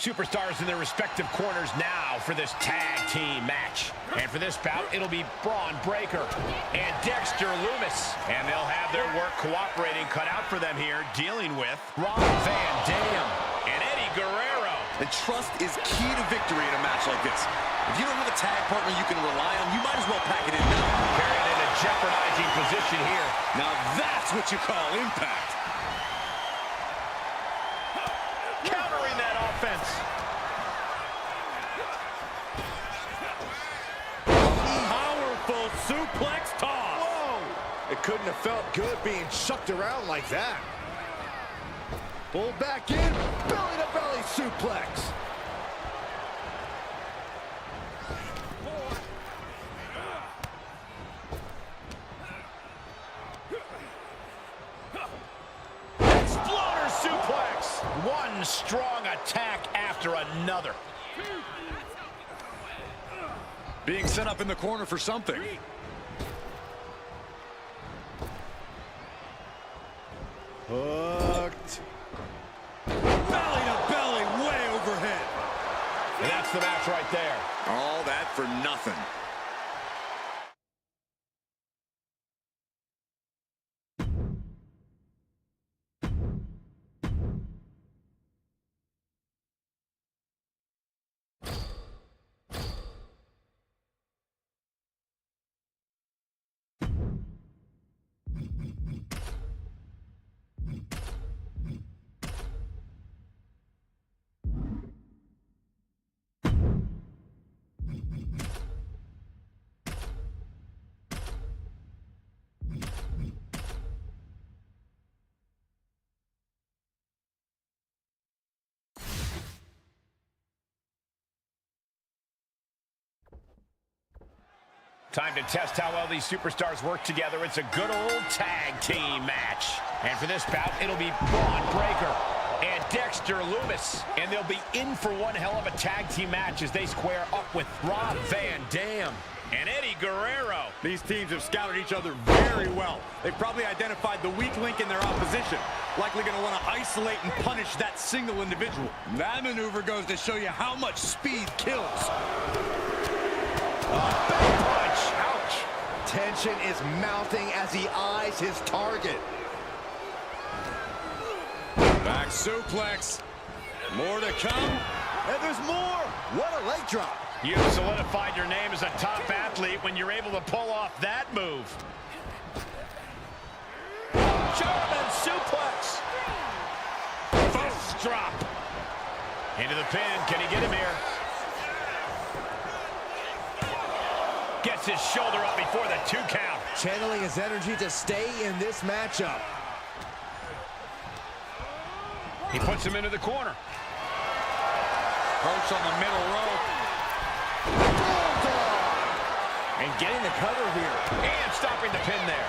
Superstars in their respective corners now for this tag team match. And for this bout, it'll be Braun Breaker and Dexter Lumis. And they'll have their work cooperating cut out for them here, dealing with Rob Van Dam and Eddie Guerrero. And trust is key to victory in a match like this. If you don't have a tag partner you can rely on, you might as well pack it in now. Carried in a jeopardizing position here. Now that's what you call impact. Countering that offense. Powerful suplex toss. Whoa! It couldn't have felt good being chucked around like that. Pulled back in, belly-to-belly suplex. Exploder suplex. One strong attack after another. Being set up in the corner for something. Hooked. Belly to belly, way overhead. And that's the match right there. All that for nothing. Time to test how well these superstars work together. It's a good old tag team match. And for this bout, it'll be Braun Breaker and Dexter Lumis. And they'll be in for one hell of a tag team match as they square up with Rob Van Dam and Eddie Guerrero. These teams have scouted each other very well. They've probably identified the weak link in their opposition. Likely going to want to isolate and punish that single individual. That maneuver goes to show you how much speed kills. Big punch. Ouch. Tension is mounting as he eyes his target. Back suplex. More to come. And there's more. What a leg drop. You've solidified your name as a top athlete when you're able to pull off that move. German suplex. Fist drop. Into the pin. Can he get him here? Gets his shoulder up before the 2 count. Channeling his energy to stay in this matchup. He puts him into the corner. Approach on the middle rope. And getting the cover here. And stopping the pin there.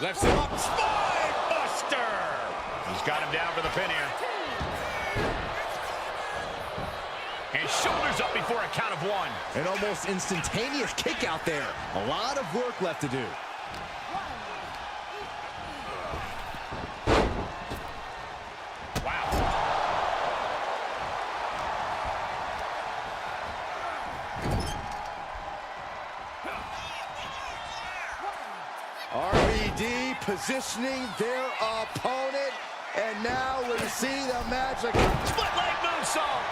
Left him up. Spine buster. He's got him down for the pin here. And shoulders up before a count of 1. An almost instantaneous kick out there. A lot of work left to do. Wow. repositioning their opponent. And now we see the magic. Split leg moonsault.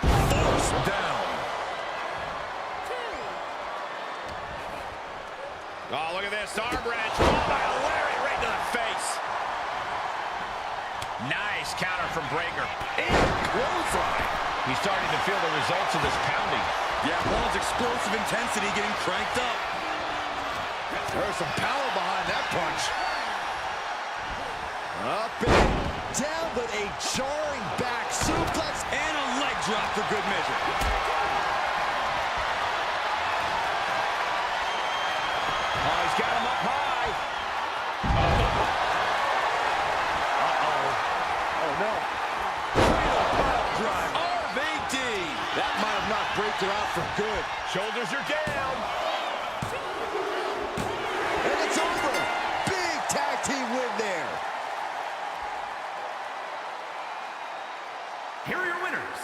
Force down. Oh, look at this. Arm wrench. Oh, by a lariat right to the face. Nice counter from Breaker. And clothesline. He's starting to feel the results of this pounding. Yeah, Braun's explosive intensity getting cranked up. There's some power behind that punch. Up and down with a jarring back suplex. And a leg drop for good measure. Oh, he's got him up high. Oh, no. Cradle pile drive. RVD. That might have knocked Breaker out for good. Shoulders are down. And it's over. Big tag team win there. Here are your winners,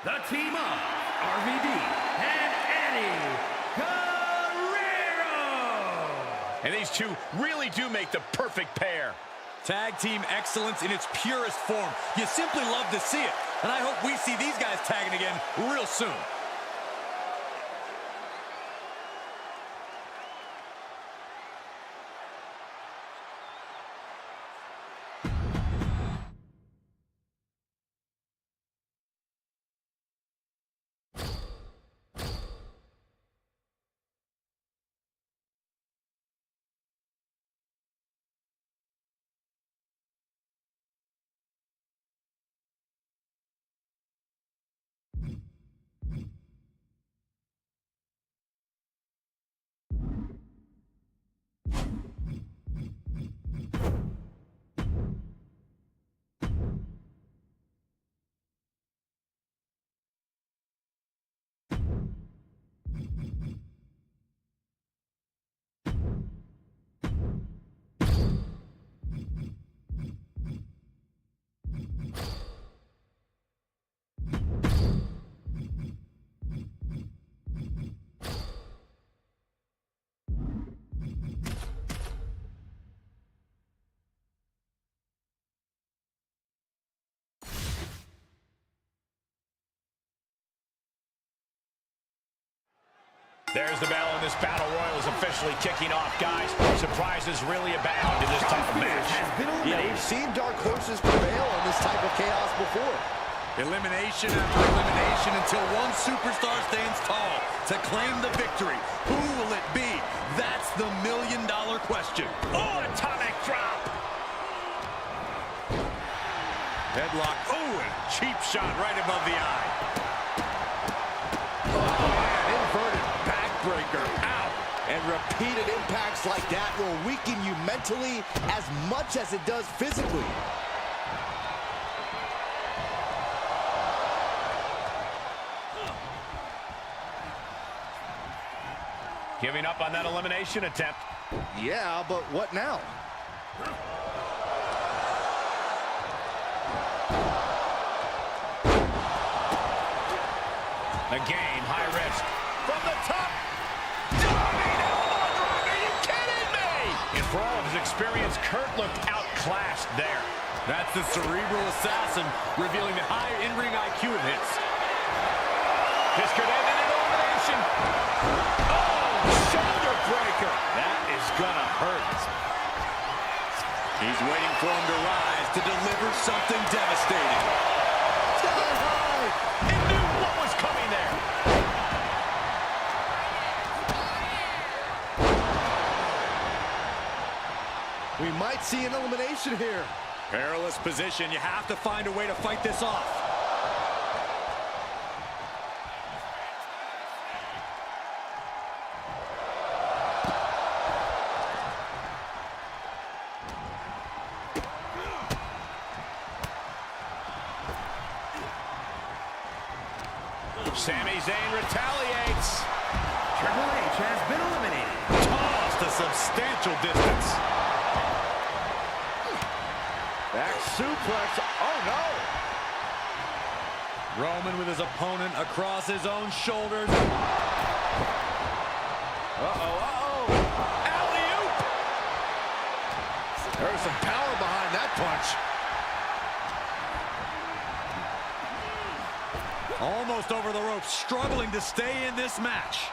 the team of RVD and Eddie Guerrero. And these two really do make the perfect pair. Tag team excellence in its purest form. You simply love to see it. And I hope we see these guys tagging again real soon. There's the bell, and this battle royal is officially kicking off, guys. Surprises really abound in this type of match. Yeah, we've seen dark horses prevail in this type of chaos before. Elimination after elimination until one superstar stands tall to claim the victory. Who will it be? That's the million-dollar question. Oh, atomic drop. Headlock. Oh, and cheap shot right above the eye. Inverted backbreaker. Ow. And repeated impacts like that will weaken you mentally as much as it does physically. Giving up on that elimination attempt. Yeah, but what now? The game, high risk. From the top. Diving elbow drop. Are you kidding me? And for all of his experience, Kurt looked outclassed there. That's the cerebral assassin revealing the high in-ring IQ of his. This could end in an elimination. Oh, shoulder breaker. That is gonna hurt. He's waiting for him to rise to deliver something devastating. Sky high. He knew what was coming there. We might see an elimination here. Perilous position. You have to find a way to fight this off. Sami Zayn retaliates. Triple H has been eliminated. Tossed a substantial distance. Back suplex. Oh, no. Roman with his opponent across his own shoulders. Alley-oop! There's some power behind that punch. Almost over the ropes, struggling to stay in this match.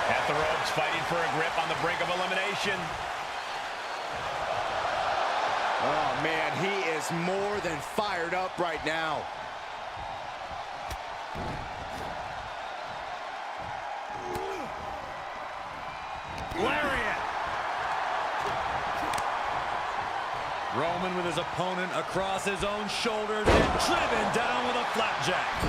At the ropes, fighting for a grip on the brink of elimination. Oh, man, he is more than fired up right now. Lariat! Roman with his opponent across his own shoulders and driven down with a flapjack.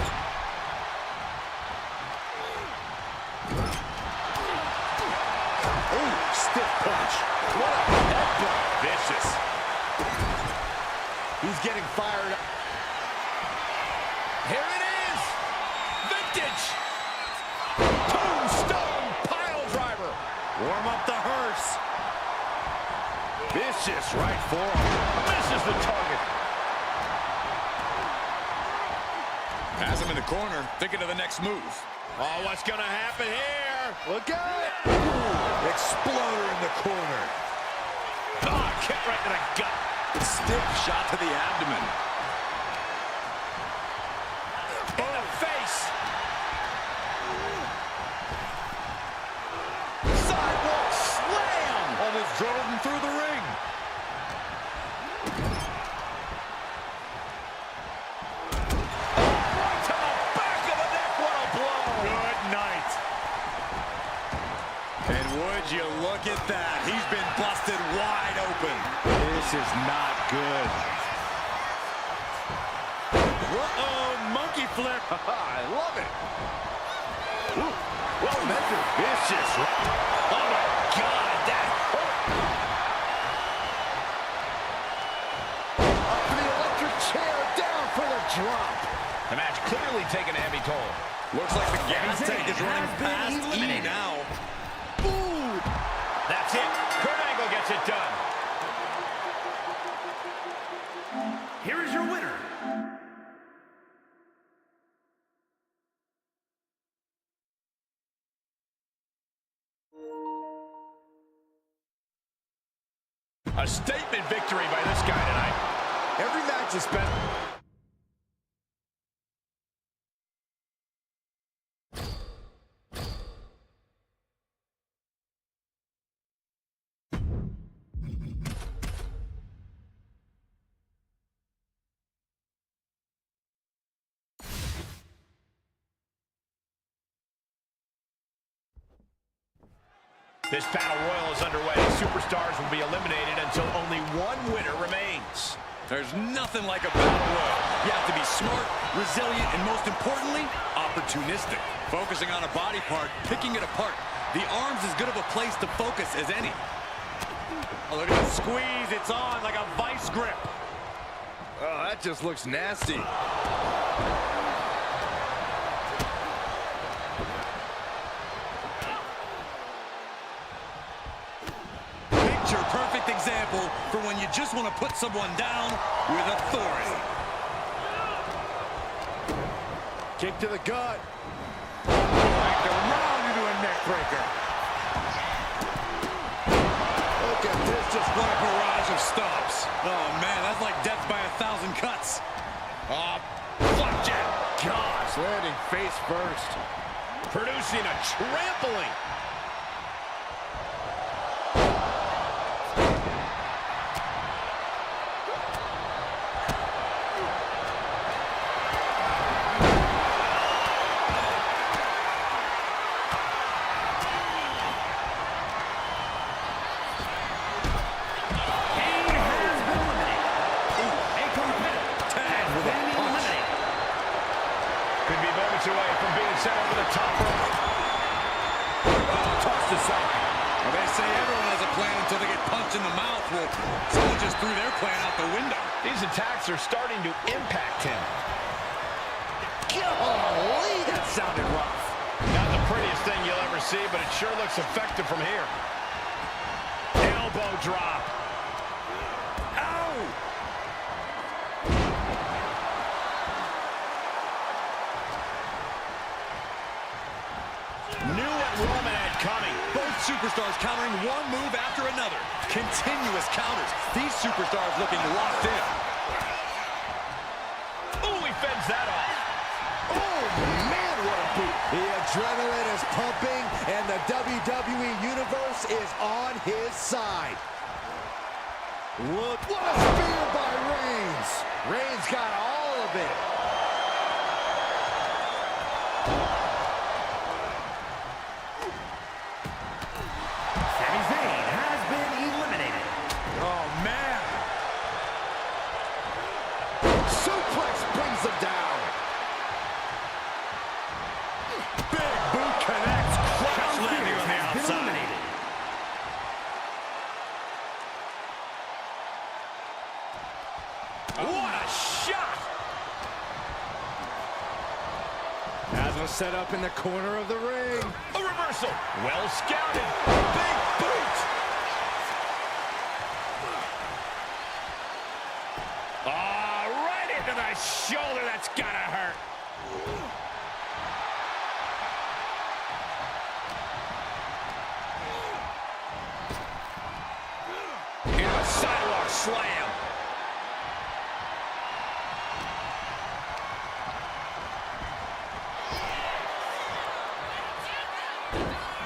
Ooh, stiff punch. What a headbutt. Vicious. He's getting fired up. Here it is. Vintage. Tombstone pile driver. Warm up the hearse. Vicious right forearm. Misses the target. Has him in the corner, thinking of the next move. Oh, what's going to happen here? Look out! Ooh, exploder in the corner. Oh, kick right to the gut. Stiff shot to the abdomen. In the face. Sidewalk slam! Almost drove him through the ring. Right to the back of the neck. What a blow. Good night. And would you look at that? He's been busted wide open. This is not good. Uh-oh, monkey flip. I love it. Ooh, well measured. Vicious. Oh, my God. That hurt. Up to the electric chair, down for the drop. The match clearly taking a heavy toll. Looks like the gas tank is running past E now. Ooh. That's it. Kurt Angle gets it done. Here is your winner, A statement victory by this guy tonight. Every match is spent. This battle royal is underway. Superstars will be eliminated until only one winner remains. There's nothing like a battle royal. You have to be smart, resilient, and most importantly, opportunistic. Focusing on a body part, picking it apart. The arm's as good of a place to focus as any. Oh, look at the squeeze. It's on like a vice grip. Oh, that just looks nasty. Picture-perfect example for when you just want to put someone down with authority. Kick to the gut. Back around into a neck breaker. Look at this, just What a barrage of stomps. Oh, man, that's like death by 1,000 cuts. Flapjack. gosh, landing face first. Producing a trampling. Away from being sent over the top rope. Tossed aside. Well, they say everyone has a plan until they get punched in the mouth. Well, someone just threw their plan out the window. These attacks are starting to impact him. Golly, that sounded rough. Now the prettiest thing you'll ever see, but it sure looks effective from here. Elbow drop. Ow! Knew what Roman had coming. Both superstars countering one move after another. Continuous counters. These superstars looking locked in. Ooh, he fends that off. Oh, man, what a boot. The adrenaline is pumping, and the WWE Universe is on his side. Look, what a spear by Reigns. Reigns got all of it. Sami Zayn has been eliminated. Oh, man. Suplex brings him down. Big boot connects. Crash landing on the Has been outside. eliminated. What a shot! Has him set up in the corner of the ring. A reversal. Well scouted. Big boot. Right into the shoulder. That's gotta hurt. Into a sidewalk slam.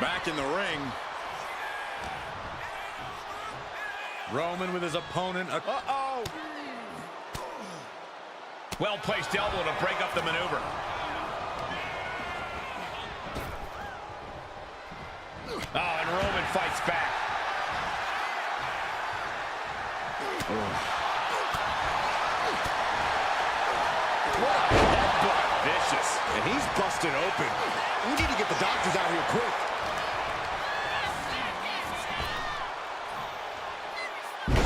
Back in the ring. Roman with his opponent. Uh-oh. Well-placed elbow to break up the maneuver. Oh, and Roman fights back. What a headbutt. Vicious. And he's busted open. We need to get the doctors out here quick.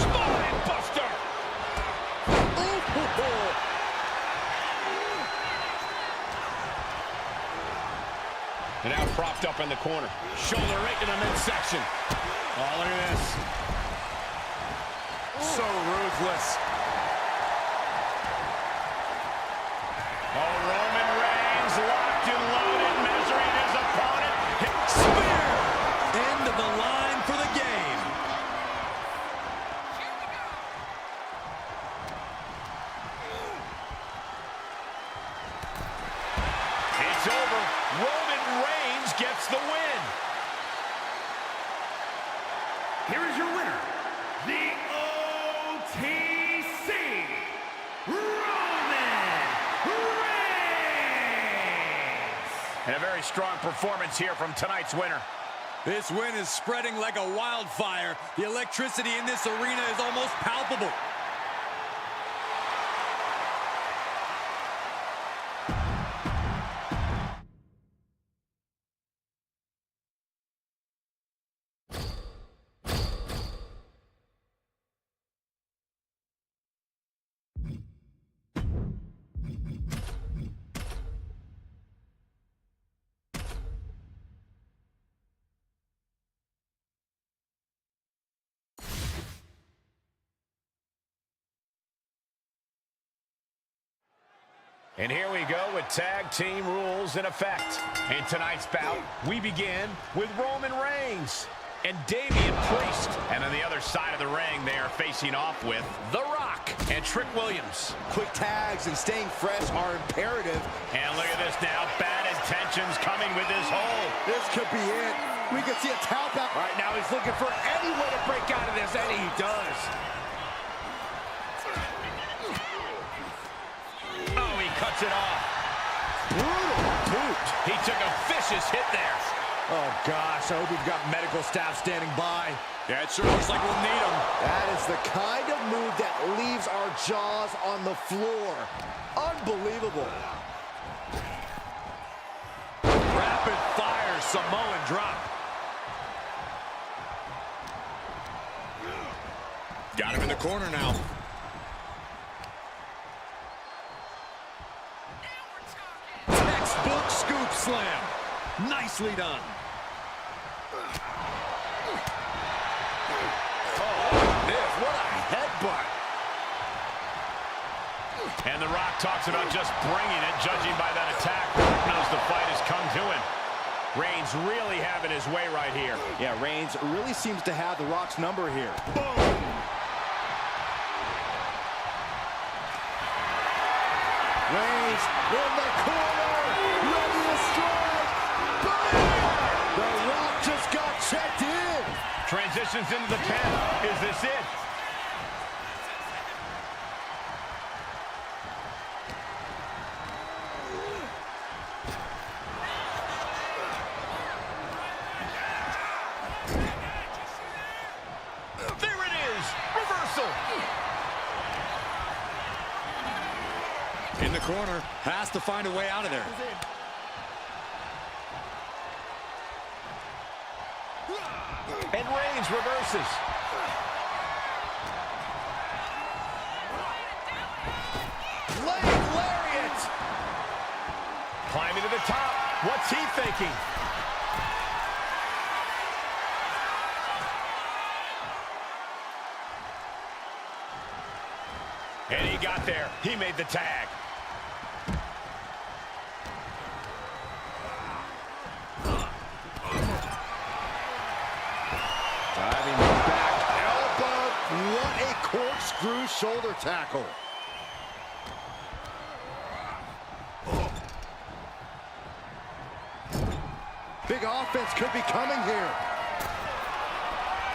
Spine buster. And now propped up in the corner. Shoulder right in the midsection. Oh, look at this. So ruthless. Oh, Roman Reigns locked and loaded, measuring his opponent. Spear! End of the line for the game. It's over. Roman Reigns gets the win. Here is your winner, the OTC, Roman Reigns. And a very strong performance here from tonight's winner. This win is spreading like a wildfire. The electricity in this arena is almost palpable. And here we go with tag team rules in effect. In tonight's bout, we begin with Roman Reigns and Damian Priest. And on the other side of the ring, they are facing off with The Rock and Trick Williams. Quick tags and staying fresh are imperative. And look at this now. Bad intentions coming with this hold. This could be it. We could see a tap out. Right now, he's looking for any way to break out of this, and he does. Oh, he cuts it off. Brutal boot. He took a vicious hit there. Oh, gosh, I hope we've got medical staff standing by. Yeah, it sure looks like we'll need them. That is the kind of move that leaves our jaws on the floor. Unbelievable. Rapid fire Samoan drop. Got him in the corner now. Textbook scoop slam. Nicely done. What a headbutt. And The Rock talks about just bringing it, judging by that attack. Rock knows the fight has come to him. Reigns really having his way right here. Yeah, Reigns really seems to have The Rock's number here. Boom! Reigns in the corner, ready to strike. Bam! The Rock just got checked in. Transitions into the pen. Is this it? There it is. Reversal. In the corner, has to find a way out of there. And Reigns reverses. Leg lariat. Climbing to the top. What's he thinking? And he got there. He made the tag. Diving back elbow. What a corkscrew shoulder tackle. Big offense could be coming here.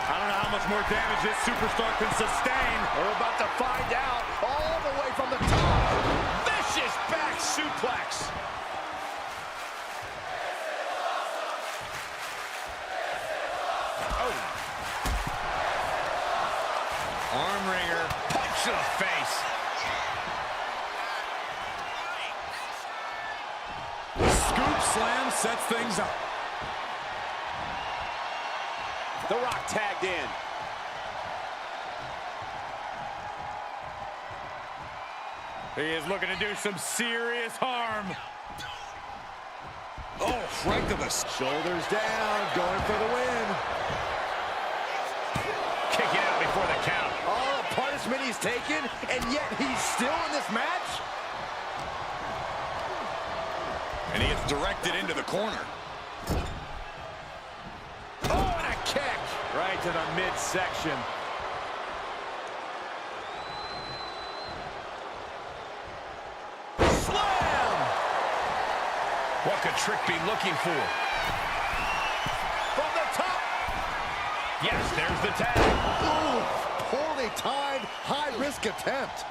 I don't know how much more damage this superstar can sustain. We're about to find out all the way from the top. Vicious back suplex. Oh. Arm wringer. Punch to the face. Scoop slam sets things up. The Rock tagged in. He is looking to do some serious harm. Oh, right to the Shoulders down, going for the win. Kicking out before the count. All the punishment he's taken, and yet he's still in this match? And he gets directed into the corner. Oh, and a kick. Right to the midsection. Slam! What could Trick be looking for? From the top. Yes, there's the tag. Ooh, poorly timed, high-risk attempt.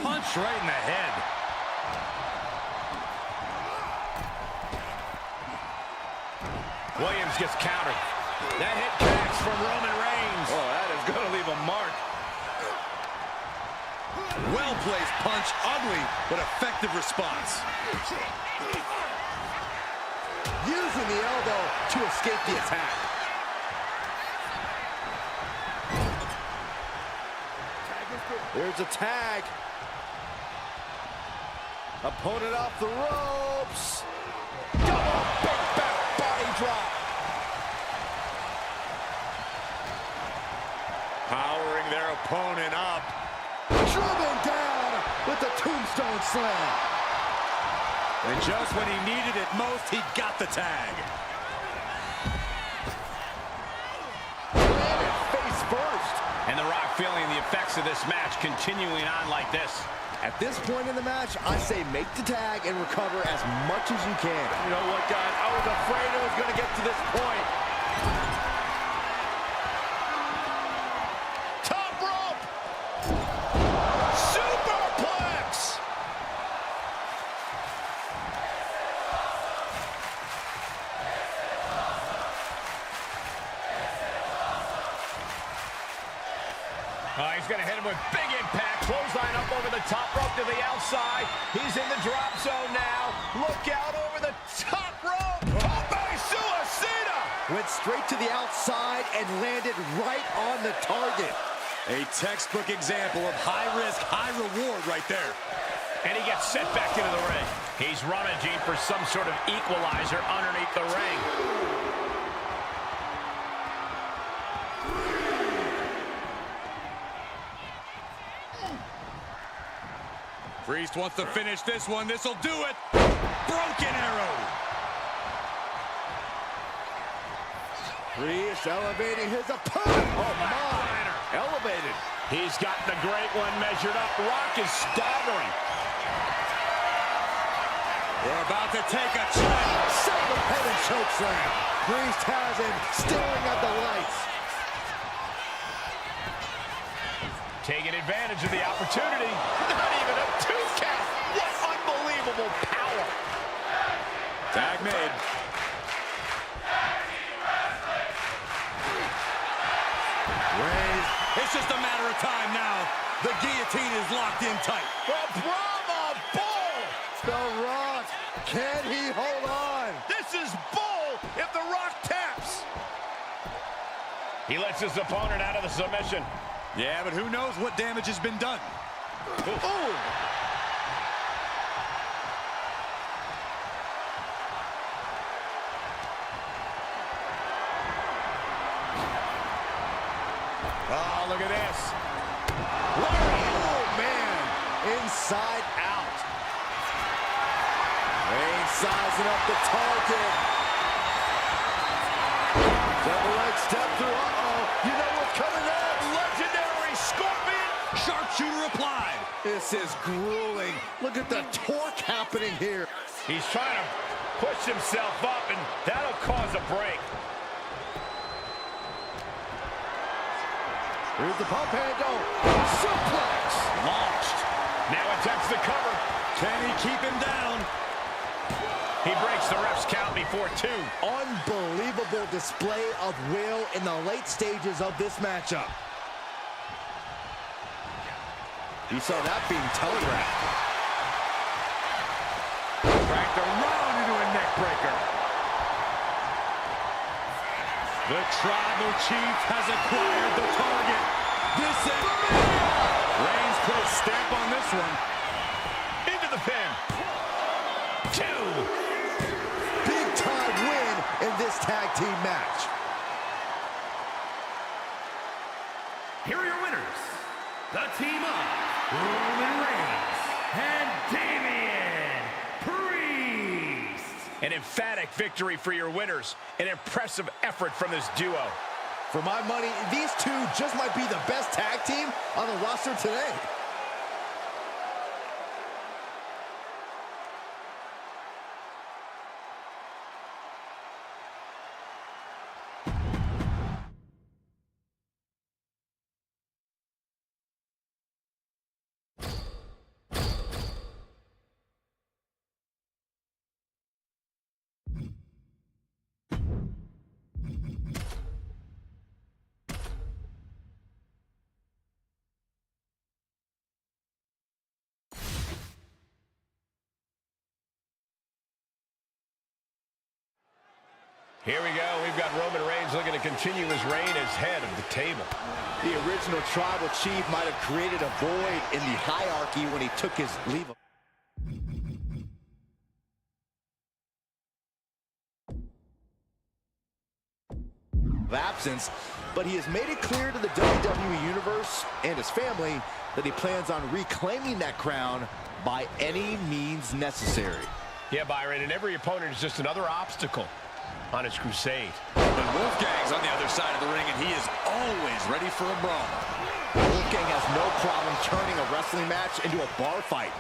Punch right in the head. Williams gets countered. That hit connects from Roman Reigns. Oh, that is going to leave a mark. Well-placed punch, ugly, but effective response. Using the elbow to escape the attack. There's a tag. Opponent off the ropes. Double big back body drop. Powering their opponent up. Driven down with the tombstone slam. And just when he needed it most, he got the tag. Landed face first. And The Rock feeling the effects of this match continuing on like this. At this point in the match, I say make the tag and recover as much as you can. You know what, guys? I was afraid it was going to get to this point. Top rope! Superplex! He's going to hit him with big impact. Clothesline up over the top rope to the outside. He's in the drop zone now. Look out over the top rope. Tope suicida! Went straight to the outside and landed right on the target. A textbook example of high risk, high reward right there. And he gets set back into the ring. He's rummaging for some sort of equalizer underneath the ring. Priest wants to finish this one. This'll do it. Broken arrow. Priest elevating his opponent. Oh, my. Elevated. He's got the great one measured up. Rock is staggering. We're about to take a check. Second head and choke slam. Priest has him staring at the lights. Taking advantage of the opportunity. Not even a 2 count. What unbelievable power. Tag made. Reigns. It's just a matter of time now. The guillotine is locked in tight. The Brahma Bull. The Rock. Can he hold on? This is bull if The Rock taps. He lets his opponent out of the submission. Yeah, but who knows what damage has been done. Ooh. Oh, look at this. Oh, man. Inside out. Reigns sizing up the target. Double leg step through. Uh-oh. You know what's coming next. Legendary Scorpion. Sharpshooter applied. This is grueling. Look at the torque happening here. He's trying to push himself up, and that'll cause a break. Here's the pump handle. Suplex. Launched. Now attempts the cover. Can he keep him down? He breaks the ref's count before 2. Unbelievable display of will in the late stages of this matchup. You saw that being telegraphed. Cracked around into a neck breaker. The Tribal Chief has acquired the target. This is Reigns put a stamp on this one. Into the pin. 2. Big time win in this tag team match. Here are your winners, the team of Roman Reigns and Damian Priest. An emphatic victory for your winners. An impressive effort from this duo. For my money, these two just might be the best tag team on the roster today. Here we go. We've got Roman Reigns looking to continue his reign as head of the table. The original Tribal Chief might have created a void in the hierarchy when he took his leave of absence, but he has made it clear to the WWE Universe and his family that he plans on reclaiming that crown by any means necessary. Yeah, Byron, and every opponent is just another obstacle on his crusade. But Wolfgang's on the other side of the ring, and he is always ready for a brawl. Wolfgang has no problem turning a wrestling match into a bar fight.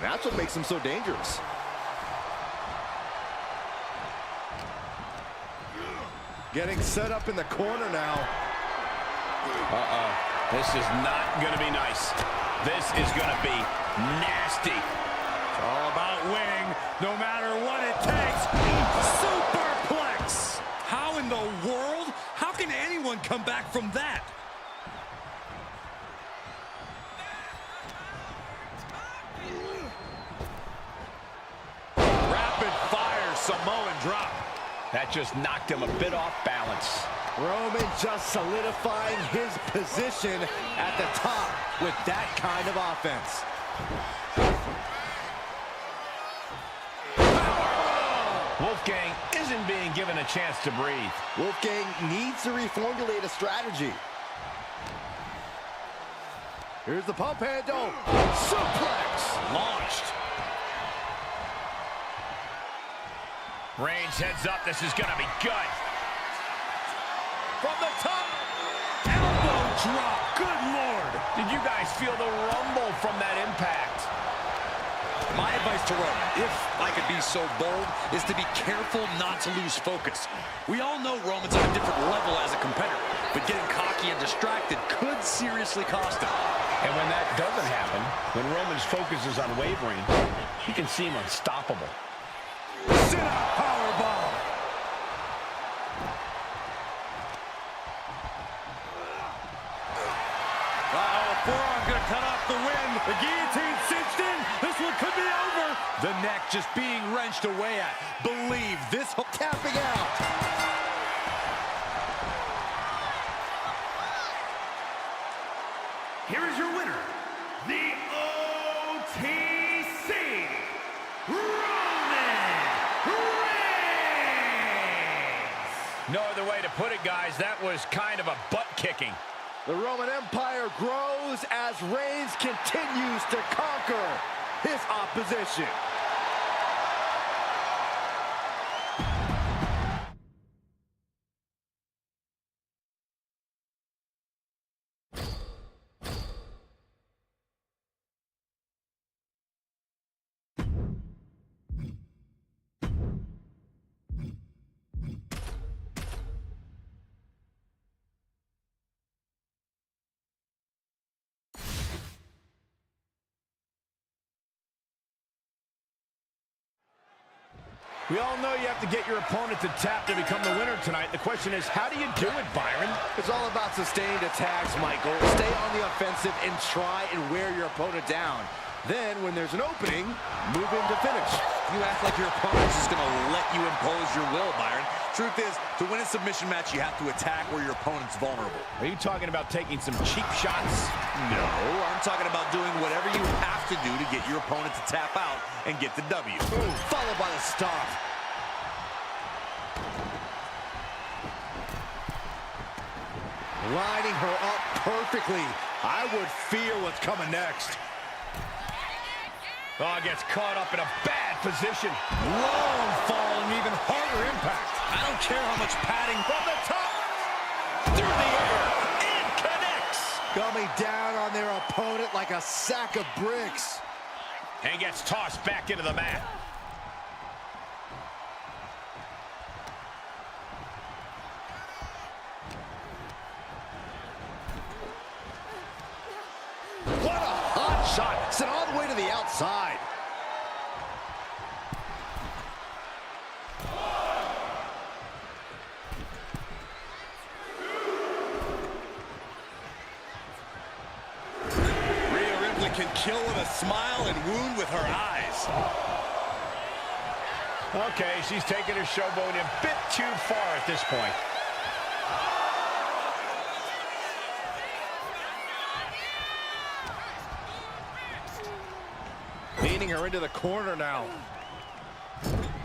That's what makes him so dangerous. Getting set up in the corner now. Uh-oh. This is not going to be nice. This is going to be nasty. It's all about winning, no matter what it takes. Superplex! How in the world? How can anyone come back from that? Rapid fire Samoan drop. That just knocked him a bit off balance. Roman just solidifying his position at the top with that kind of offense. Wolfgang isn't being given a chance to breathe. Wolfgang needs to reformulate a strategy. Here's the pump handle. Suplex. Launched. Reigns heads up. This is going to be good. From the top. Elbow drop. Good Lord. Did you guys feel the rumble from that impact? My advice to Roman, if I could be so bold, is to be careful not to lose focus. We all know Roman's on a different level as a competitor, but getting cocky and distracted could seriously cost him. And when that doesn't happen, when Roman's focus is on wavering, you can see him unstoppable. Sit-up powerbomb. Uh-oh, forearm gonna cut off the wind. The guillotine cinched in. This one could be over. The neck just being wrenched away at. Believe this. Tapping out. Here is your winner, the OTC, Roman Reigns! No other way to put it, guys. That was kind of a butt-kicking. The Roman Empire grows as Reigns continues to conquer his opposition. We all know you have to get your opponent to tap to become the winner tonight. The question is, how do you do it, Byron? It's all about sustained attacks, Michael. Stay on the offensive and try and wear your opponent down. Then, when there's an opening, move in to finish. You act like your opponent's just going to let you impose your will, Byron. Truth is, to win a submission match, you have to attack where your opponent's vulnerable. Are you talking about taking some cheap shots? No, I'm talking about doing whatever you have to do to get your opponent to tap out and get the W. Ooh, followed by the stop. Lining her up perfectly. I would fear what's coming next. Oh, gets caught up in a bad position. Long fall and even harder impact. I don't care how much padding From the top, through the air, and connects. Coming down on their opponent like a sack of bricks. And gets tossed back into the mat. What a hot shot. Sent all the way to the outside. can kill with a smile and wound with her eyes. Okay, she's taking her showboat a bit too far at this point. Leaning her into the corner now.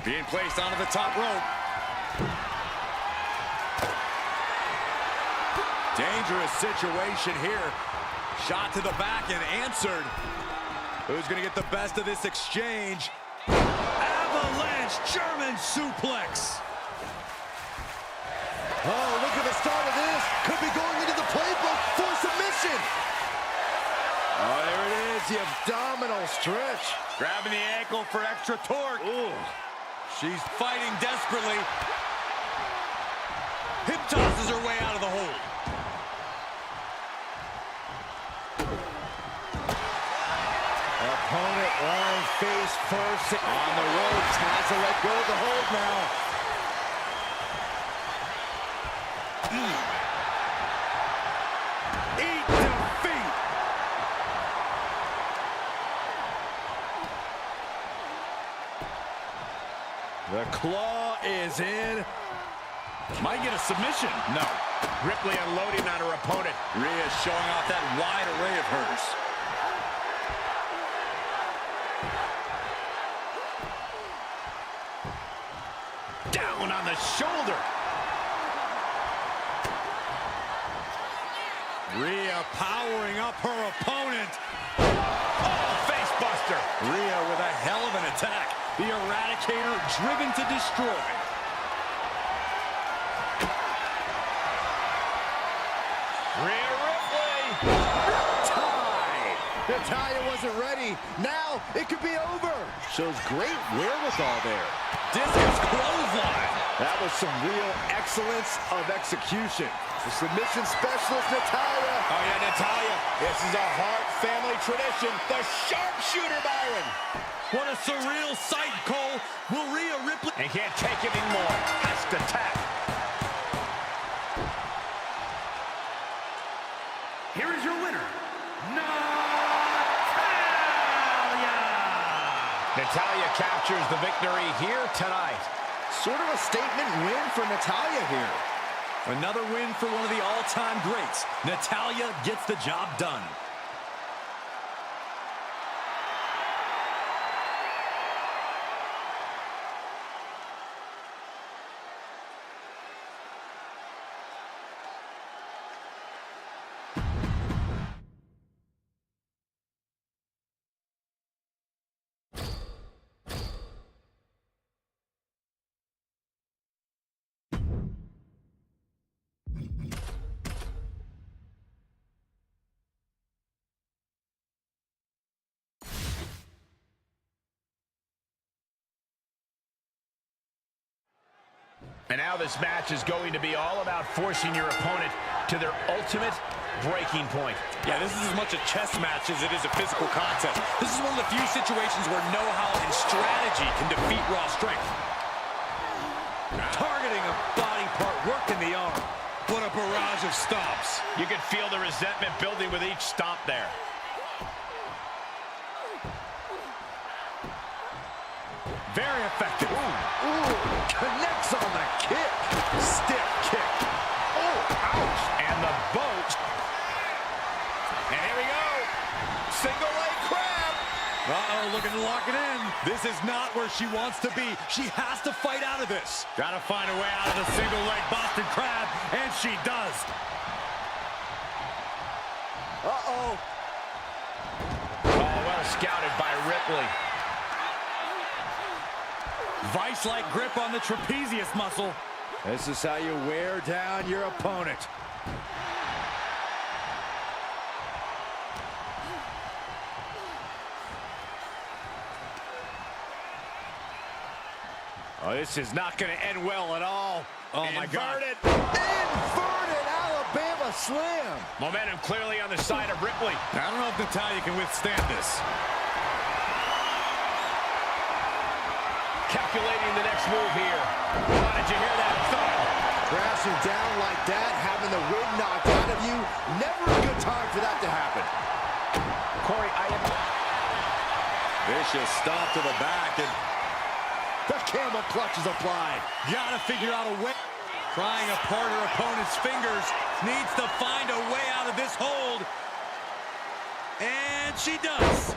Being placed onto the top rope. Dangerous situation here. Shot to the back and answered. Who's going to get the best of this exchange? Avalanche German suplex. Oh, look at the start of this. Could be going into the playbook for submission. Oh, there it is, the abdominal stretch. Grabbing the ankle for extra torque. Ooh. She's fighting desperately. Hip tosses her way out of the hold. Opponent lying face first on the ropes. Has to let go of the hold now. Eat defeat. The claw is in. Might get a submission. No. Ripley unloading on her opponent. Rhea showing off that wide array of hers. one on the shoulder. Rhea powering up her opponent. Oh, face buster. Rhea with a hell of an attack. The Eradicator driven to destroy. Rhea Ripley. Tie! Natalya wasn't ready. Now it could be over. Shows great wherewithal there. Discus clothesline. That was some real excellence of execution. The submission specialist, Natalya. Oh, yeah, Natalya. This is a Hart family tradition. The sharpshooter, Byron. What a surreal sight, Cole. Will Rhea Ripley... And can't take it anymore. Has to tap. Here is your winner, Natalya! Natalya captures the victory here tonight. Sort of a statement win for Natalya here. Another win for one of the all-time greats. Natalya gets the job done. And now this match is going to be all about forcing your opponent to their ultimate breaking point. Yeah, this is as much a chess match as it is a physical contest. This is one of the few situations where know-how and strategy can defeat raw strength. Targeting a body part, working the arm. What a barrage of stomps. You can feel the resentment building with each stomp there. Very effective. Ooh, connects on the kick. Stiff kick. Oh, ouch. And the boat. And here we go. Single leg crab. Uh-oh, looking to lock it in. This is not where she wants to be. She has to fight out of this. Gotta find a way out of the single leg Boston Crab, and she does. Uh-oh. Oh, well scouted by Ripley. Vice-like grip on the trapezius muscle. This is how you wear down your opponent. Oh, this is not going to end well at all. Oh, my God. Inverted Alabama slam. Momentum clearly on the side of Ripley. I don't know if Natalya can withstand this. Calculating the next move here. How did you hear that thud? Crashing down like that, having the wind knocked out of you, never a good time for that to happen. Corey, I am... Vicious stomp to the back, and the camel clutch is applied. gotta figure out a way. Prying apart her opponent's fingers, needs to find a way out of this hold. And she does.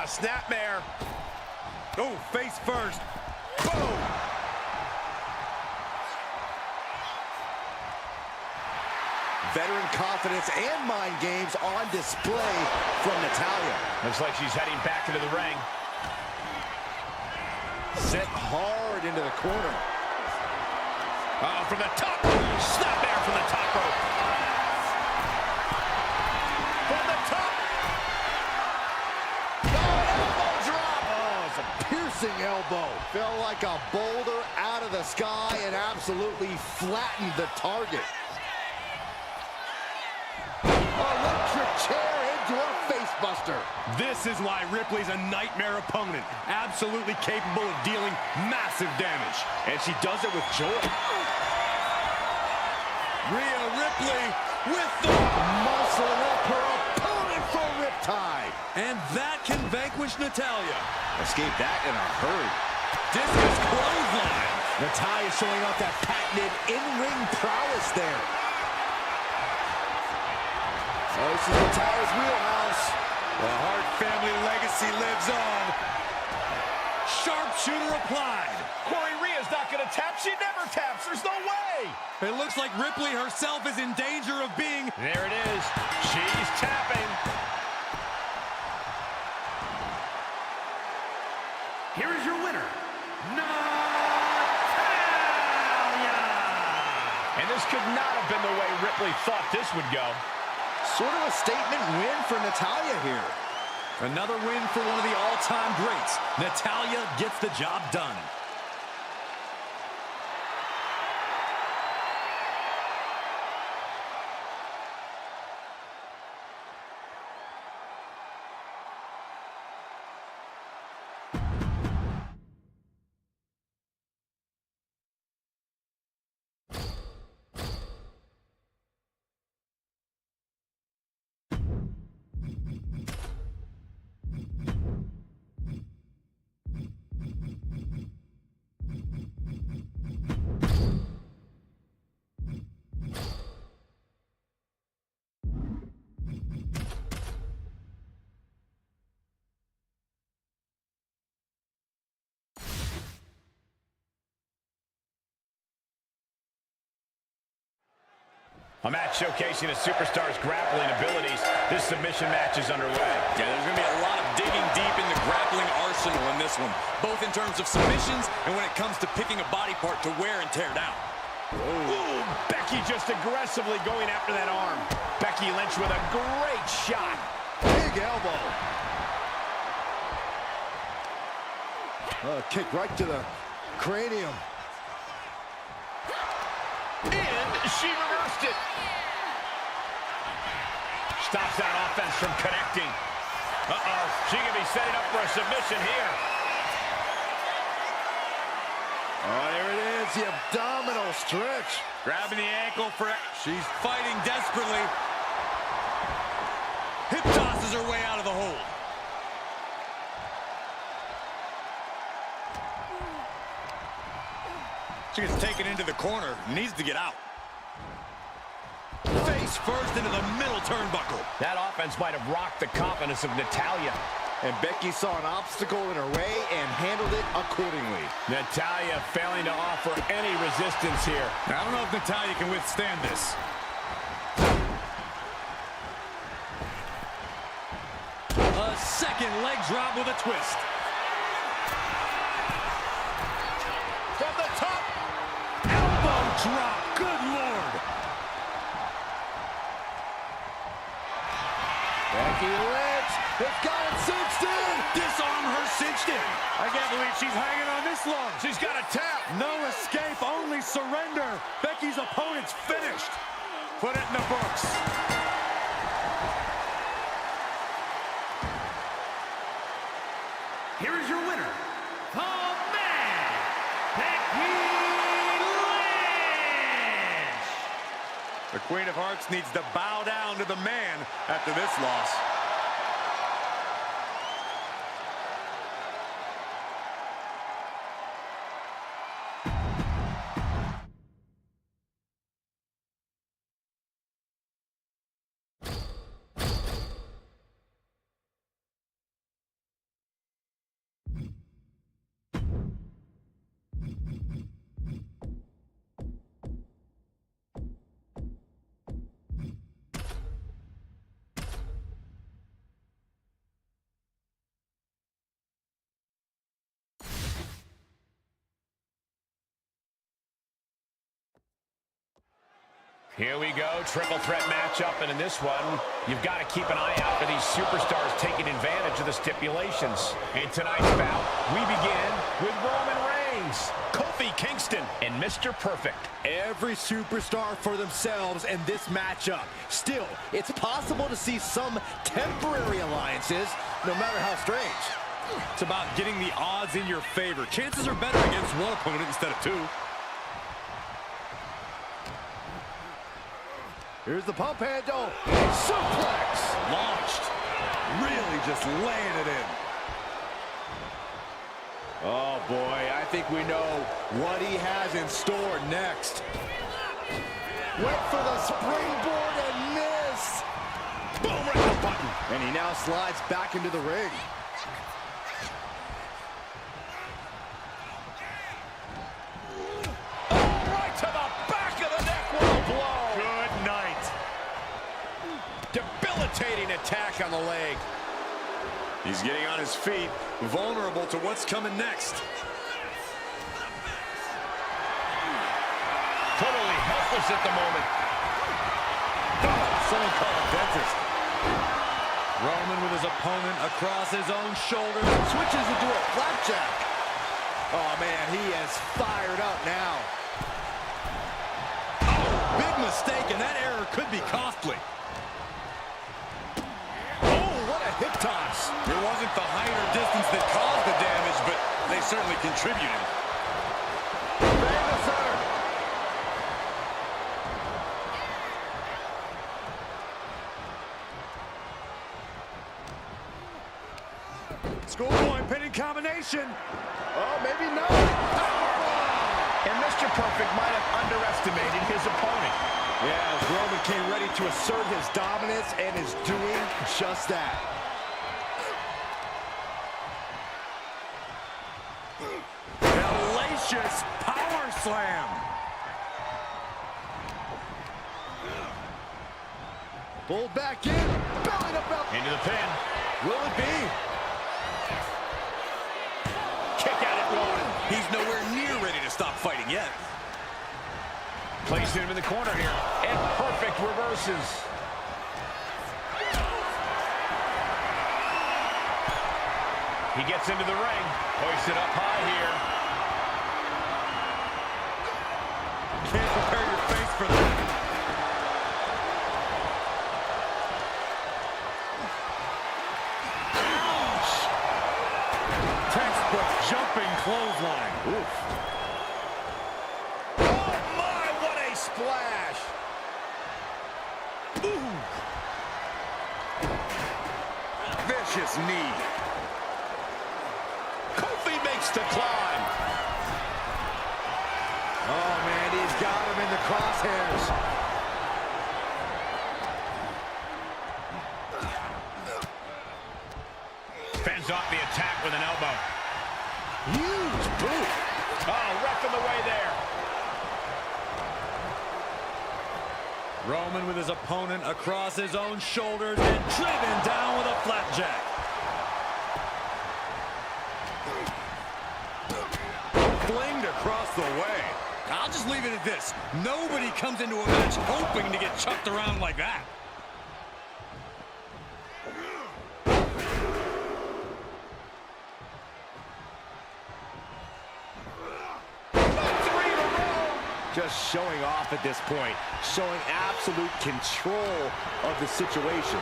Snapmare. Oh, face first. Boom. Veteran confidence and mind games on display from Natalya. Looks like she's heading back into the ring. Sent hard into the corner. From the top. Snapmare from the top rope. From the top. Elbow drop. Oh, it's a piercing elbow. Fell like a boulder out of the sky and absolutely flattened the target. Electric chair into a facebuster. This is why Ripley's a nightmare opponent. Absolutely capable of dealing massive damage. And she does it with joy. Rhea Ripley with the Muscling up her opponent for a riptide. And that can vanquish Natalya. Escape that in a hurry. Discus clothesline. Natalya showing off that patented in-ring prowess there. Oh, this is Natalia's wheelhouse. The Hart family legacy lives on. Sharpshooter applied. Corey Rhea's not going to tap. She never taps. There's no way. It looks like Ripley herself is in danger of being... There it is. She's tapping. Here is your winner, Natalya! And this could not have been the way Ripley thought this would go. Sort of a statement win for Natalya here. Another win for one of the all-time greats. Natalya gets the job done. A match showcasing a superstar's grappling abilities. This submission match is underway. Yeah, there's going to be a lot of digging deep in the grappling arsenal in this one, both in terms of submissions and when it comes to picking a body part to wear and tear down. Ooh, Becky just aggressively going after that arm. Becky Lynch with a great shot. Big elbow. Kick right to the cranium. And she reversed it. Stops that offense from connecting. Uh-oh, she can be setting up for a submission here. Oh, there it is, the abdominal stretch. Grabbing the ankle for... She's fighting desperately. Hip tosses her way out of the hold. She gets taken into the corner, needs to get out. Face first into the middle turnbuckle. That offense might have rocked the confidence of Natalya. And Becky saw an obstacle in her way and handled it accordingly. Natalya failing to offer any resistance here. I don't know if Natalya can withstand this. A second leg drop with a twist. From the top. Elbow drop. Good Lord. Becky Lynch has got it cinched in. Disarm her cinched in. I can't believe she's hanging on this long. She's got a tap. No escape, only surrender. Becky's opponent's finished. Put it in the books. Here is your winner, the man, Becky Lynch! The Queen of Hearts needs to bow down to the man after this loss. Here we go, triple threat matchup, and in this one, you've got to keep an eye out for these superstars taking advantage of the stipulations. In tonight's bout, we begin with Roman Reigns, Kofi Kingston, and Mr. Perfect. Every superstar for themselves in this matchup. Still, it's possible to see some temporary alliances, no matter how strange. It's about getting the odds in your favor. Chances are better against one opponent instead of two. Here's the pump handle. Suplex. Launched. Really just laying it in. Oh, boy, I think we know what he has in store next. Went for the springboard and missed. And he now slides back into the ring. Right to the back of the neck with a blow. Good night. Debilitating attack on the leg. He's getting on his feet, vulnerable to what's coming next. Totally helpless at the moment. Someone call a dentist. Roman with his opponent across his own shoulders. Switches into a flapjack. Oh, man, he is fired up now. Oh, big mistake, and that error could be costly. Oh, what a hip toss. It wasn't the height or distance that caused the damage, but they certainly contributed. School point, pinning combination. Oh, maybe not. And Mr. Perfect might have underestimated his opponent. Yeah, as Roman came ready to assert his dominance and is doing just that. Hellacious power slam. Pulled back in, belly to belly. Into the pin. Will it be? Kick out at Roman. He's nowhere near ready to stop fighting yet. Placing him in the corner here. And Perfect reverses. He gets into the ring. Hoisted up high here. Can't prepare your face for that. Ouch! Textbook jumping clothesline. Oof. Oh, my, what a splash. Ooh! Vicious knee. Kofi makes the climb. Oh, man, he's got him in the crosshairs. Fends off the attack with an elbow. Huge boot. Oh, wrecking the way there. Roman with his opponent across his own shoulders and driven down with a flapjack. Flinged across the way. I'll just leave it at this. Nobody comes into a match hoping to get chucked around like that. Just showing off at this point, showing absolute control of the situation.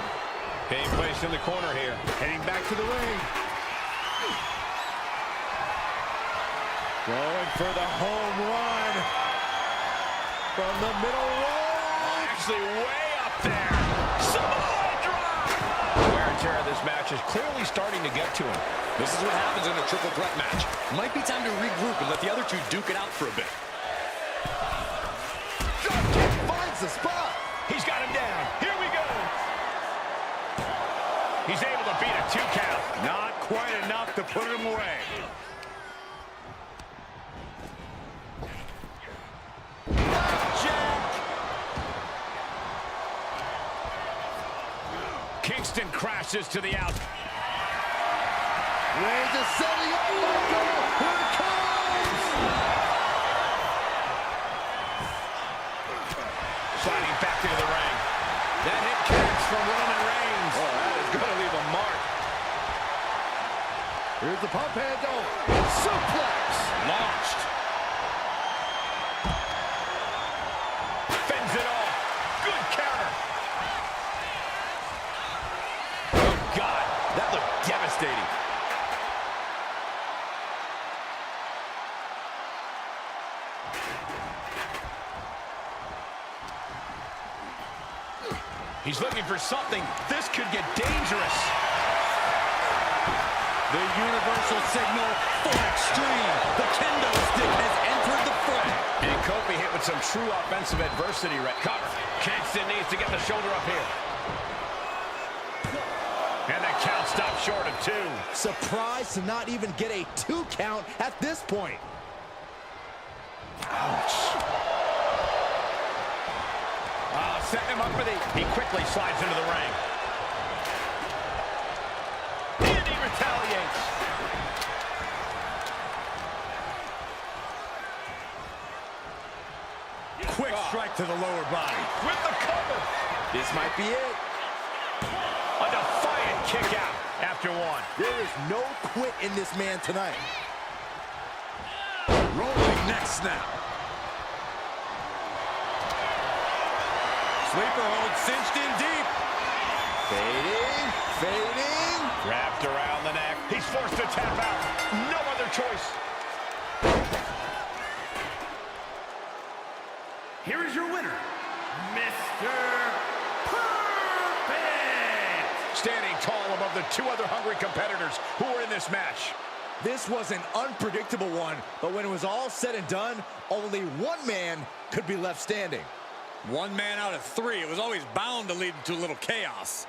Being placed in the corner here. Heading back to the ring. Going for the home run. From the middle row. Actually way up there. Samoa drop. Wear and tear of this match is clearly starting to get to him. This is what happens in a triple threat match. Might be time to regroup and let the other two duke it out for a bit. Dropkick finds the spot. He's got him down. Here we go. He's able to beat a 2 count. Not quite enough to put him away. Jack. Kingston crashes to the out. Reigns is setting up. Oh my God. Here it comes. Sliding back into the ring. That hit connects from Roman Reigns. Oh, that is going to leave a mark. Here's the pump handle. Suplex. Launched. Fends it off. Good counter. Oh, God. That looked devastating. He's looking for something. This could get dangerous. The universal signal for extreme. The kendo stick has entered the fray. And Kofi hit with some true offensive adversity. Cover. Kingston needs to get the shoulder up here. count stopped short of 2. Surprised to not even get a 2 count at this point. Ouch. Setting him up for the... He quickly slides into the ring. And he retaliates. Quick strike to the lower body. With the cover. This might be it. A defiant kick out after 1. There is no quit in this man tonight. Rolling neck snap. Sleeper hold cinched in deep. Fading, fading. Wrapped around the neck. He's forced to tap out. No other choice. Here is your winner, Mr. Perfect! Standing tall above the 2 other hungry competitors who were in this match. This was an unpredictable one, but when it was all said and done, only 1 man could be left standing. 1 man out of 3. It was always bound to lead to a little chaos.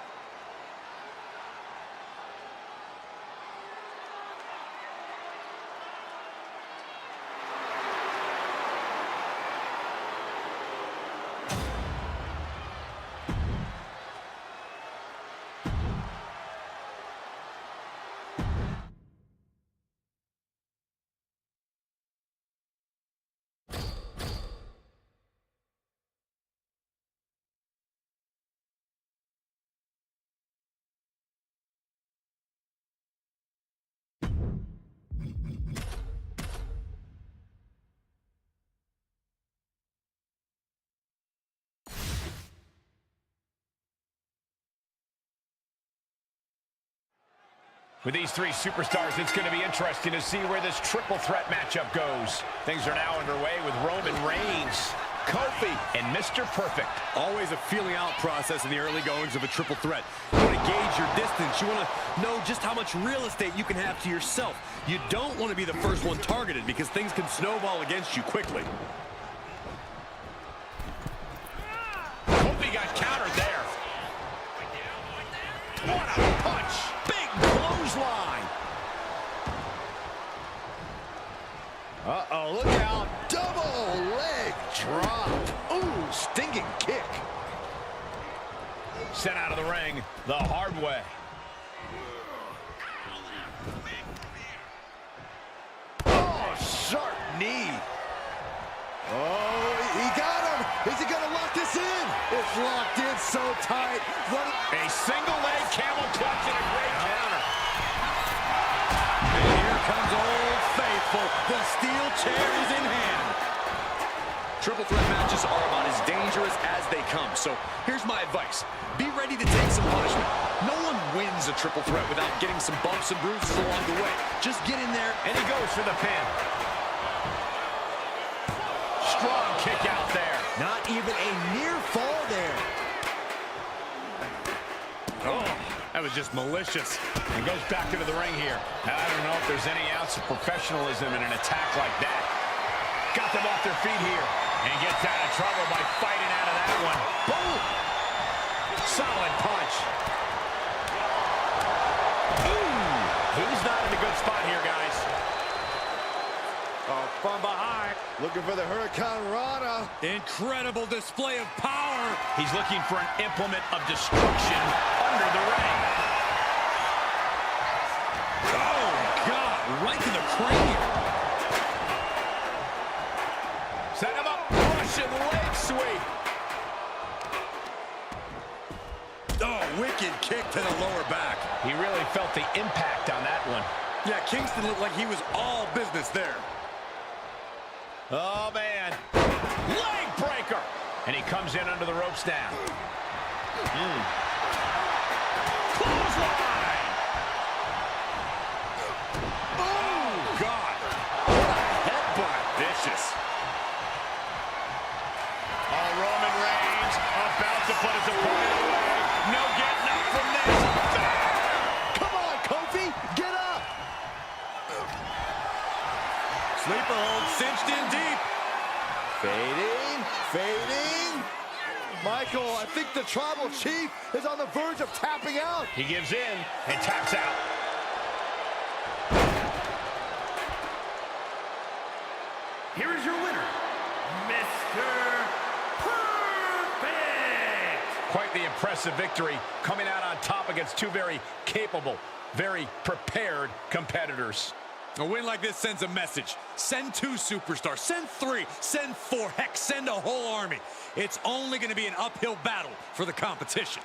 With these 3 superstars, it's going to be interesting to see where this triple threat matchup goes. Things are now underway with Roman Reigns, Kofi, and Mr. Perfect. Always a feeling out process in the early goings of a triple threat. You want to gauge your distance. You want to know just how much real estate you can have to yourself. You don't want to be the first one targeted because things can snowball against you quickly. Kofi got countered there. What a punch! Big clothesline! Uh-oh, look out. Double leg drop. Ooh, stinging kick. Sent out of the ring the hard way. Oh, sharp knee. Oh, he got him. Is he going to lock this in? It's locked in so tight. A single leg camel clutch and a great counter. And here comes Old Faithful. The steel chair is in hand. Triple threat matches are about as dangerous as they come. So here's my advice. Be ready to take some punishment. No one wins a triple threat without getting some bumps and bruises along the way. Just get in there. And he goes for the pin. Strong kick out there. Not even a near fall there. Oh, that was just malicious. And goes back into the ring here. I don't know if there's any ounce of professionalism in an attack like that. Got them off their feet here. And gets out of trouble by fighting out of that one. Boom! Solid punch. Ooh! He's not in a good spot here, guys. Oh, from behind. Looking for the Hurricane Rana. Incredible display of power. He's looking for an implement of destruction under the ring. Oh, God. Right to the cranium. Set him up. Russian leg sweep. Oh, wicked kick to the lower back. He really felt the impact on that one. Yeah, Kingston looked like he was all business there. Oh, man. Leg breaker. And he comes in under the ropes now. Clothesline. Oh, God. What a headbutt. Vicious. Oh, Roman Reigns about to put his opponent away. No getting up from this. Come on, Kofi. Get up. Sleeper hold cinched in deep. Fading, fading. Michael, I think the Tribal Chief is on the verge of tapping out. He gives in and taps out. Here is your winner, Mr. Perfect! Quite the impressive victory, coming out on top against two very capable, very prepared competitors. A win like this sends a message. Send 2 superstars, send 3, send 4, heck, send a whole army. It's only going to be an uphill battle for the competition.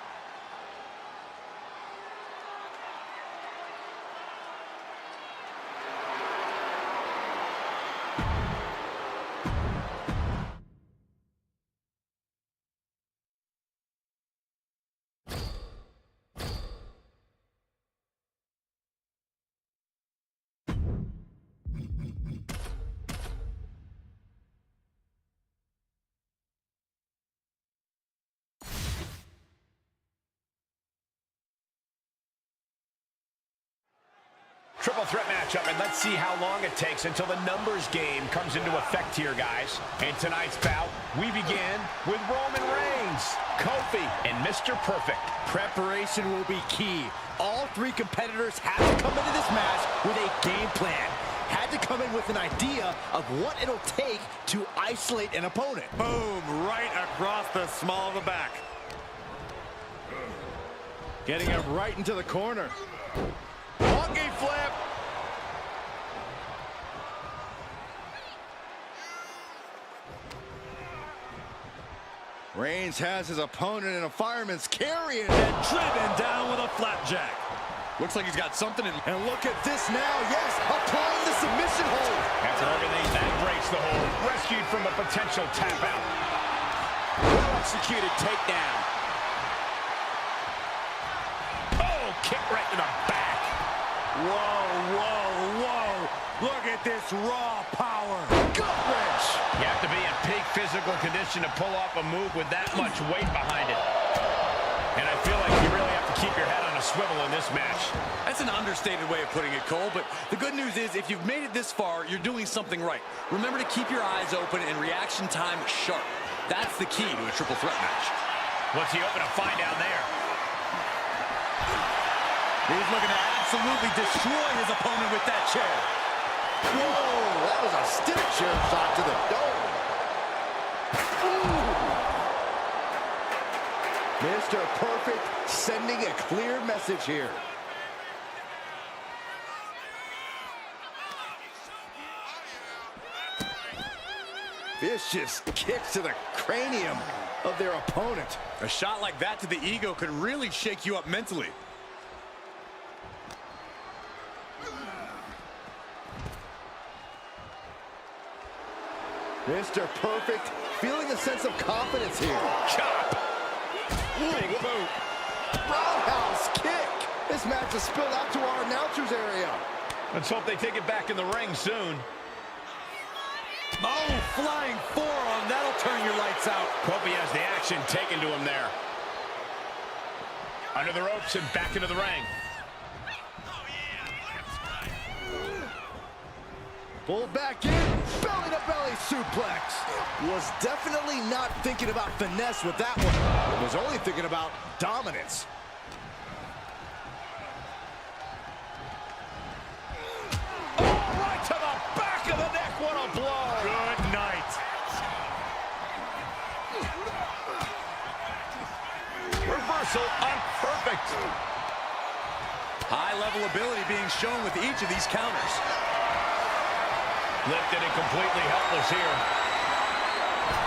Triple threat matchup, and let's see how long it takes until the numbers game comes into effect here, guys. In tonight's bout, we begin with Roman Reigns, Kofi, and Mr. Perfect. Preparation will be key. All 3 competitors had to come into this match with a game plan. Had to come in with an idea of what it'll take to isolate an opponent. Boom, right across the small of the back. Getting him right into the corner. Monkey flip. Reigns has his opponent in a fireman's carry and Driven down with a flapjack. Looks like he's got something in. And look at this now. Yes, applying the submission hold. After everything, that breaks the hold. Rescued from a potential tap out. Well-executed takedown. Oh, kick right to the back. Whoa, whoa, whoa. Look at this raw power. Gut wrench. You have to be in peak physical condition to pull off a move with that much weight behind it. And I feel like you really have to keep your head on a swivel in this match. That's an understated way of putting it, Cole, but the good news is if you've made it this far, you're doing something right. Remember to keep your eyes open and reaction time sharp. That's the key to a triple threat match. What's he open to find down there? He's looking to absolutely destroy his opponent with that chair. Whoa, that was a stiff chair shot to the dome. Ooh. Mr. Perfect sending a clear message here. Vicious kicks to the cranium of their opponent. A shot like that to the ego could really shake you up mentally. Mr. Perfect feeling a sense of confidence here. Chop! Big boot. Roundhouse kick. This match has spilled out to our announcers area. Let's hope they take it back in the ring soon. Oh, flying forearm. That'll turn your lights out. Kofi has the action taken to him there. Under the ropes and back into the ring. Pulled back in, belly-to-belly suplex. Was definitely not thinking about finesse with that one. Was only thinking about dominance. Oh, right to the back of the neck. What a blow. Good night. Reversal on Perfect. High-level ability being shown with each of these counters. Lifted and completely helpless here.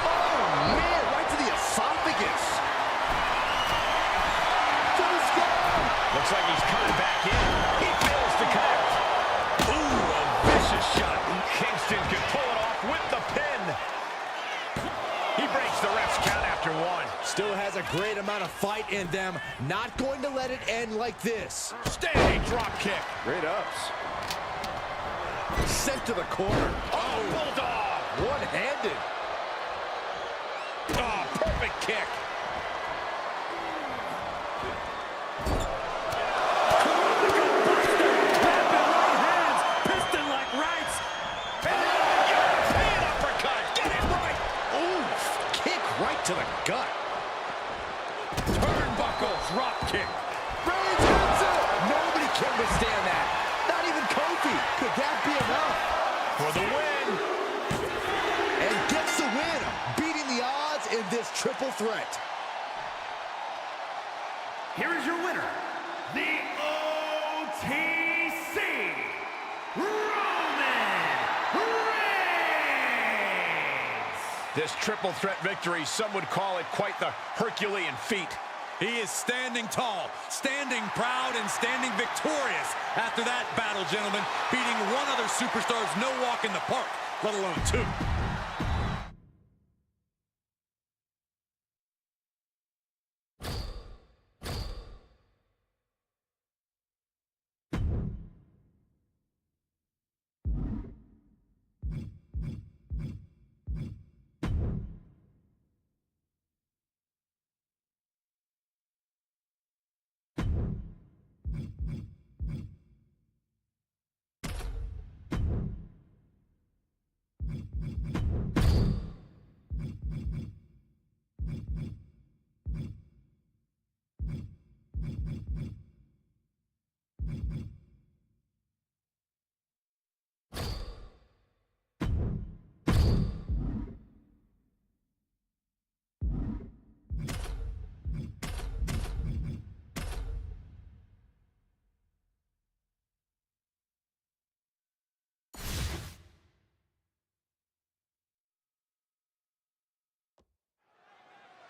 Oh, man, right to the esophagus. To the skull. Looks like he's coming back in. He fails to connect. Ooh, a vicious shot. Kingston can pull it off with the pin. He breaks the ref's count after one. Still has a great amount of fight in them. Not going to let it end like this. Standing drop kick. Great ups. Sent to the corner. Oh, bulldog. One-handed. Oh, perfect kick. Piston like rights. European uppercut. Get it right. Oof. Kick right to the gut. drop kick. Reigns hits it! Nobody can withstand that. Not even Kofi. Could that be enough? For the win. And gets the win, beating the odds in this triple threat. Here is your winner, the OTC Roman Reigns. This triple threat victory, some would call it quite the Herculean feat. He is standing tall, standing proud, and standing victorious after that battle, gentlemen. Beating one other superstar is no walk in the park, let alone two.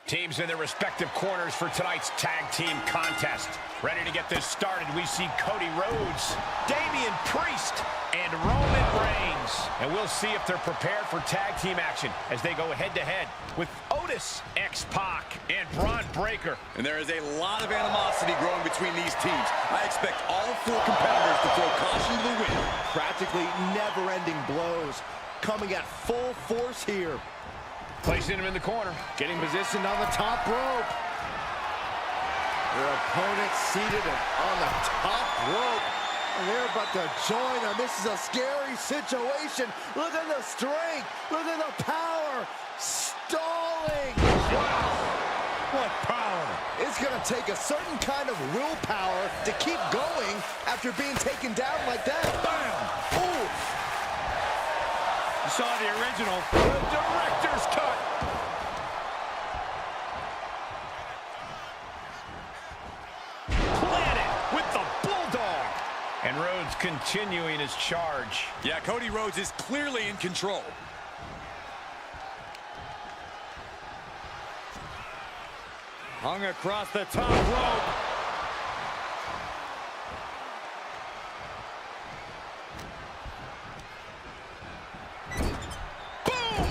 Teams in their respective corners for tonight's tag team contest. Ready to get this started, we see Cody Rhodes, Damian Priest, and Roman Reigns. And we'll see if they're prepared for tag team action as they go head-to-head with Otis, X-Pac, and Braun Breaker. And there is a lot of animosity growing between these teams. I expect all four competitors to throw caution to the wind. Practically never-ending blows coming at full force here. Placing him in the corner. Getting positioned on the top rope. Their opponent seated on the top rope. And they're about to join them. This is a scary situation. Look at the strength. Look at the power. Stalling. Wow. What power. It's going to take a certain kind of willpower to keep going after being taken down like that. Bam. Ooh. You saw the original. The director's cut. Planted with the Bulldog. And Rhodes continuing his charge. Yeah, Cody Rhodes is clearly in control. Hung across the top rope.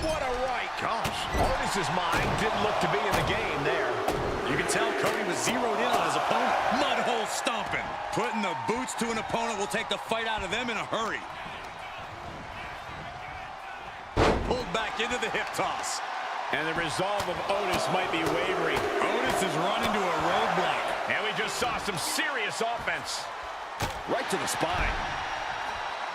What a right. Gosh, Otis's mind didn't look to be in the game there. You can tell Cody was zeroed in on his opponent. Mudhole stomping. Putting the boots to an opponent will take the fight out of them in a hurry. Pulled back into the hip toss. And the resolve of Otis might be wavering. Otis has run into a roadblock. And we just saw some serious offense. Right to the spine.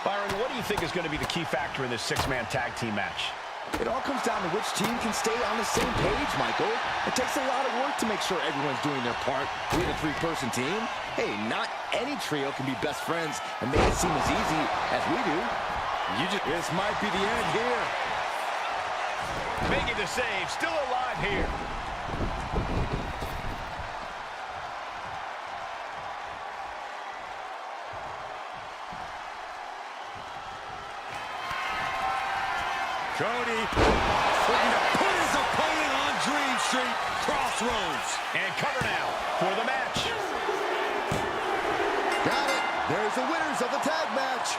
Byron, what do you think is going to be the key factor in this six-man tag team match? It all comes down to which team can stay on the same page, Michael. It takes a lot of work to make sure everyone's doing their part. We're a three-person team. Hey, not any trio can be best friends and make it seem as easy as we do. This might be the end here. Making the save, still alive here. Cody looking to put his opponent on Dream Street Crossroads. And cover now for the match. Got it. There's the winners of the tag match.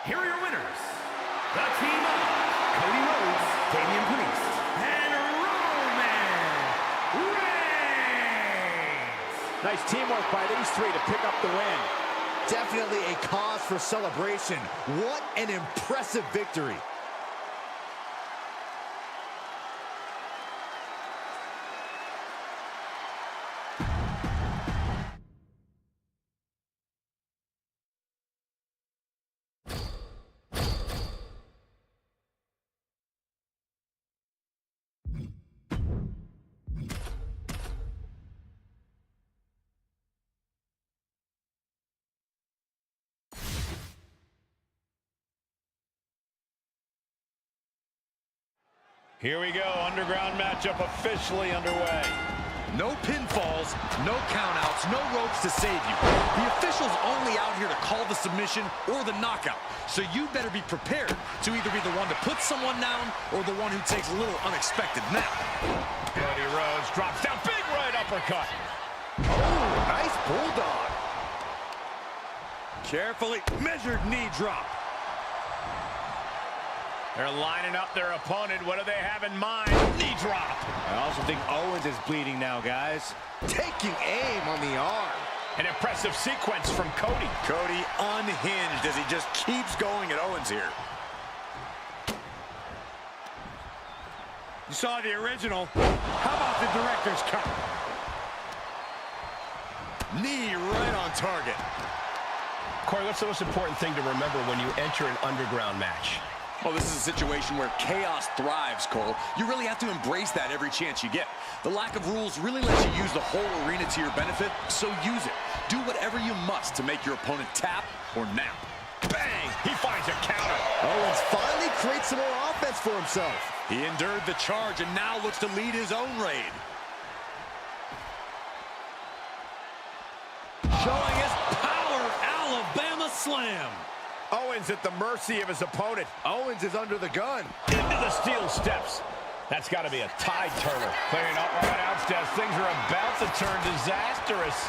Here are your winners, the team of Cody Rhodes, Damian Priest, and Roman Reigns. Nice teamwork by these three to pick up the win. Definitely a cause for celebration. What an impressive victory. Here we go, underground matchup officially underway. No pinfalls, no countouts, no ropes to save you. The official's only out here to call the submission or the knockout. So you better be prepared to either be the one to put someone down or the one who takes a little unexpected nap. Cody Rhodes drops down, big right uppercut. Oh, nice bulldog. Carefully measured knee drop. They're lining up their opponent. What do they have in mind? Knee drop. I also think Owens is bleeding now, guys. Taking aim on the arm. An impressive sequence from Cody. Cody unhinged as he just keeps going at Owens here. You saw the original. How about the director's cut? Knee right on target. Corey, what's the most important thing to remember when you enter an underground match? Well, this is a situation where chaos thrives, Cole. You really have to embrace that every chance you get. The lack of rules really lets you use the whole arena to your benefit, so use it. Do whatever you must to make your opponent tap or nap. Bang! He finds a counter. Owens finally creates some more offense for himself. He endured the charge and now looks to lead his own raid. Showing his power, Alabama Slam. Owens at the mercy of his opponent. Owens is under the gun. Into the steel steps. That's got to be a tide turner. Clearing up our announce desk. Things are about to turn disastrous.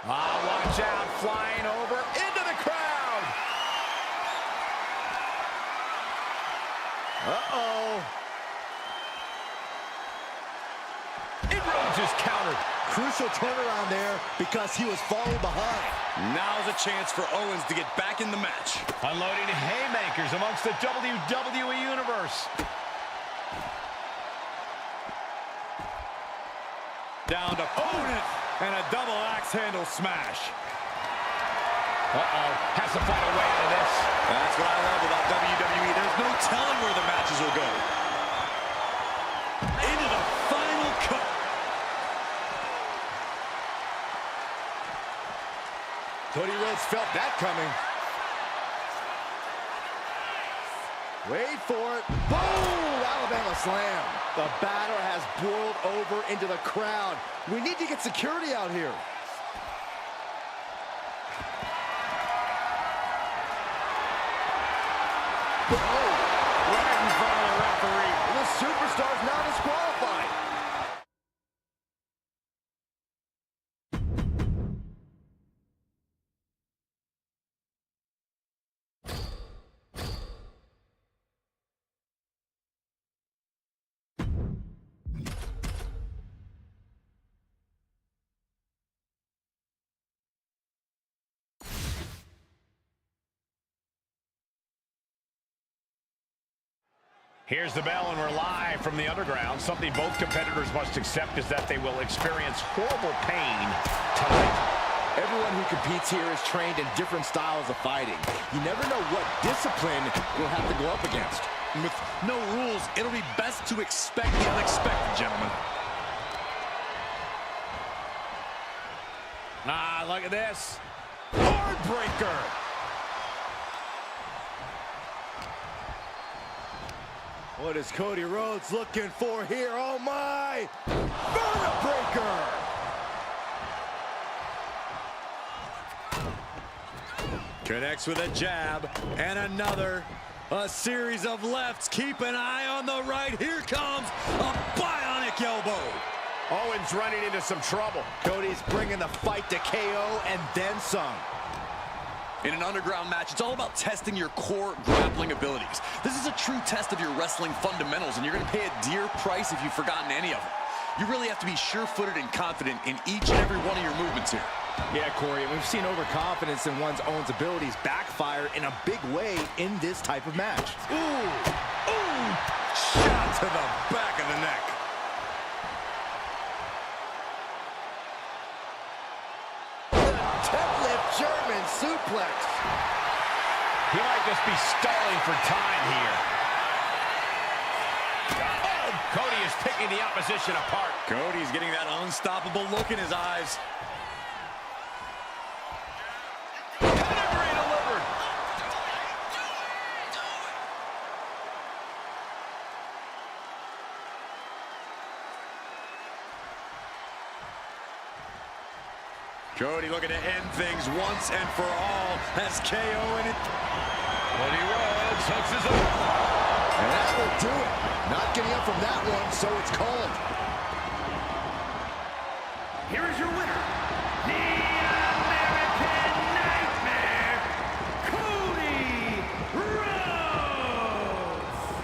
Watch out. Flying over into the crowd. Uh-oh. Rhodes is countered. Crucial turnaround there because he was falling behind. Now's a chance for Owens to get back in the match. Unloading haymakers amongst the WWE Universe. Down to opponent and a double axe handle smash. Has to find a way out of this. That's what I love about WWE. There's no telling where the matches will go. Into the final cut. Cody Rhodes felt that coming. Wait for it. Boom! Alabama slam. The batter has boiled over into the crowd. We need to get security out here. Oh, Right in front of the referee. the superstar's now disqualified. Here's the bell, and we're live from the underground. Something both competitors must accept is that they will experience horrible pain tonight. Everyone who competes here is trained in different styles of fighting. You never know what discipline you'll have to go up against. With no rules, it'll be best to expect the unexpected, gentlemen. Look at this. Heartbreaker. What is Cody Rhodes looking for here? Oh my! Vertebreaker! Connects with a jab and another. A series of lefts. Keep an eye on the right. Here comes a bionic elbow. Owens running into some trouble. Cody's bringing the fight to KO and then some. In an underground match, it's all about testing your core grappling abilities. This is a true test of your wrestling fundamentals, and you're going to pay a dear price if you've forgotten any of them. You really have to be sure-footed and confident in each and every one of your movements here. Yeah, Corey, we've seen overconfidence in one's own abilities backfire in a big way in this type of match. Ooh! Ooh! Shot to the back of the neck. Deadlift German suplex. He might just be stalling for time here. Oh, Cody is picking the opposition apart. Cody's getting that unstoppable look in his eyes. Cody looking to end things once and for all as KO in it. Cody Rhodes hooks his own. And that will do it. Not getting up from that one, so it's called. Here is your winner, the American Nightmare, Cody Rhodes.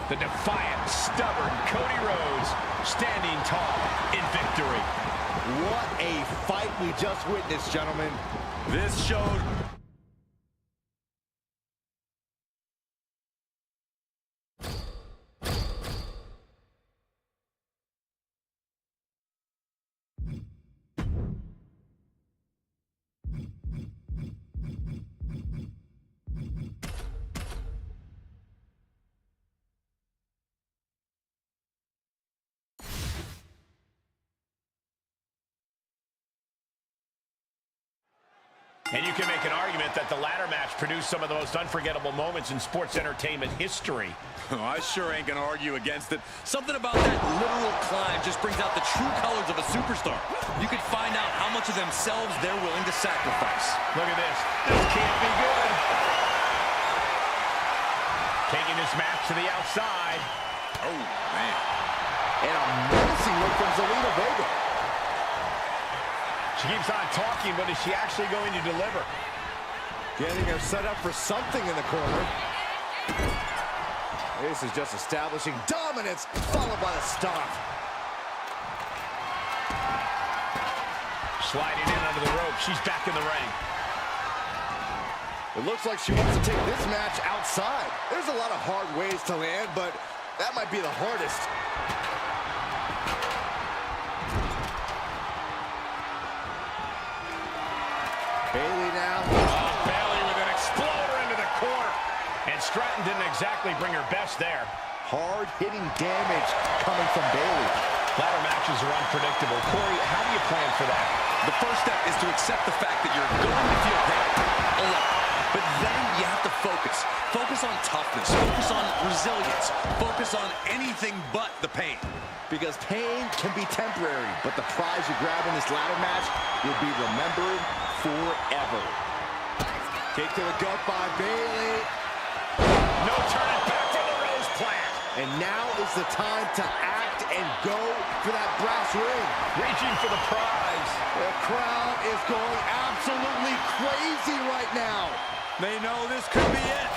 The defiant, stubborn Cody Rhodes standing tall in victory. What a fight we just witnessed, gentlemen. This showed... And you can make an argument that the ladder match produced some of the most unforgettable moments in sports entertainment history. I sure ain't gonna argue against it. Something about that literal climb just brings out the true colors of a superstar. You can find out how much of themselves they're willing to sacrifice. Look at this. This can't be good. Taking this match to the outside. Oh, man. And a menacing look from Zelina Vega. She keeps on talking, but is she actually going to deliver? Getting her set up for something in the corner. This is just establishing dominance, followed by a stomp. Sliding in under the rope. She's back in the ring. It looks like she wants to take this match outside. There's a lot of hard ways to land, but that might be the hardest. Bayley now. Oh, Bayley with an exploder into the corner. And Stratton didn't exactly bring her best there. Hard-hitting damage coming from Bayley. Ladder matches are unpredictable. Corey, how do you plan for that? The first step is to accept the fact that you're going to feel pain a lot. But then you have to focus. Focus on toughness. Focus on resilience. Focus on anything but the pain. Because pain can be temporary, but the prize you grab in this ladder match will be remembered forever. Kick to the gut by Bayley. No turning back from the Rose plant. And now is the time to act and go for that brass ring. Reaching for the prize. The crowd is going absolutely crazy right now. They know this could be it.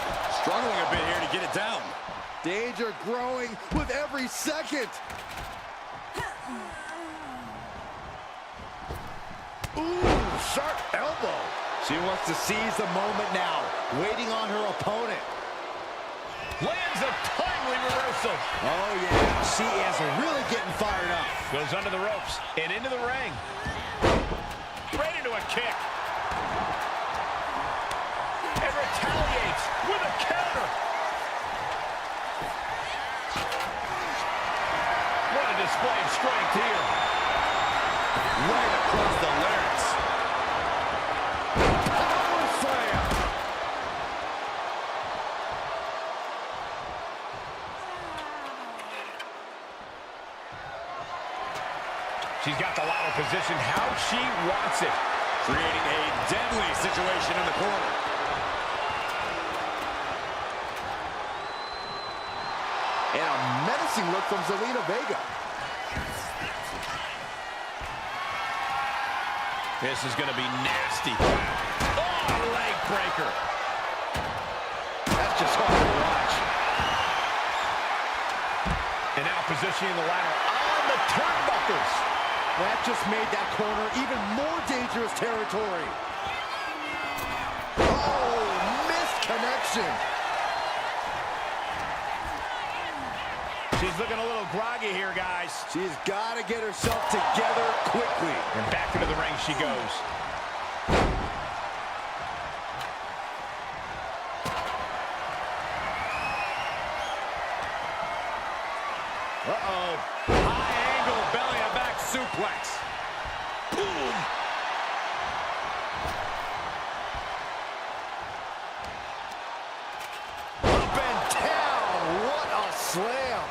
Struggling a bit here to get it down. Danger growing with every second. Ooh, sharp elbow. She wants to seize the moment now, waiting on her opponent. Lands a timely reversal. Oh, yeah, she is really getting fired up. Goes under the ropes and into the ring. Right into a kick. And retaliates with a counter. What a display of strength here. Right across the larynx. Power slam. She's got the ladder positioned how she wants it. Creating a deadly situation in the corner. And a menacing look from Zelina Vega. This is going to be nasty. Oh, leg breaker. That's just hard to watch. And now positioning the ladder on the turnbuckles. That just made that corner even more dangerous territory. Oh, missed connection. She's looking a little groggy here, guys. She's got to get herself together quickly. And back into the ring she goes. Uh-oh. High angle belly and back suplex. Boom. Up and down. What a slam.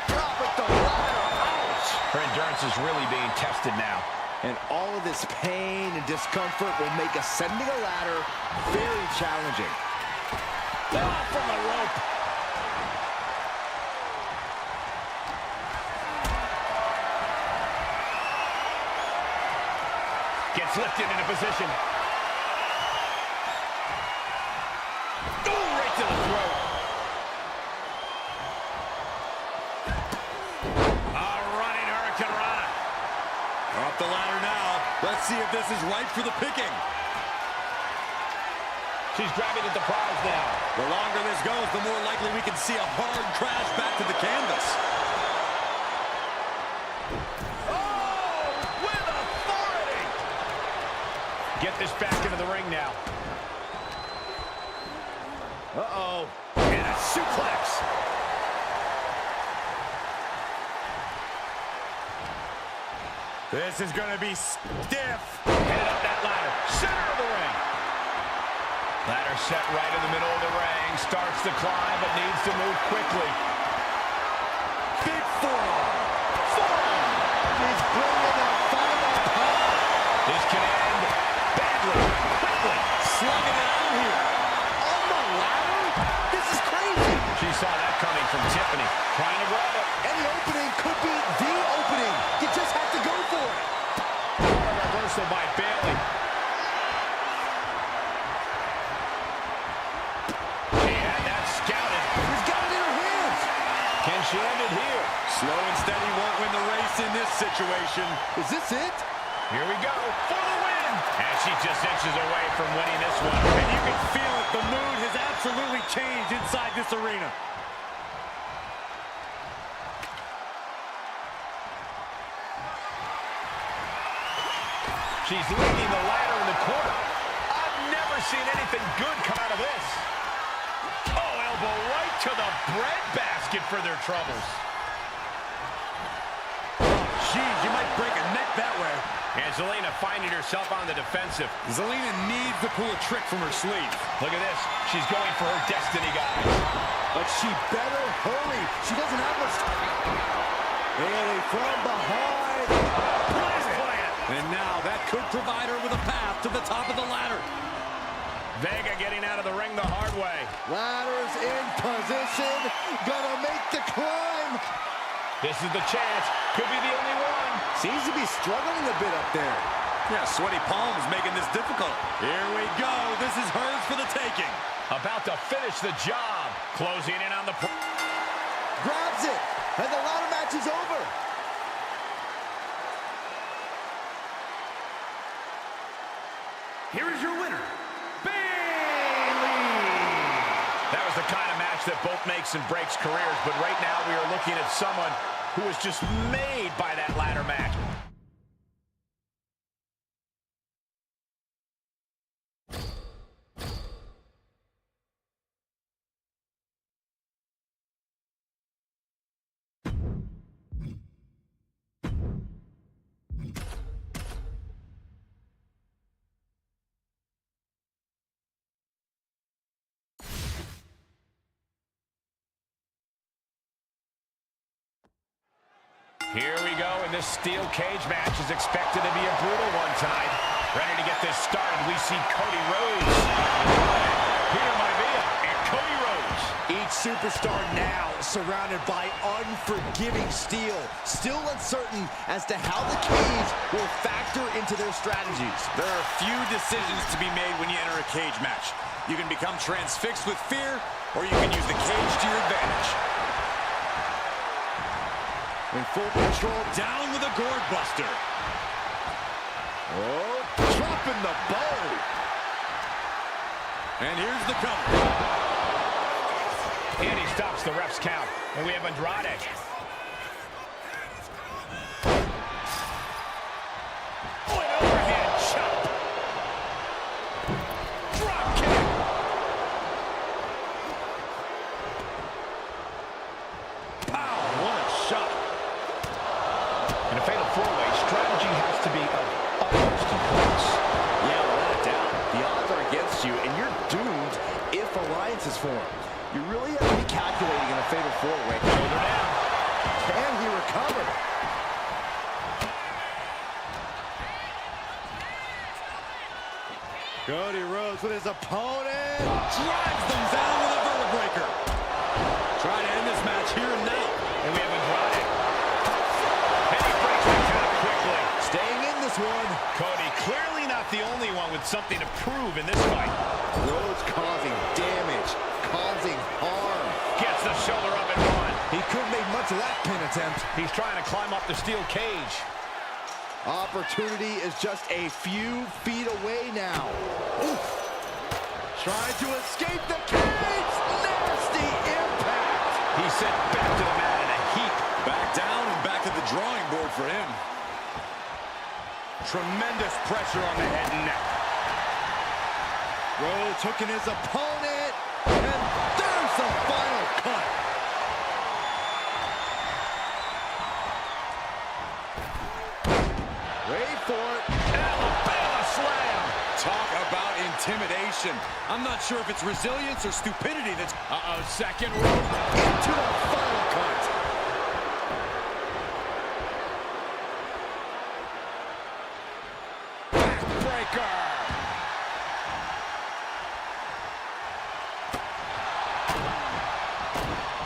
Drop at the ladder. Ouch. Her endurance is really being tested now. And all of this pain and discomfort will make ascending a ladder very challenging. Oh, from the rope. Gets lifted into position. Oh, right to the throat. A running Hurricane Rana. Up the ladder now. Let's see if this is ripe for the picking. She's grabbing at the prize now. The longer this goes, the more likely we can see a hard crash back to the canvas. Oh, with authority. Get this back into the ring now. Uh-oh. And a suplex. This is going to be stiff. Headed up that ladder. Center of the ring. Ladder set right in the middle of the ring. Starts to climb, but needs to move quickly. Big forearm. Forearm. He's bringing the final punch. This can end badly, quickly. Slugging it out here. On the ladder? This is crazy. She saw that coming from Tiffany. Trying to grab it. Any opening could be the opening. You just have to go for it. Reversal by Bayley. She had that scouted. She's got it in her hands. Can she end it here? Slow and steady won't win the race in this situation. Is this it? Here we go for the win. And she just inches away from winning this one. And you can feel it. The mood has absolutely changed inside this arena. She's leading the ladder in the corner. I've never seen anything good come out of this. Oh, elbow right to the breadbasket for their troubles. Geez, you might break a neck that way. And Zelina finding herself on the defensive. Zelina needs to pull a trick from her sleeve. Look at this. She's going for her destiny, guys. But she better hurry. She doesn't have much time. Bayley from behind. And now that could provide her with a path to the top of the ladder. Vega getting out of the ring the hard way. Ladder's in position. Gonna make the climb. This is the chance. Could be the only one. Seems to be struggling a bit up there. Yeah, sweaty palms making this difficult. Here we go. This is hers for the taking. About to finish the job. Closing in on the... Grabs it. And the ladder match is over. Here is your winner, Bayley. That was the kind of match that both makes and breaks careers, but right now we are looking at someone who was just made by that ladder match. Here we go, and this steel cage match is expected to be a brutal one tonight. Ready to get this started, we see Cody Rhodes, Peter Maivia, and Cody Rhodes. Each superstar now surrounded by unforgiving steel. Still uncertain as to how the cage will factor into their strategies. There are few decisions to be made when you enter a cage match. You can become transfixed with fear, or you can use the cage to your advantage. In full control, Down with a gourd buster. oh, dropping the bow. And here's the cover. And he stops the ref's count. And we have Andrade. Oh, an overhand chop. Drop kick. Pow, what a shot. In a fatal four-way, strategy has to be of utmost importance. Yeah, without a doubt. The odds are against you, and you're doomed if alliances form. You really have to be calculating in a fatal four-way. Shoulder down. Can he recover? Cody Rhodes with his opponent. Drives them down with a vertebreaker. Trying to end this match here and now. And we have Andrade. And he breaks the count quickly. Staying in this one. Cody clearly not the only one with something to prove in this fight. Rhodes causing damage, causing harm. Gets the shoulder up and one. He couldn't make much of that pin attempt. He's trying to climb up the steel cage. Opportunity is just a few feet away now. Oof. Trying to escape the cage. Nasty impact. He's sent back to the mat in a heap. Back down and back to the drawing board for him. Tremendous pressure on the head and neck. Rhodes hooking his opponent. And there's the final cut. Wait for it. Alabama slam. Talk about intimidation. I'm not sure if it's resilience or stupidity that's... Uh-oh, second rope. Into the final cut. Backbreaker.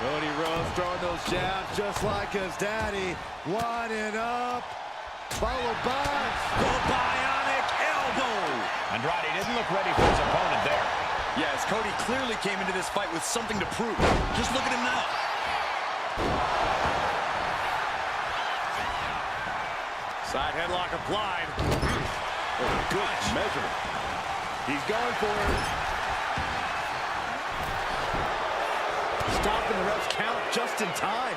Cody Rhodes throwing those jabs just like his daddy. Winding up. Followed by The bionic elbow. Andrade didn't look ready for his opponent there. Yes, Cody clearly came into this fight with something to prove. Just look at him now. Side headlock applied. oh, good measure. He's going for it. Stopping the ref's count just in time.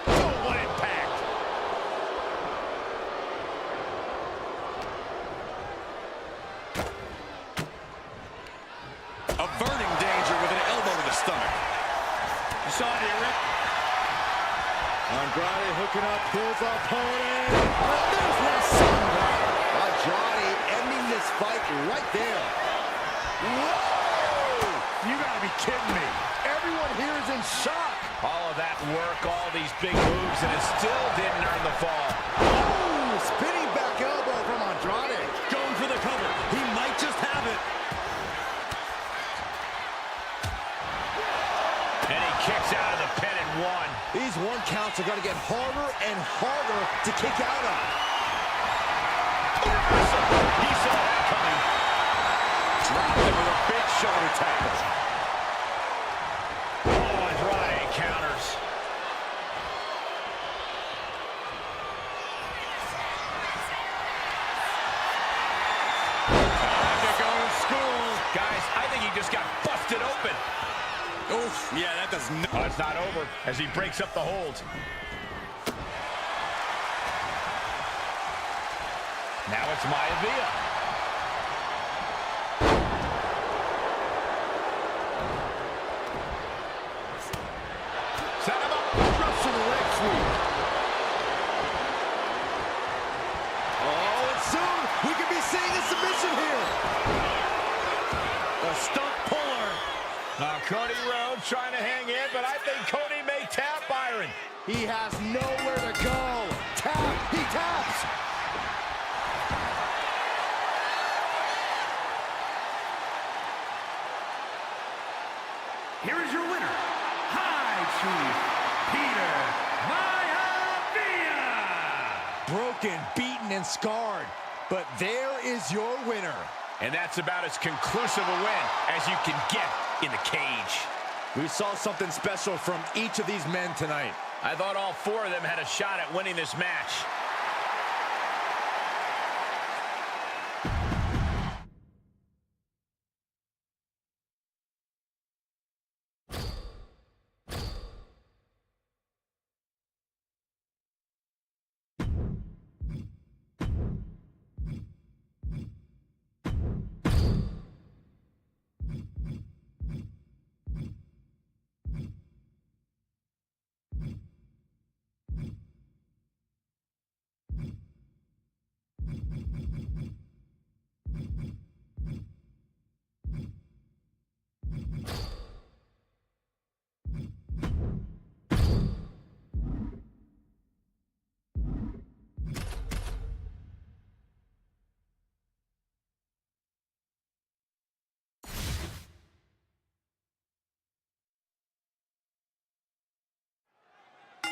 Oh, what impact. Averting danger with an elbow to the stomach. You saw it here, Rick. Andrade hooking up his opponent. There's no sunlight. Andrade ending this fight right there. Whoa! You gotta be kidding me. Everyone here is in shock. All of that work, all these big moves, and it still didn't earn the fall. Ooh, spinning back elbow from Andrade. Going for the cover. He might just have it. And he kicks out of the pin and one. These one counts are going to get harder and harder to kick out of. He saw that coming. Dropped him with a big shoulder tackle. Oh, Andrade counters. Time to go to school. Guys, I think he just got busted open. Oof, yeah, that does not... Oh, it's not over as he breaks up the hold. Now it's Maivia. Set him up. Russian leg sweep. Oh, and soon we could be seeing a submission here. A stump puller. Now Cody Rhodes trying to hang in, but I think Cody may tap Byron. He has nowhere to go. Tap. He taps. Here is your winner, High Chief Peter Maivia. Broken, beaten, and scarred. But there is your winner. And that's about as conclusive a win as you can get in the cage. We saw something special from each of these men tonight. I thought all four of them had a shot at winning this match.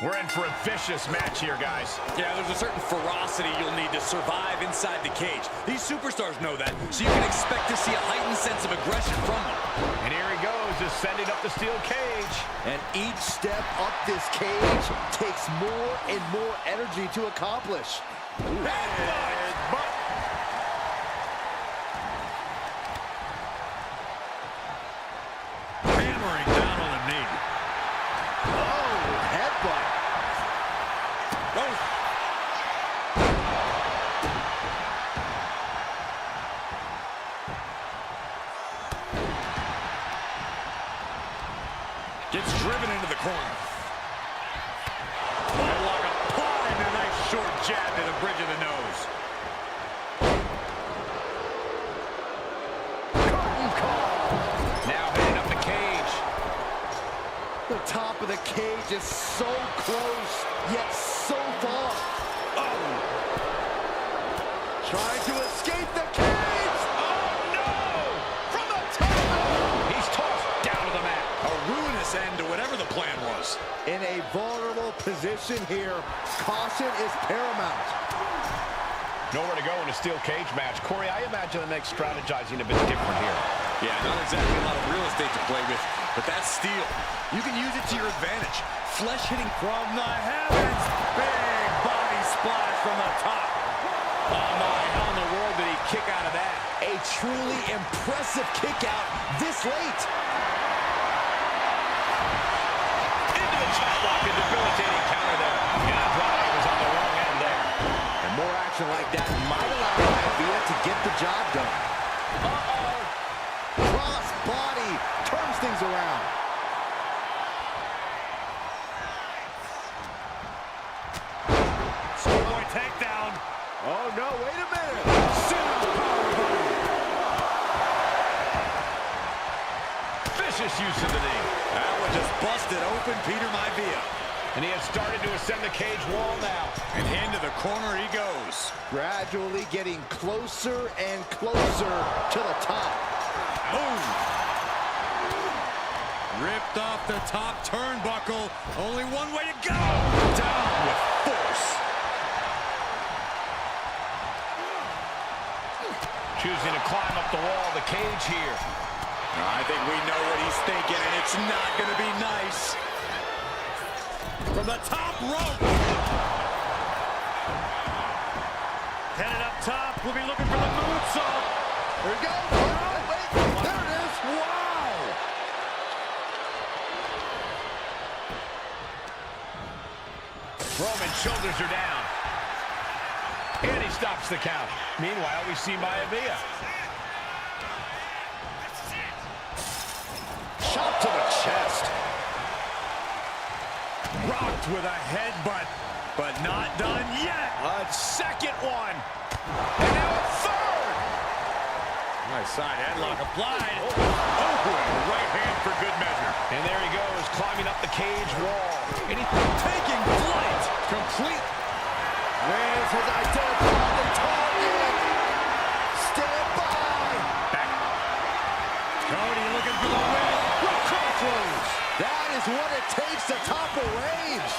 We're in for a vicious match here, guys. Yeah, there's a certain ferocity you'll need to survive inside the cage. These superstars know that, so you can expect to see a heightened sense of aggression from them. And here he goes, ascending up the steel cage. And each step up this cage takes more and more energy to accomplish. Headbutt. Hammering down on the knee. Oh, headbutt. Oh. Gets driven into the corner. Headlock applied and a nice short jab to the bridge of the nose. Curtain call. Now heading up the cage. The top of the cage is so close, yet so far. Oh. Trying to escape the cage. Oh, no! From the top! He's tossed down to the mat. A ruinous end to whatever the plan was. In a vulnerable position here, caution is paramount. Nowhere to go in a steel cage match. Corey, I imagine that makes strategizing a bit different here. Yeah, not exactly a lot of real estate to play with, but that's steel. You can use it to your advantage. Flesh hitting from the heavens. Big body splash from the top. Oh my, how in the world did he kick out of that? A truly impressive kick out this late. Into the top lock, a debilitating counter there. And Andrade was on the wrong end there. And more action like that might allow MyFaction to get the job done. Uh-oh. Cross body turns things around. Schoolboy takedown. Oh no, wait a minute. Vicious use of the knee. That one just busted open Peter Maivia. And he has started to ascend the cage wall now. And into the corner he goes. Gradually getting closer and closer to the top. Boom. Ripped off the top turnbuckle. Only one way to go. Down with force. Choosing to climb up the wall of the cage here. I think we know what he's thinking, and it's not going to be nice. From the top rope. Headed up top. We'll be looking for the moonsault. Here we go. Wait, there it is. Wow. Roman's shoulders are down. And he stops the count. Meanwhile, we see Maivia. Shot to the chest. Rocked with a headbutt, but not done yet. A second one. And now a third. Nice side headlock applied. Oh, right hand for good measure. And there he goes, climbing up the cage wall. And he's taking flight. Complete. Where's his identified target? Stand by. Back. Cody looking for the win. With crossroads. That is what it takes to topple Reigns.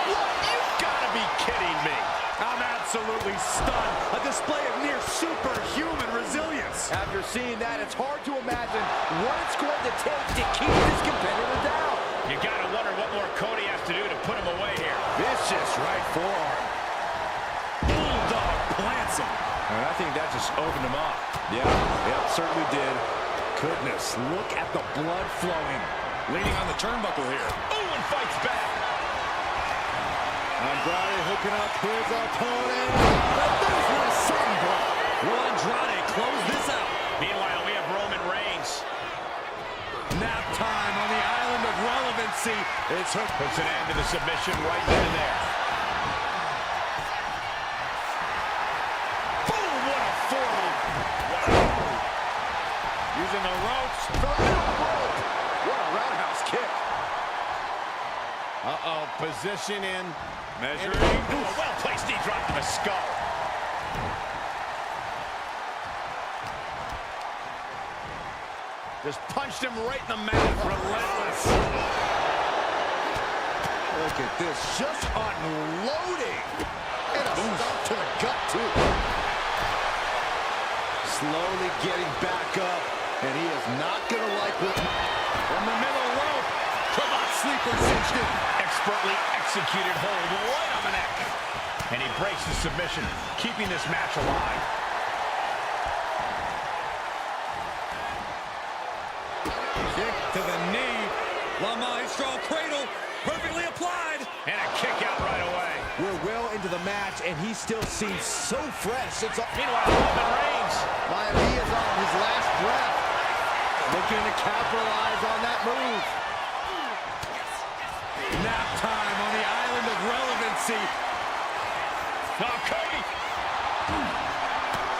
You've got to be kidding me. I'm absolutely stunned. A display of near superhuman resilience. After seeing that, it's hard to imagine what it's going to take to keep this competitor down. You got to wonder what more Cody has to do to put him away here. Vicious right forearm. Bulldog plants him. And I think that just opened him up. Yeah, certainly did. Goodness, look at the blood flowing. Leaning on the turnbuckle here. Oh, and fights back. Andrade hooking up his opponent. But this was something. Will Andrade close this out? Meanwhile, we have Roman Reigns. Nap time on the island of relevancy. It's hooked. Puts an end to the submission right then and there. Boom, what a forearm. Wow. Using the ropes. What a roundhouse kick. Uh-oh, position in. Measuring. Ooh, a well-placed knee drop to the skull. Just punched him right in the mouth. Relentless. Look at this, just unloading. And a stop to the gut, too. Slowly getting back up, and he is not going to like what... From the middle rope. Come on, sleeper cinched it. Expertly executed hold right on the neck. And he breaks the submission, keeping this match alive. Kick to the knee. La Maestro cradle, perfectly applied. And a kick out right away. We're well into the match, and he still seems so fresh. Meanwhile, Roman Reigns. Miami is on his last breath. Looking to capitalize on that move. Nap time on the island of relevancy. Oh, Cody.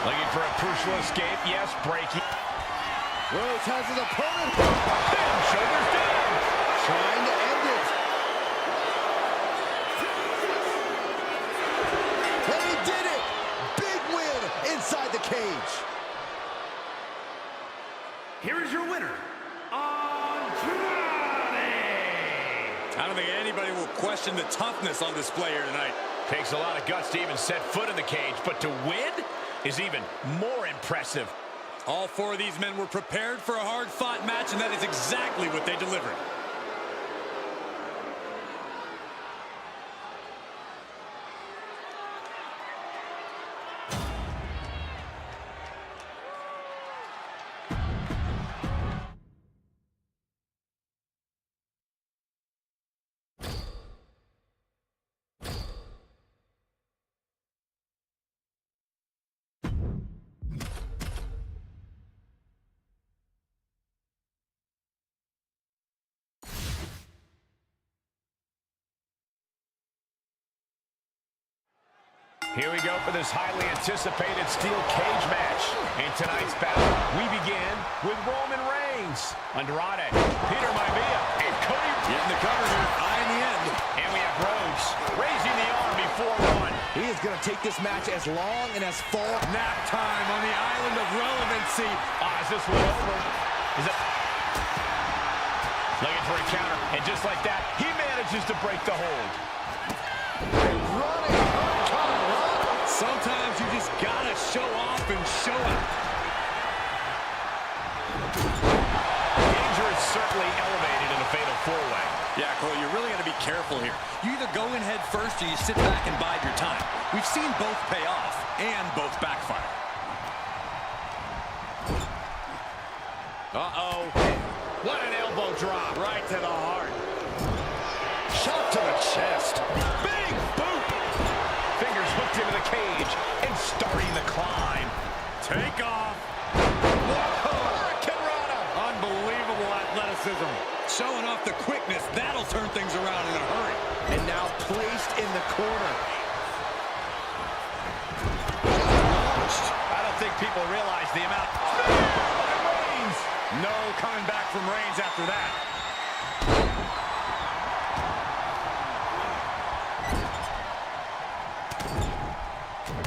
Looking for a crucial escape. Yes, breaking. Rhodes has his opponent. Bam, shoulders down. Trying to end it. And he did it. Big win inside the cage. Here is your winner, Andrade. I don't think anybody will question the toughness on display here tonight. Takes a lot of guts to even set foot in the cage, but to win is even more impressive. All four of these men were prepared for a hard-fought match, and that is exactly what they delivered. Here we go for this highly anticipated steel cage match. In tonight's battle, we begin with Roman Reigns, Andrade, Peter Maivia, and Cody. Getting the cover here, eye in the end. And we have Rhodes raising the arm before one. He is going to take this match as long and as far. Nap time on the island of relevancy. Is this one over? Is it? Looking for a counter, and just like that, he manages to break the hold. Running. Sometimes you just gotta show off and show it. Danger is certainly elevated in a fatal four-way. Yeah, Cole, you're really gonna be careful here. You either go in head first or you sit back and bide your time. We've seen both pay off and both backfire. Uh-oh. What an elbow drop. Right to the heart. Shot to the chest. Big boot. Fingers hooked into the cage and starting the climb. Take off. Hurricanrana. Unbelievable athleticism. Showing off the quickness. That'll turn things around in a hurry. And now placed in the corner. I don't think people realize the amount. Reigns. No coming back from Reigns after that.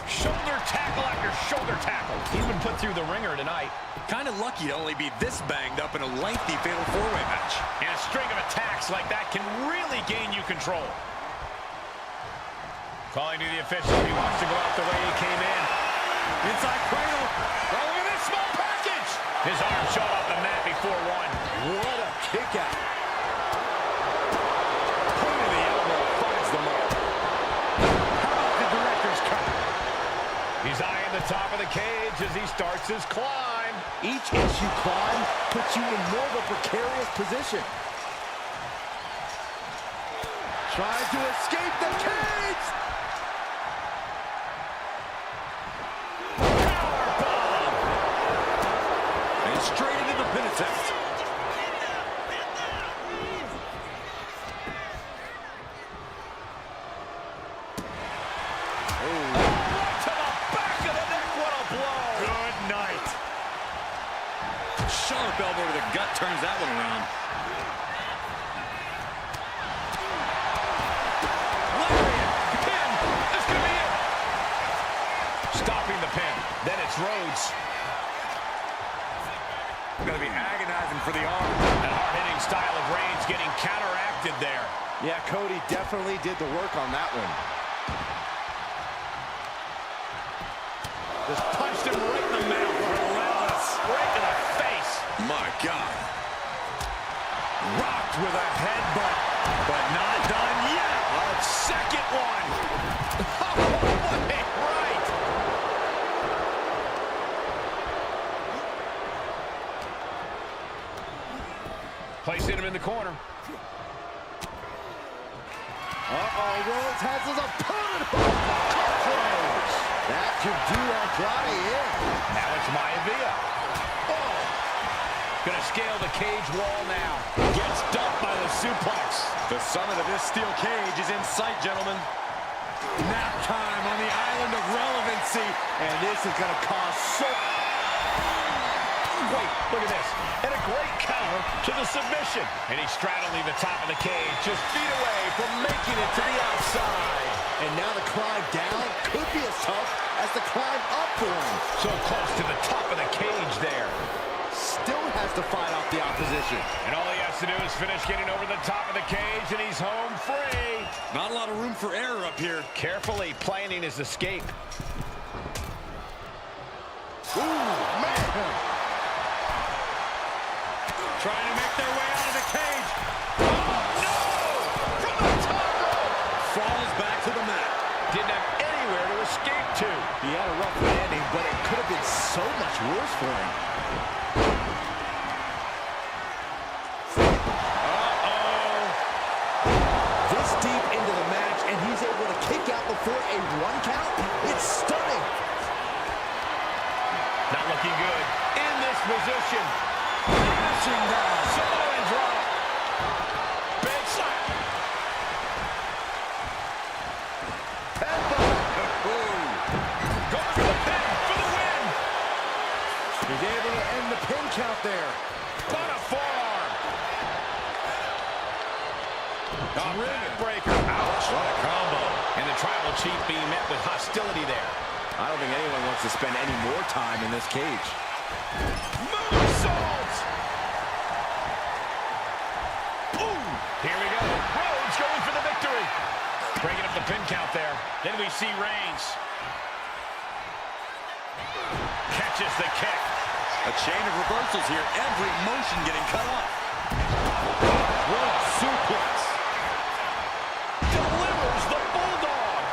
Shoulder tackle after shoulder tackle. He's been put through the ringer tonight. Kind of lucky to only be this banged up in a lengthy fatal four-way match. And a string of attacks like that can really gain you control. Calling to the official. He wants to go out the way he came in. Inside cradle. Oh, look at this small package. His arm shot off the mat before one. What a kick out. Point of the elbow finds the mark. How about the director's cut? He's eyeing the top of the cage as he starts his climb. Each inch you climb puts you in more of a precarious position. Trying to escape the cage. Powerbomb. And straight into the pin attempt. Sharp elbow to the gut turns that one around. Lariat, pin. This could be it. Stopping the pin. Then it's Rhodes. Going to be agonizing for the arm. That hard-hitting style of Reigns getting counteracted there. Yeah, Cody definitely did the work on that one. Just punched him right in the mouth. Relentless. Right in the face. My God. Rocked with a headbutt, but not done yet. A second one. Oh, right. Placing him in the corner. Rhodes has his opponent hooked. That could do Andrade in. Now it's Maivia. Oh. Gonna scale the cage wall now. Gets dumped by the suplex. The summit of this steel cage is in sight, gentlemen. Nap time on the island of relevancy. And this is going to cause so... Wait, look at this. And a great counter to the submission. And he's straddling the top of the cage, just feet away from making it to the outside. And now the climb down could be as tough as the climb up for him. So close to the top of the cage there. Still has to fight off the opposition. And all he has to do is finish getting over the top of the cage, and he's home free. Not a lot of room for error up here. Carefully planning his escape. Ooh, man! Trying to make their way out of the cage. Oh, no! From the top rope! Falls back to the mat. Didn't have anywhere to escape to. He had a rough landing, but it could have been so much worse for him. This deep into the match, and he's able to kick out before a 1 count? It's stunning. Not looking good. In this position. Crashing down. Samoan drop. Big slap. Headbutt. Going for the pin for the win. He's able to end the pin count there. On a forearm. Breaker. Ouch. What a combo. And the tribal chief being met with hostility there. I don't think anyone wants to spend any more time in this cage. Moonsault. Boom. Here we go. Rhodes going for the victory. Breaking up the pin count there. Then we see Reigns. Catches the kick. A chain of reversals here. Every motion getting cut off. What a suplex. Delivers the Bulldog.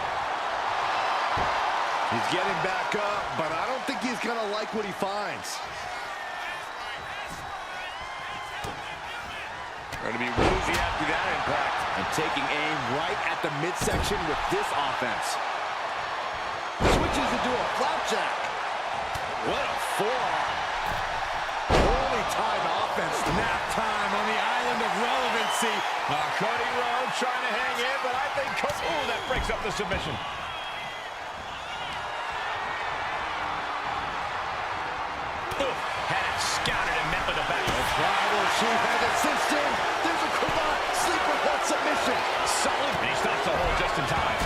He's getting back up, but I don't think he's going to like what he finds. Going to be woozy after that impact. And taking aim right at the midsection with this offense. Switches into a flapjack. What a forearm. Holy time offense. Nap time on the island of relevancy. Cody Rhodes trying to hang in, but I think Cody... Ooh, that breaks up the submission. Ooh, had it scouted and met with a back. The tribal chief has it cinched in. There's a cravat. Sleeper hold submission. Solid. And he stops the hold just in time.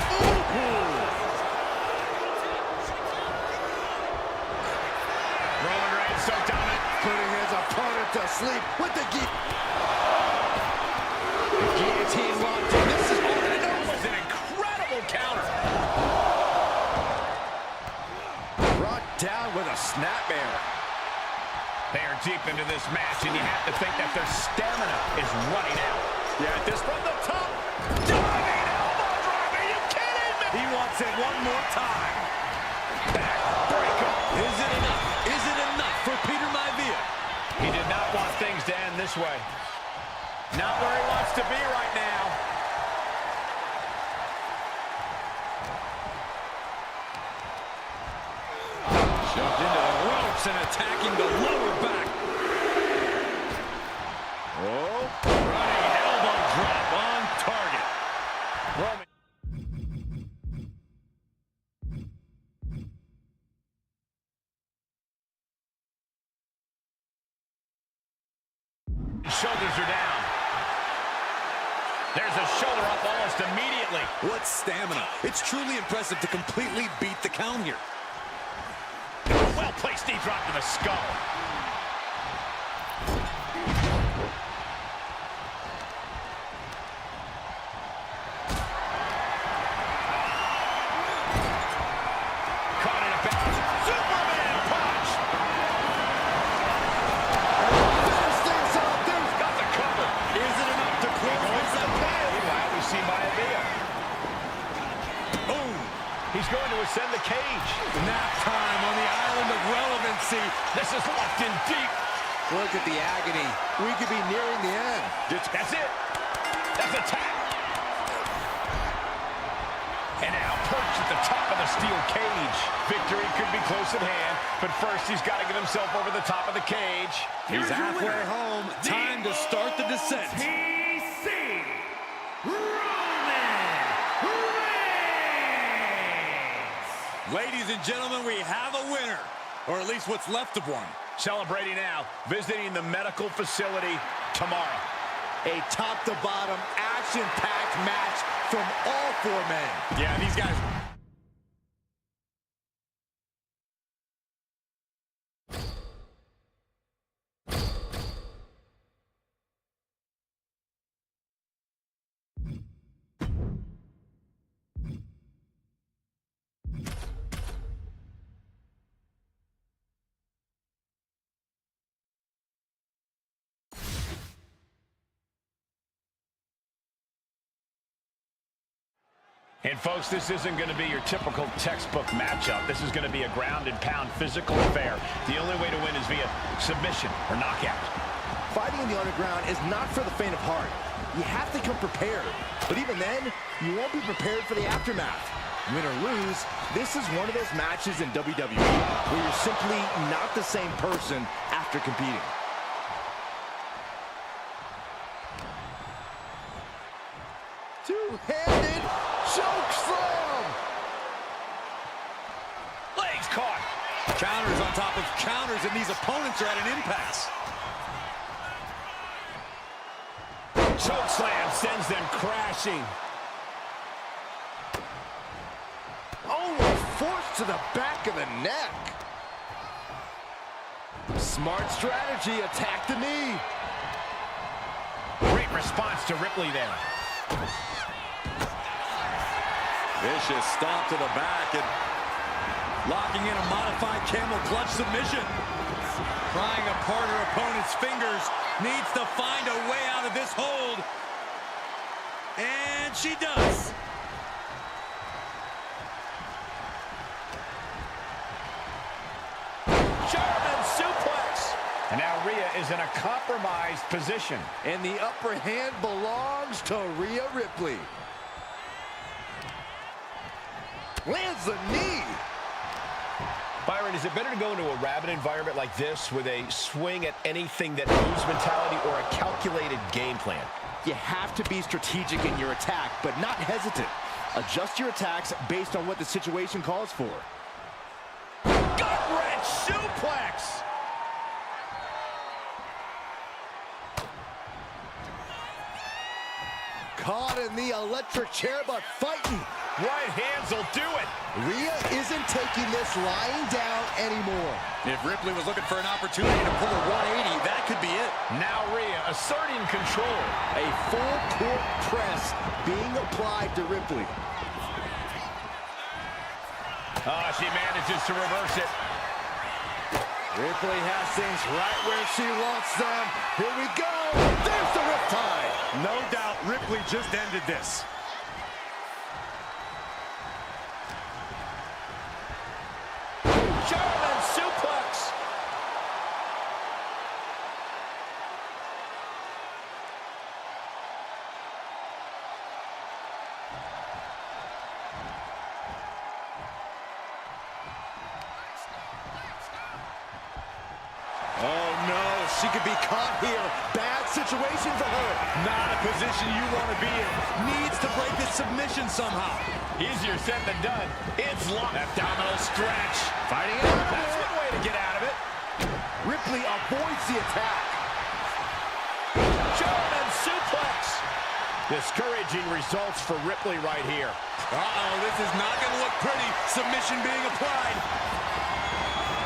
Roman Reigns so dominant. Putting his opponent to sleep with the guillotine locked in. This is all it That was an incredible counter. brought down with a snapmare. They are deep into this match, and you have to think that their stamina is running out. Yeah, this from the top. Diving elbow drop. Are you kidding me? He wants it one more time. Backbreaker. Is it enough? Is it enough for Peter Maivia? He did not want things to end this way. Not where he wants to be right now. Shoved into the ropes and attacking the lower back. Oh, Running elbow drop on target. Roman. Shoulders are down. There's a shoulder up almost immediately. What stamina. It's truly impressive to completely beat the count here. Well-placed knee drop to the skull. by Avia. Boom. He's going to ascend the cage. Nap time on the island of relevancy. This is locked in deep. Look at the agony. We could be nearing the end. That's it. That's a tap. And now perched at the top of the steel cage. Victory could be close at hand, but first he's got to get himself over the top of the cage. He's halfway home. Time to start the descent. TC Roman Reigns. Ladies and gentlemen, we have a winner, or at least what's left of one. Celebrating now, visiting the medical facility tomorrow. A top-to-bottom, action-packed match from all four men. Yeah, these guys... And folks, this isn't going to be your typical textbook matchup. This is going to be a ground and pound physical affair. The only way to win is via submission or knockout. Fighting in the underground is not for the faint of heart. You have to come prepared. But even then, you won't be prepared for the aftermath. Win or lose, this is one of those matches in WWE where you're simply not the same person after competing. Two-handed choke slam! Legs caught. Counters on top of counters, and these opponents are at an impasse. Choke slam sends them crashing. Almost forced to the back of the neck. Smart strategy, attack the knee. Great response to Ripley there. Vicious stomp to the back and locking in a modified camel clutch submission. Prying apart her opponent's fingers, needs to find a way out of this hold. And she does. German suplex. And now Rhea is in a compromised position. And the upper hand belongs to Rhea Ripley. Lands the knee. Byron, is it better to go into a rabid environment like this with a swing at anything that moves mentality or a calculated game plan? You have to be strategic in your attack, but not hesitant. Adjust your attacks based on what the situation calls for. Gut-wrench suplex! Caught in the electric chair, but fighting. Right hands will do it. Rhea isn't taking this lying down anymore. If Ripley was looking for an opportunity to pull a 180, that could be it. Now Rhea asserting control. A full court press being applied to Ripley. Oh, she manages to reverse it. Ripley has things right where she wants them. Here we go. There's the riptide. No doubt Ripley just ended this. German suplex. Oh no, she could be caught here. Bad situation for her. Not a position you want to be in. Needs to break this submission somehow. Easier said than done. It's locked. Abdominal stretch. Fighting out of That's it. one way to get out of it. Ripley avoids the attack. German suplex. Discouraging results for Ripley right here. Uh-oh, this is not going to look pretty. Submission being applied.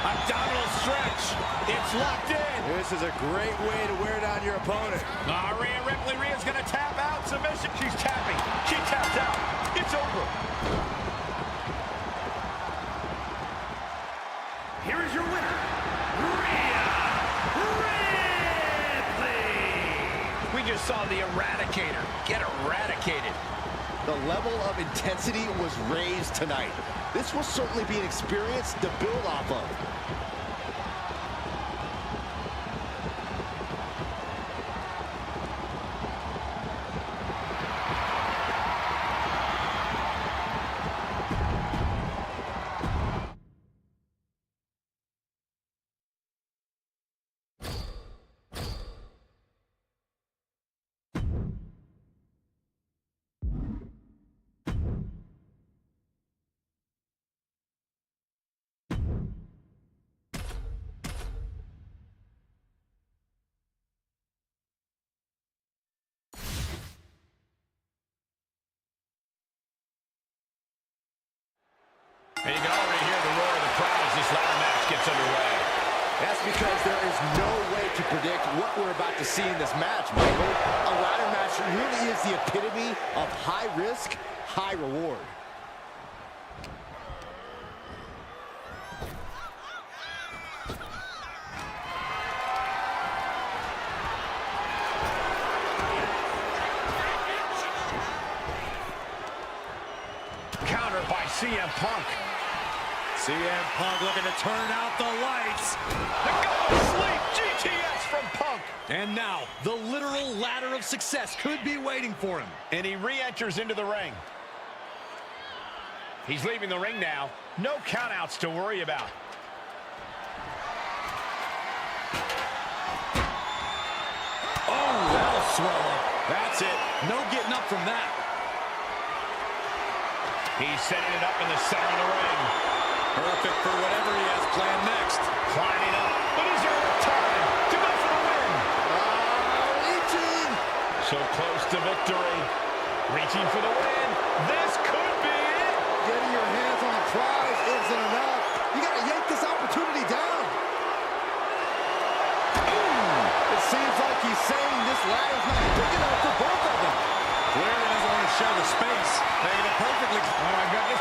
Abdominal stretch. It's locked in. This is a great way to wear down your opponent. Rhea Ripley. Rhea's going to tap out. Submission. She's tapping. She tapped out. It's over. Here is your winner, Rhea Ripley. We just saw the Eradicator get eradicated. The level of intensity was raised tonight. This will certainly be an experience to build off of. And you can already hear the roar of the crowd as this ladder match gets underway. That's because there is no way to predict what we're about to see in this match, Michael. A ladder match really is the epitome of high risk, high reward. Countered by CM Punk. CM Punk looking to turn out the lights. The go sleep GTS from Punk. And now, the literal ladder of success could be waiting for him. And he re-enters into the ring. He's leaving the ring now. No countouts to worry about. Oh, that'll swell up. That's it. No getting up from that. He's setting it up in the center of the ring. Perfect for whatever he has planned next. Climbing up. But is there enough time to go for the win? Reaching. So close to victory. Reaching for the win. This could be it. Getting your hands on the prize isn't enough. You got to yank this opportunity down. It seems like he's saying this ladder's not big enough for both of them. Clearly doesn't want to share the space. Making it perfectly. Oh my goodness.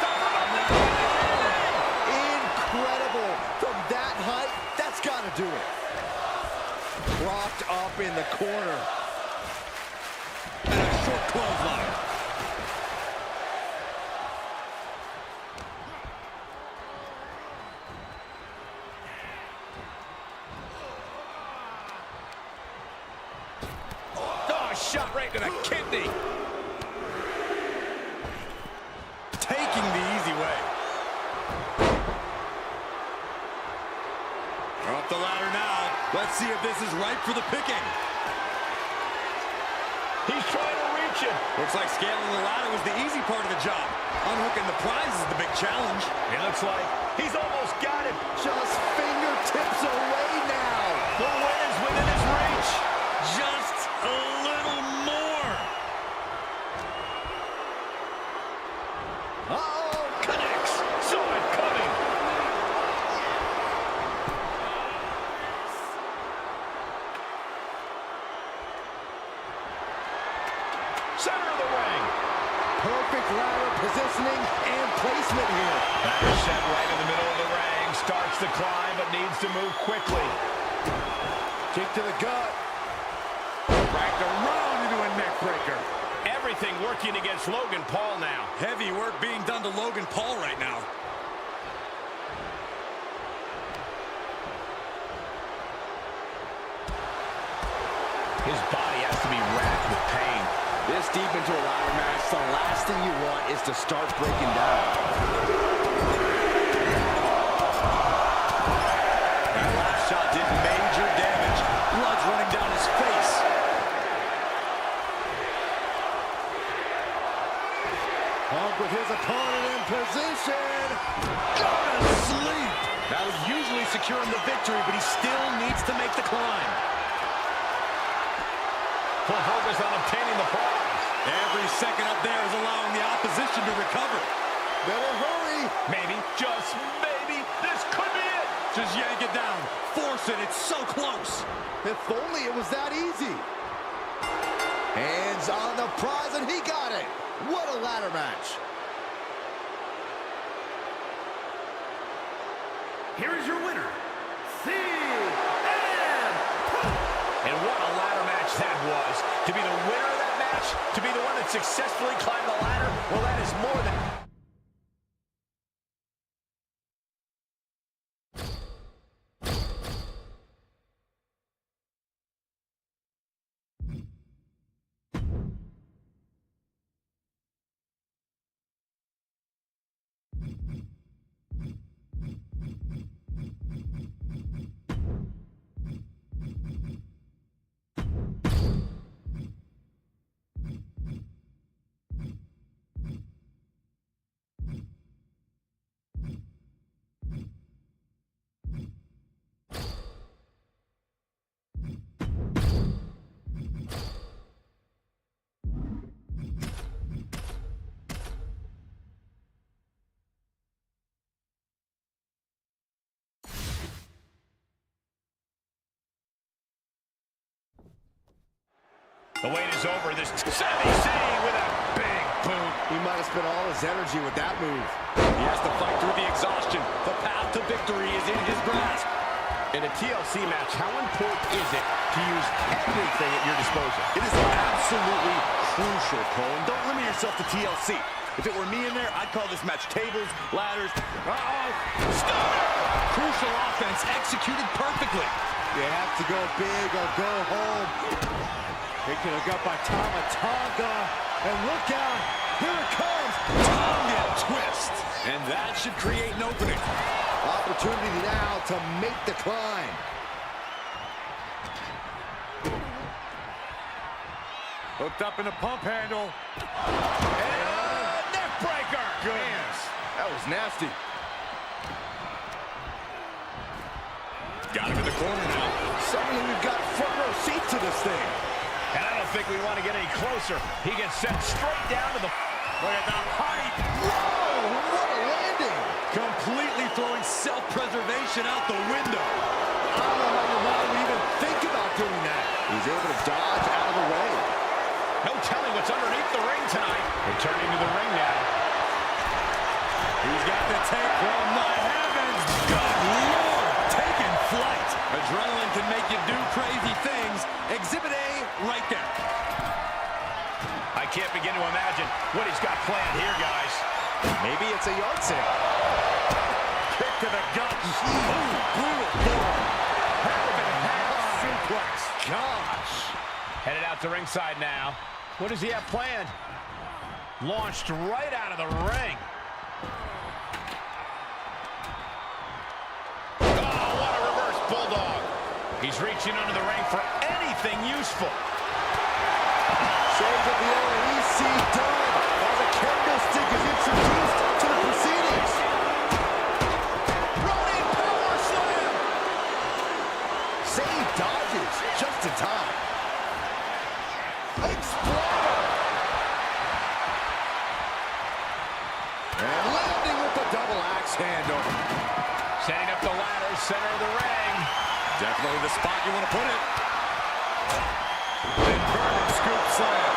Incredible. From that height, that's got to do it. Propped up in the corner. And a short clothesline. Oh, shot right to the kidney. Taking the easy way. Up the ladder now. Let's see if this is right for the picking. He's trying to reach it. Looks like scaling the ladder was the easy part of the job. Unhooking the prize is the big challenge. It looks like he's almost got it. Just fingertips away now. The win is within his reach. Just a little more. Uh-oh. Connects. Saw it coming. Center of the ring. Perfect ladder positioning and placement here. Ladder set right in the middle of the ring. Starts to climb, but needs to move quickly. Kick to the gut. Wrapped around into a neck breaker. Everything working against Logan Paul now. Heavy work being done to Logan Paul right now. His body has to be racked with pain. This deep into a ladder match, the last thing you want is to start breaking down. That last shot did major damage. Blood's running down his face. Punk with his opponent in position. Go to sleep. That would usually secure him the victory, but he still needs to make the climb. Full focus on obtaining the prize. Every second up there is allowing the opposition to recover. Better hurry. Maybe, just maybe, this could be it. Just yank it down. Force it. It's so close. If only it was that easy. Hands on the prize, and he got it. What a ladder match. Here is your winner, CM Punk. And what a ladder match that was. To be the winner of that match, to be the one that successfully climbed the ladder, more than... The wait is over. This Sami Zayn with a big boot. He might have spent all his energy with that move. He has to fight through the exhaustion. The path to victory is in his grasp. In a TLC match, how important is it to use everything at your disposal? It is absolutely crucial, Cole. And don't limit yourself to TLC. If it were me in there, I'd call this match tables, ladders. Stunner! Crucial offense executed perfectly. You have to go big or go home. Picking it up by Tonga. And look out. Here it comes. Tonga twist. And that should create an opening. Opportunity now to make the climb. Hooked up in the pump handle. And neck breaker. Goodness. That was nasty. Got him in the corner now. Suddenly we've got front row seat to this thing. And I don't think we want to get any closer. He gets sent straight down to the... Look at the height. Whoa, what a landing. Completely throwing self-preservation out the window. I don't know how your mind would even think about doing that. He's able to dodge out of the way. No telling what's underneath the ring tonight. Returning to the ring now. He's got the take from the heavens. Good Lord, taking flight. Adrenaline can make you do crazy things. Exhibit A right there. I can't begin to imagine what he's got planned here, guys. Maybe it's a yard sale. Kick to the gut. Brutal form. Half suplex. Gosh. Headed out to ringside now. What does he have planned? Launched right out of the ring. Oh, what a reverse bulldog. He's reaching under the ring for anything useful. Shades of the OEC done as a candlestick is introduced to the proceedings. Running power slam. Zayn dodges just in time. Exploder. And landing with the double axe handle. Setting up the ladder, center of the ring. Definitely the spot you want to put it. Inverted scoop slam.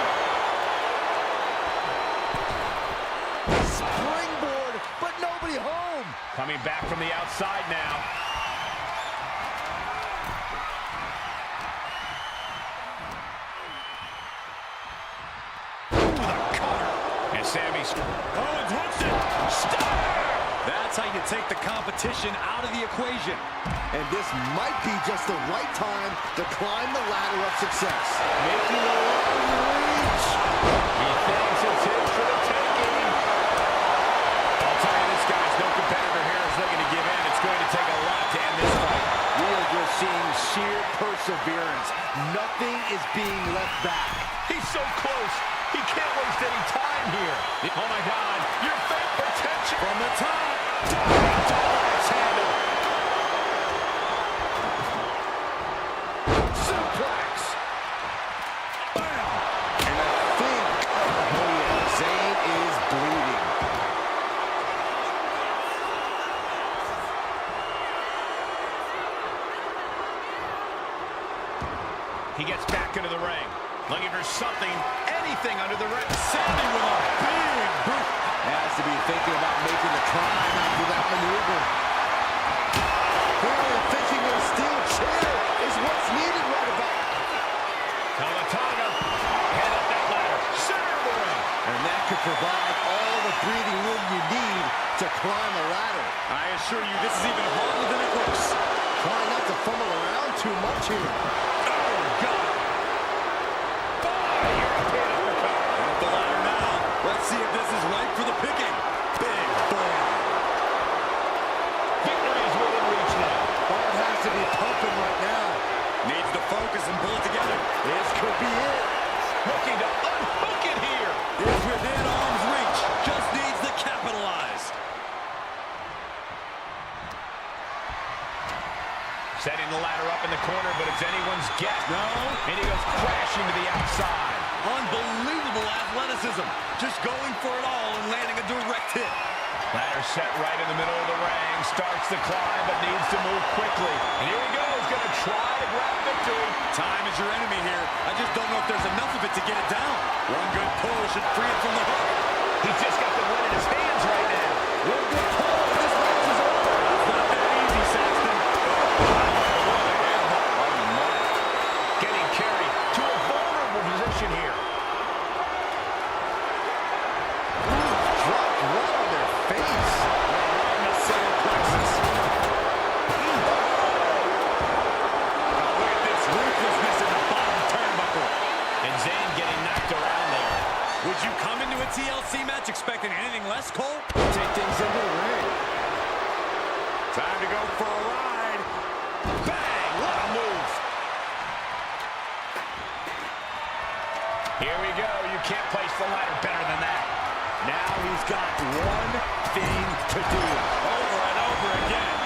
Springboard, but nobody home. Coming back from the outside now. Ooh, the cutter. And Sammy's... Owens hooks it. Stunner! That's how you take the competition out of the equation. And this might be just the right time to climb the ladder of success. Making a long reach. He thinks it's his for the taking. I'll tell you this, guys, no competitor here is looking to give in. It's going to take a lot to end this fight. We are just seeing sheer perseverance. Nothing is being left back. He's so close. He can't waste any time here. Oh, my God. Your fate potential. From the top. Double-axe handle. Suplex. Bam. And I think, oh yeah, Zayn is bleeding. He gets back into the ring. Looking for something, anything under the ring. Sammy with a big boot. Has to be thinking about making the climb after that maneuver. Clearly thinking a steel chair is what's needed right about. Tonga, head up that ladder, center of the ring. And that could provide all the breathing room you need to climb a ladder. I assure you, this is even harder than it looks. Try not to fumble around too much here. Oh, God. European uppercut. Up the ladder now. Let's see if this is right for the picking. Big boy. Victory is within reach now. Heart has to be pumping right now. Needs to focus and pull it together. This could be it. Looking to unhook it here. Is within arm's reach. Just needs to capitalize. Setting the ladder up in the corner, but it's anyone's guess. No. And he goes crashing to the outside. Unbelievable athleticism. Just going for it all and landing a direct hit. Ladder set right in the middle of the ring. Starts to climb, but needs to move quickly. And here he goes, going to try to grab victory. Time is your enemy here. I just don't know if there's enough of it to get it down. One good pull should free it from the hook. He's just got the win in his hands right now. One good pull. This match is over. It's not that easy, Saxton. Getting carried to a vulnerable position here. Dropped right on their face. Right in the center plexus. Look at this ruthlessness in the bottom turnbuckle. And Zayn getting knocked around there. Would you come into a TLC match expecting anything less, Cole? Take things into the ring. Time to go for a ride. Bang! What a move. Here we go. You can't place the ladder better than that. Now he's got one thing to do. Over and over again.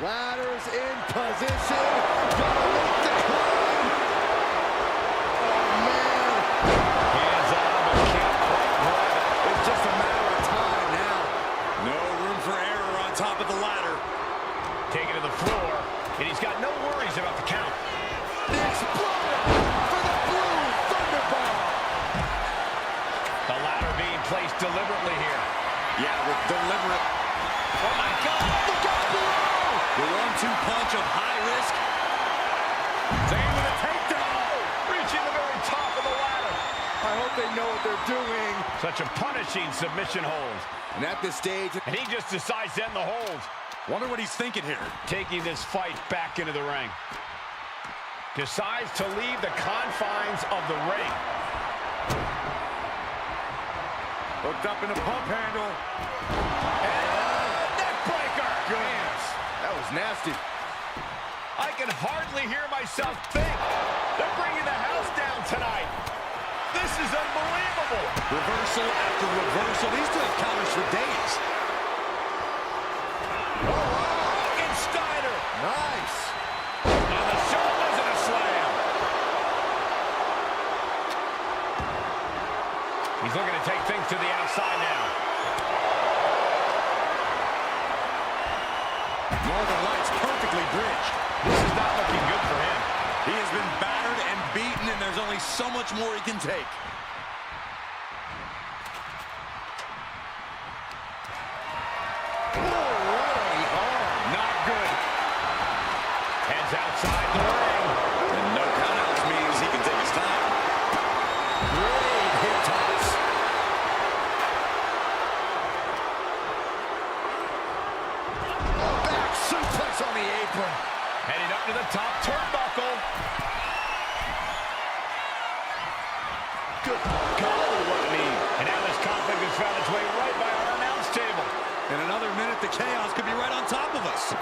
Ladder's in position. Gonna make the climb. Oh, man. Hands on, but can't quite grab it. It's just a matter of time now. No room for error on top of the ladder. Taking to the floor, and he's got no worries about the count. The exploder for the blue thunderball. The ladder being placed deliberately here. Yeah, with deliberate. Oh, my God. Look out below. The 1-2 punch of high risk. Zayn with a takedown. Reaching the very top of the ladder. I hope they know what they're doing. Such a punishing submission hold. And at this stage, And he just decides to end the hold. Wonder what he's thinking here. Taking this fight back into the ring. Decides to leave the confines of the ring. Hooked up in a pump handle. And neck breaker. Goodness. that was nasty. I can hardly hear myself think. They're bringing the house down tonight. This is unbelievable. Reversal after reversal. These two have counters for days. Steiner. Nice. And the shot wasn't a slam. He's looking to take things to the outside now. Northern Lights perfectly bridged. This is not looking good for him. He has been battered and beaten, and there's only so much more he can take. Not good. Heads outside the ring. And no countouts means he can take his time. Great hip toss. Back suplex on the apron. Heading up to the top turnbuckle. Good golly, what a knee. And now this conflict has found its way right by our announce table. In another minute, the chaos could be right on top of us.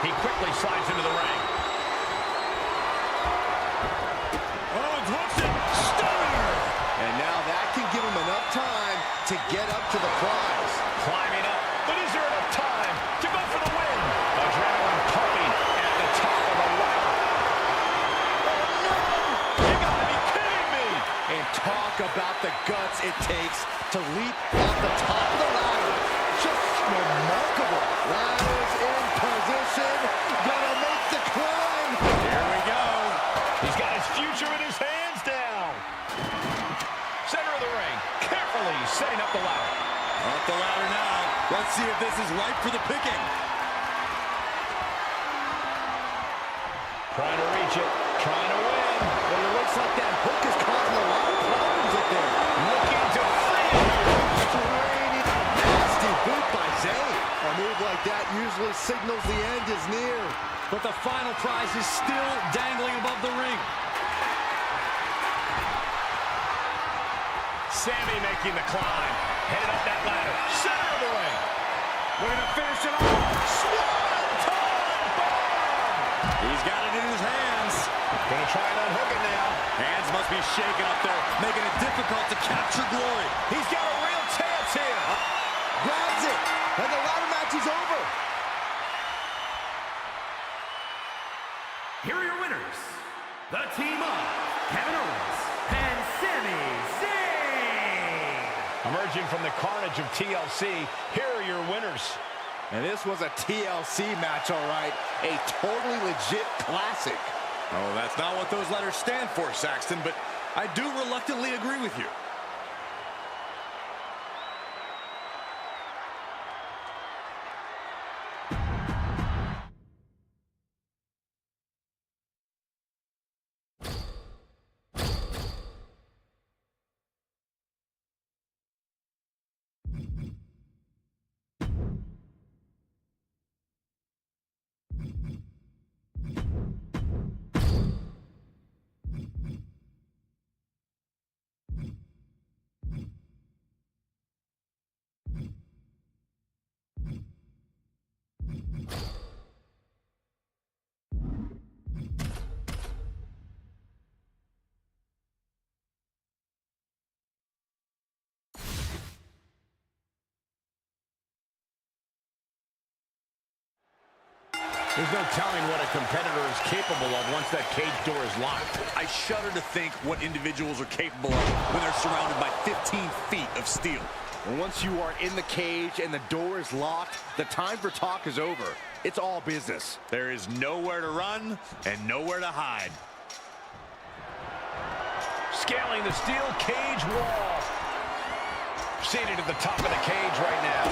He quickly slides into the ring. Owens hooks it. Stunner. And now that can give him enough time to get up to the prize. Climbing up. But is there enough time to go for the win? Adrenaline pumping at the top of the ladder. Oh, no! You gotta be kidding me! And talk about the guts it takes to leap off the top of the ladder. Just remarkable. Ladder's in position. Gonna make the climb. Here we go. He's got his future in his hands now. Center of the ring. Carefully setting up the ladder. Up the ladder now. Let's see if this is right for the picking. Trying to legit, trying to win. Well, it looks like that hook is causing a lot of problems up there. Looking to finish. Draining. Nasty boot by Zayn. A move like that usually signals the end is near. But the final prize is still dangling above the ring. Sami making the climb. Headed up that ladder. Center of the ring. Looking to finish it off. Swanton bomb. He's got it in his hands. Gonna try and unhook it now. Hands must be shaking up there, making it difficult to capture glory. He's got a real chance here. Grabs it. And the ladder match is over. Here are your winners, the team of Kevin Owens and Sami Zayn. Emerging from the carnage of TLC, here are your winners. And this was a TLC match, all right. A totally legit classic. Oh, that's not what those letters stand for, Saxton, but I do reluctantly agree with you. There's no telling what a competitor is capable of once that cage door is locked. I shudder to think what individuals are capable of when they're surrounded by 15 feet of steel. And once you are in the cage and the door is locked, the time for talk is over. It's all business. There is nowhere to run and nowhere to hide. Scaling the steel cage wall. Seated at the top of the cage right now.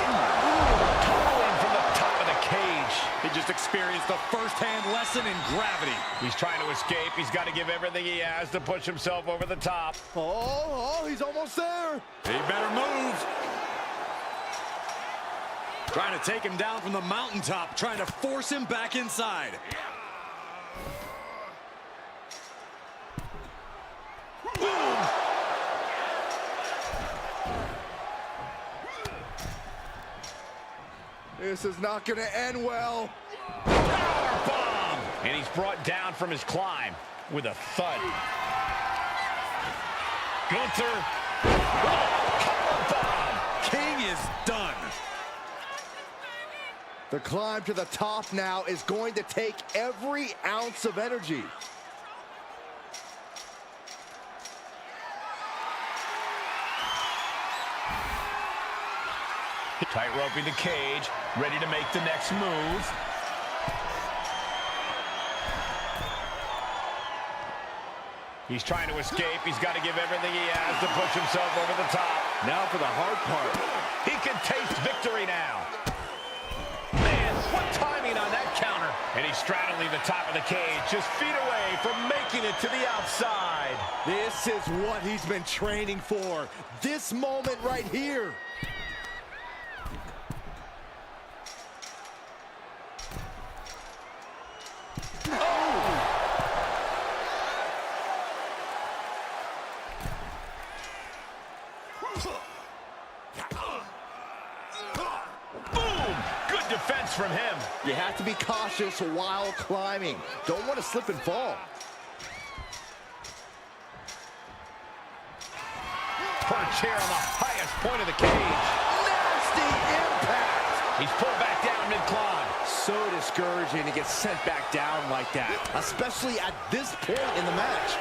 Tumbling from the top of the cage. He just experienced a first-hand lesson in gravity. He's trying to escape. He's got to give everything he has to push himself over the top. Oh, he's almost there. He better move. Trying to take him down from the mountaintop, trying to force him back inside. Boom! This is not going to end well. Power bomb! And he's brought down from his climb with a thud. Gunther. Power bomb! King is done. The climb to the top now is going to take every ounce of energy. Tight roping the cage, ready to make the next move. He's trying to escape. He's got to give everything he has to push himself over the top. Now for the hard part. He can taste victory now. Man, what timing on that counter. And he's straddling the top of the cage, just feet away from making it to the outside. This is what he's been training for. This moment right here. Boom! Good defense from him. You have to be cautious while climbing. Don't want to slip and fall. Perch here on the highest point of the cage. Nasty impact. He's pulled back down mid-climb. So discouraging to get sent back down like that, especially at this point in the match.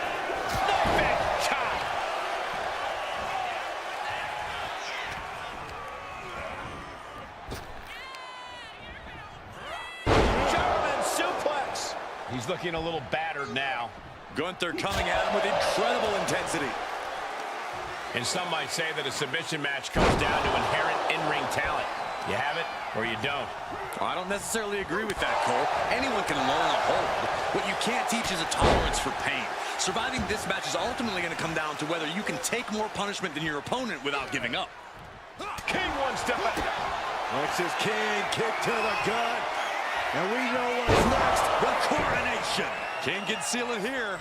Big chop. German suplex. He's looking a little battered now. Gunther coming at him with incredible intensity. And some might say that a submission match comes down to inherent in-ring talent. You have it or you don't. I don't necessarily agree with that, Cole. Anyone can learn a hold. What you can't teach is a tolerance for pain. Surviving this match is ultimately going to come down to whether you can take more punishment than your opponent without giving up. King one step back. Alexis King, kick to the gut. And we know what's next, the coronation. King can seal it here.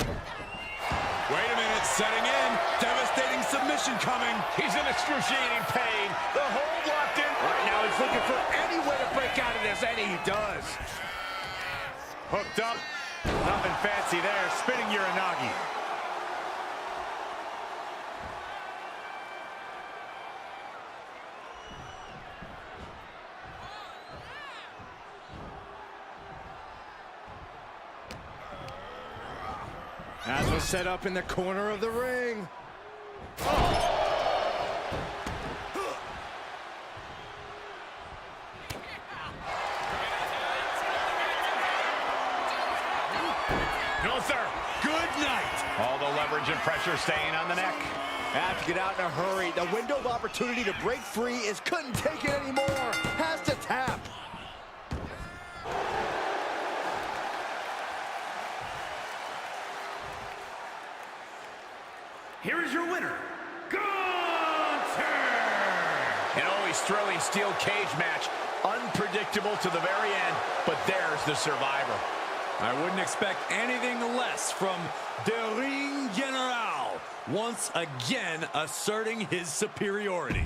Wait a minute, setting in. Devastating submission coming. He's in excruciating pain. The hold locked in. Right now he's looking for any way to break out of this, and he does. Hooked up. Nothing fancy there. Spinning Uranagi. As was set up in the corner of the ring. Gunther. Good night. All the leverage and pressure staying on the neck. Have to get out in a hurry. The window of opportunity to break free is couldn't take it anymore. Has to tap. Here is your winner, Gunther! An always thrilling steel cage match. Unpredictable to the very end, but there's the survivor. I wouldn't expect anything less from the Ring General, once again asserting his superiority.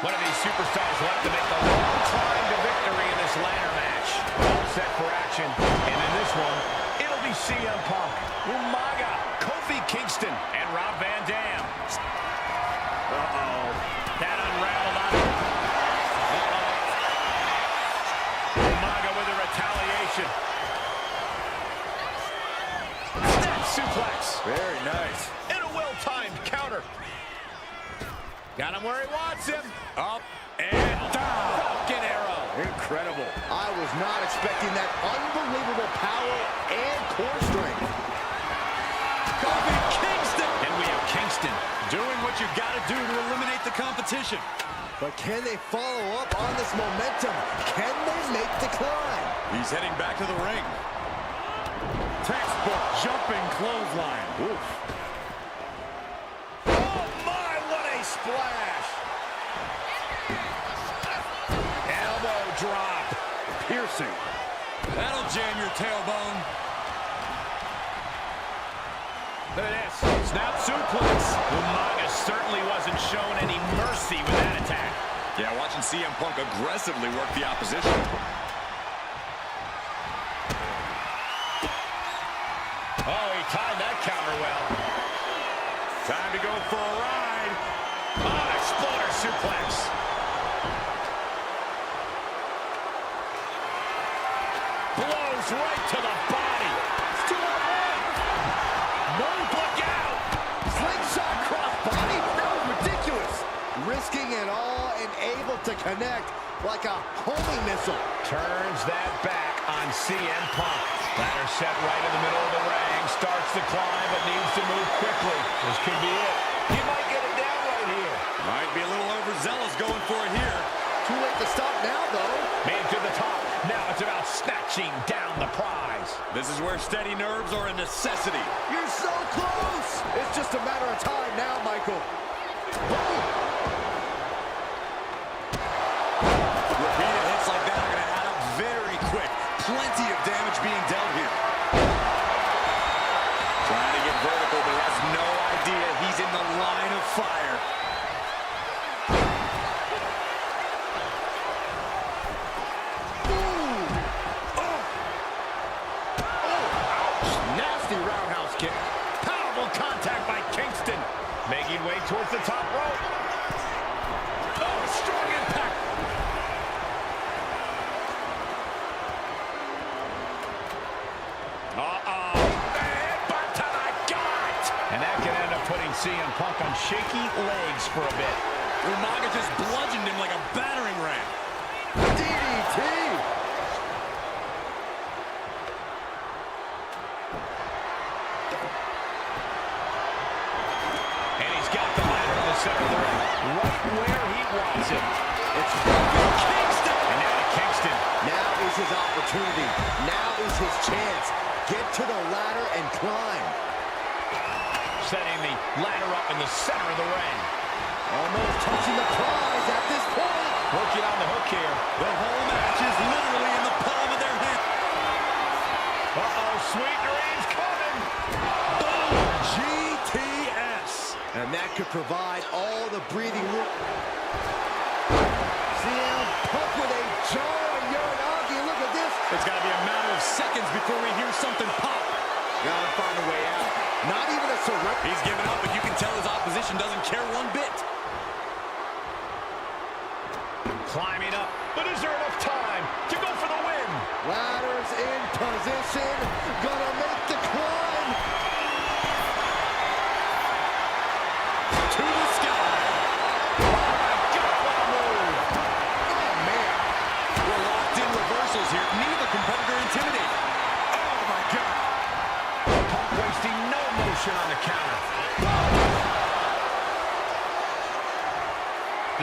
One of these superstars left to make the long climb to victory in this ladder match. All set for action, and in this one, it'll be CM Punk, Umaga, Kofi Kingston, and Rob Van Dam. Uh-oh. That unraveled on him. Uh-oh. Umaga with a retaliation. Snap suplex. Very nice. And a well-timed counter. Got him where he wants him. Up and down. Falcon arrow. Incredible. I was not expecting that unbelievable power and core strength. Kofi Kingston. And we have Kingston. Doing what you got to do to eliminate the competition. But can they follow up on this momentum? Can they make the climb? He's heading back to the ring. Textbook jumping clothesline. Oof. Oh my, what a splash. Elbow drop. Piercing. That'll jam your tailbone. Look at this. Snap suplex. Umaga certainly wasn't shown any mercy with that attack. Yeah, watching CM Punk aggressively work the opposition. Oh, he timed that counter well. Time to go for a ride. Oh, exploder suplex. Blows right to the body. It's too hard. No, look out. Slingshot cross body? That was ridiculous. Risking it all and able to connect like a homing missile. Turns that back on CM Punk. Ladder set right in the middle of the ring. Starts to climb, but needs to move quickly. This could be it. He might get it down right here. Might be a little overzealous going for it here. Too late to stop now, though. Made it to the top. Now it's about snatching down the prize. This is where steady nerves are a necessity. You're so close. It's just a matter of time now, Michael. Boom. Repeated hits like that are going to add up very quick. Plenty of damage being dealt here. Trying to get vertical, but he has no idea he's in the line of fire. Nasty roundhouse kick. Powerful contact by Kingston. Making way towards the top rope. Oh, strong impact. CM Punk on shaky legs for a bit. Umaga just bludgeoned him like a battering ram. DDT! And he's got the ladder in the center of the ring, right where he wants it. It's Kingston! And now to Kingston. Now is his opportunity. Now is his chance. Get to the ladder and climb. Setting the ladder up in the center of the ring. Almost touching the prize at this point. Working on the hook here. The whole match is literally in the palm of their hand. Uh-oh, sweet dreams coming. Boom! GTS. And that could provide all the breathing room. CM Punk with a jarring Uranagi. Look at this. It's got to be a matter of seconds before we hear something pop. Gotta find a way out. Not even a surrender. He's giving up, but you can tell his opposition doesn't care one bit. Climbing up, but is there enough time to go for the win? Ladders in position. Gonna make the climb. To the sky. Oh my God, what a move. Oh, man. We're locked in reversals here. Neither competitor intimidated. Oh my God. Punk wasting no motion on the counter.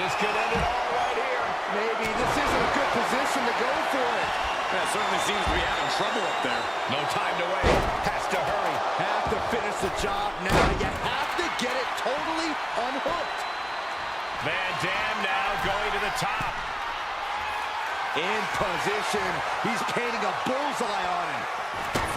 This could end it all right here. Maybe this isn't a good position to go for it. That certainly seems to be having trouble up there. No time to wait. Has to hurry. Have to finish the job now. You have to get it totally unhooked. Van Dam now going to the top. In position. He's painting a bullseye on him.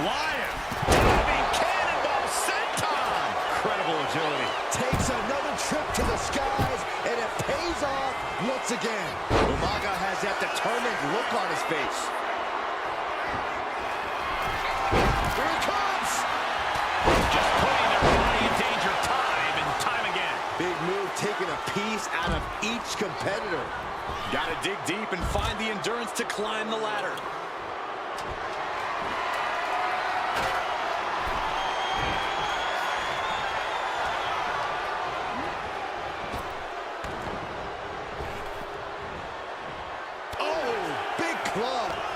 Flying. Diving cannonball senton. Incredible agility. Takes another trip to the skies, and it pays off once again. Umaga has that determined look on his face. Here it comes! Just putting their body in danger time and time again. Big move, taking a piece out of each competitor. Got to dig deep and find the endurance to climb the ladder.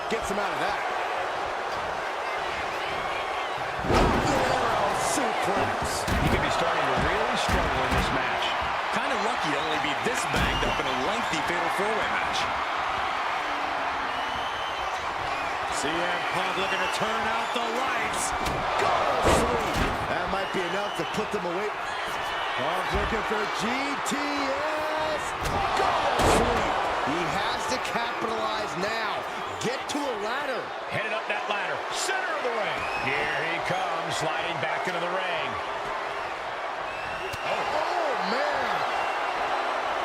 Gets him out of that. Arrow suplex. He could be starting to really struggle in this match. Kind of lucky to only be this banged up in a lengthy fatal four-way match. CM Punk looking to turn out the lights. Go free. That might be enough to put them away. Punk looking for GTS. Go free. He has to capitalize now. Get to a ladder. Headed up that ladder. Center of the ring. Here he comes, sliding back into the ring. Oh, man.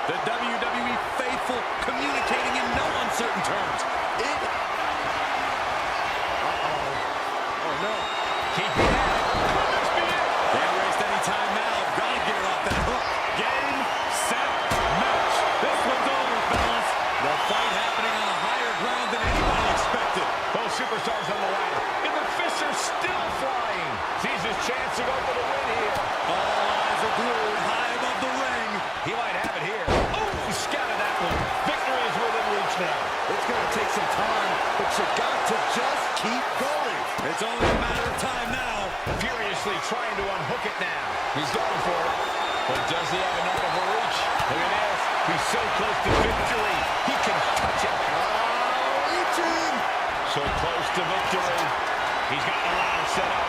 The WWE faithful communicating in no uncertain terms. Oh, no. Keep it out. Let's be it. Can't waste any time now. Gotta get it off that hook. Game, set, match. This one's over, fellas. The fight happening on a higher ground than anybody expected. Both superstars on the ladder. And the fists are still flying. Sees his chance to go for the win here. All eyes are glued high above the ring. He might have it here. Oh, he scouted that one. Victory is within reach now. It's going to take some time, but you got to just keep going. It's only a matter of time now. Furiously trying to unhook it now. He's going for it. But does he have enough of a reach? Look at this. He's so close to victory. He can touch it. Reaching. So close to victory. He's got the ladder set up.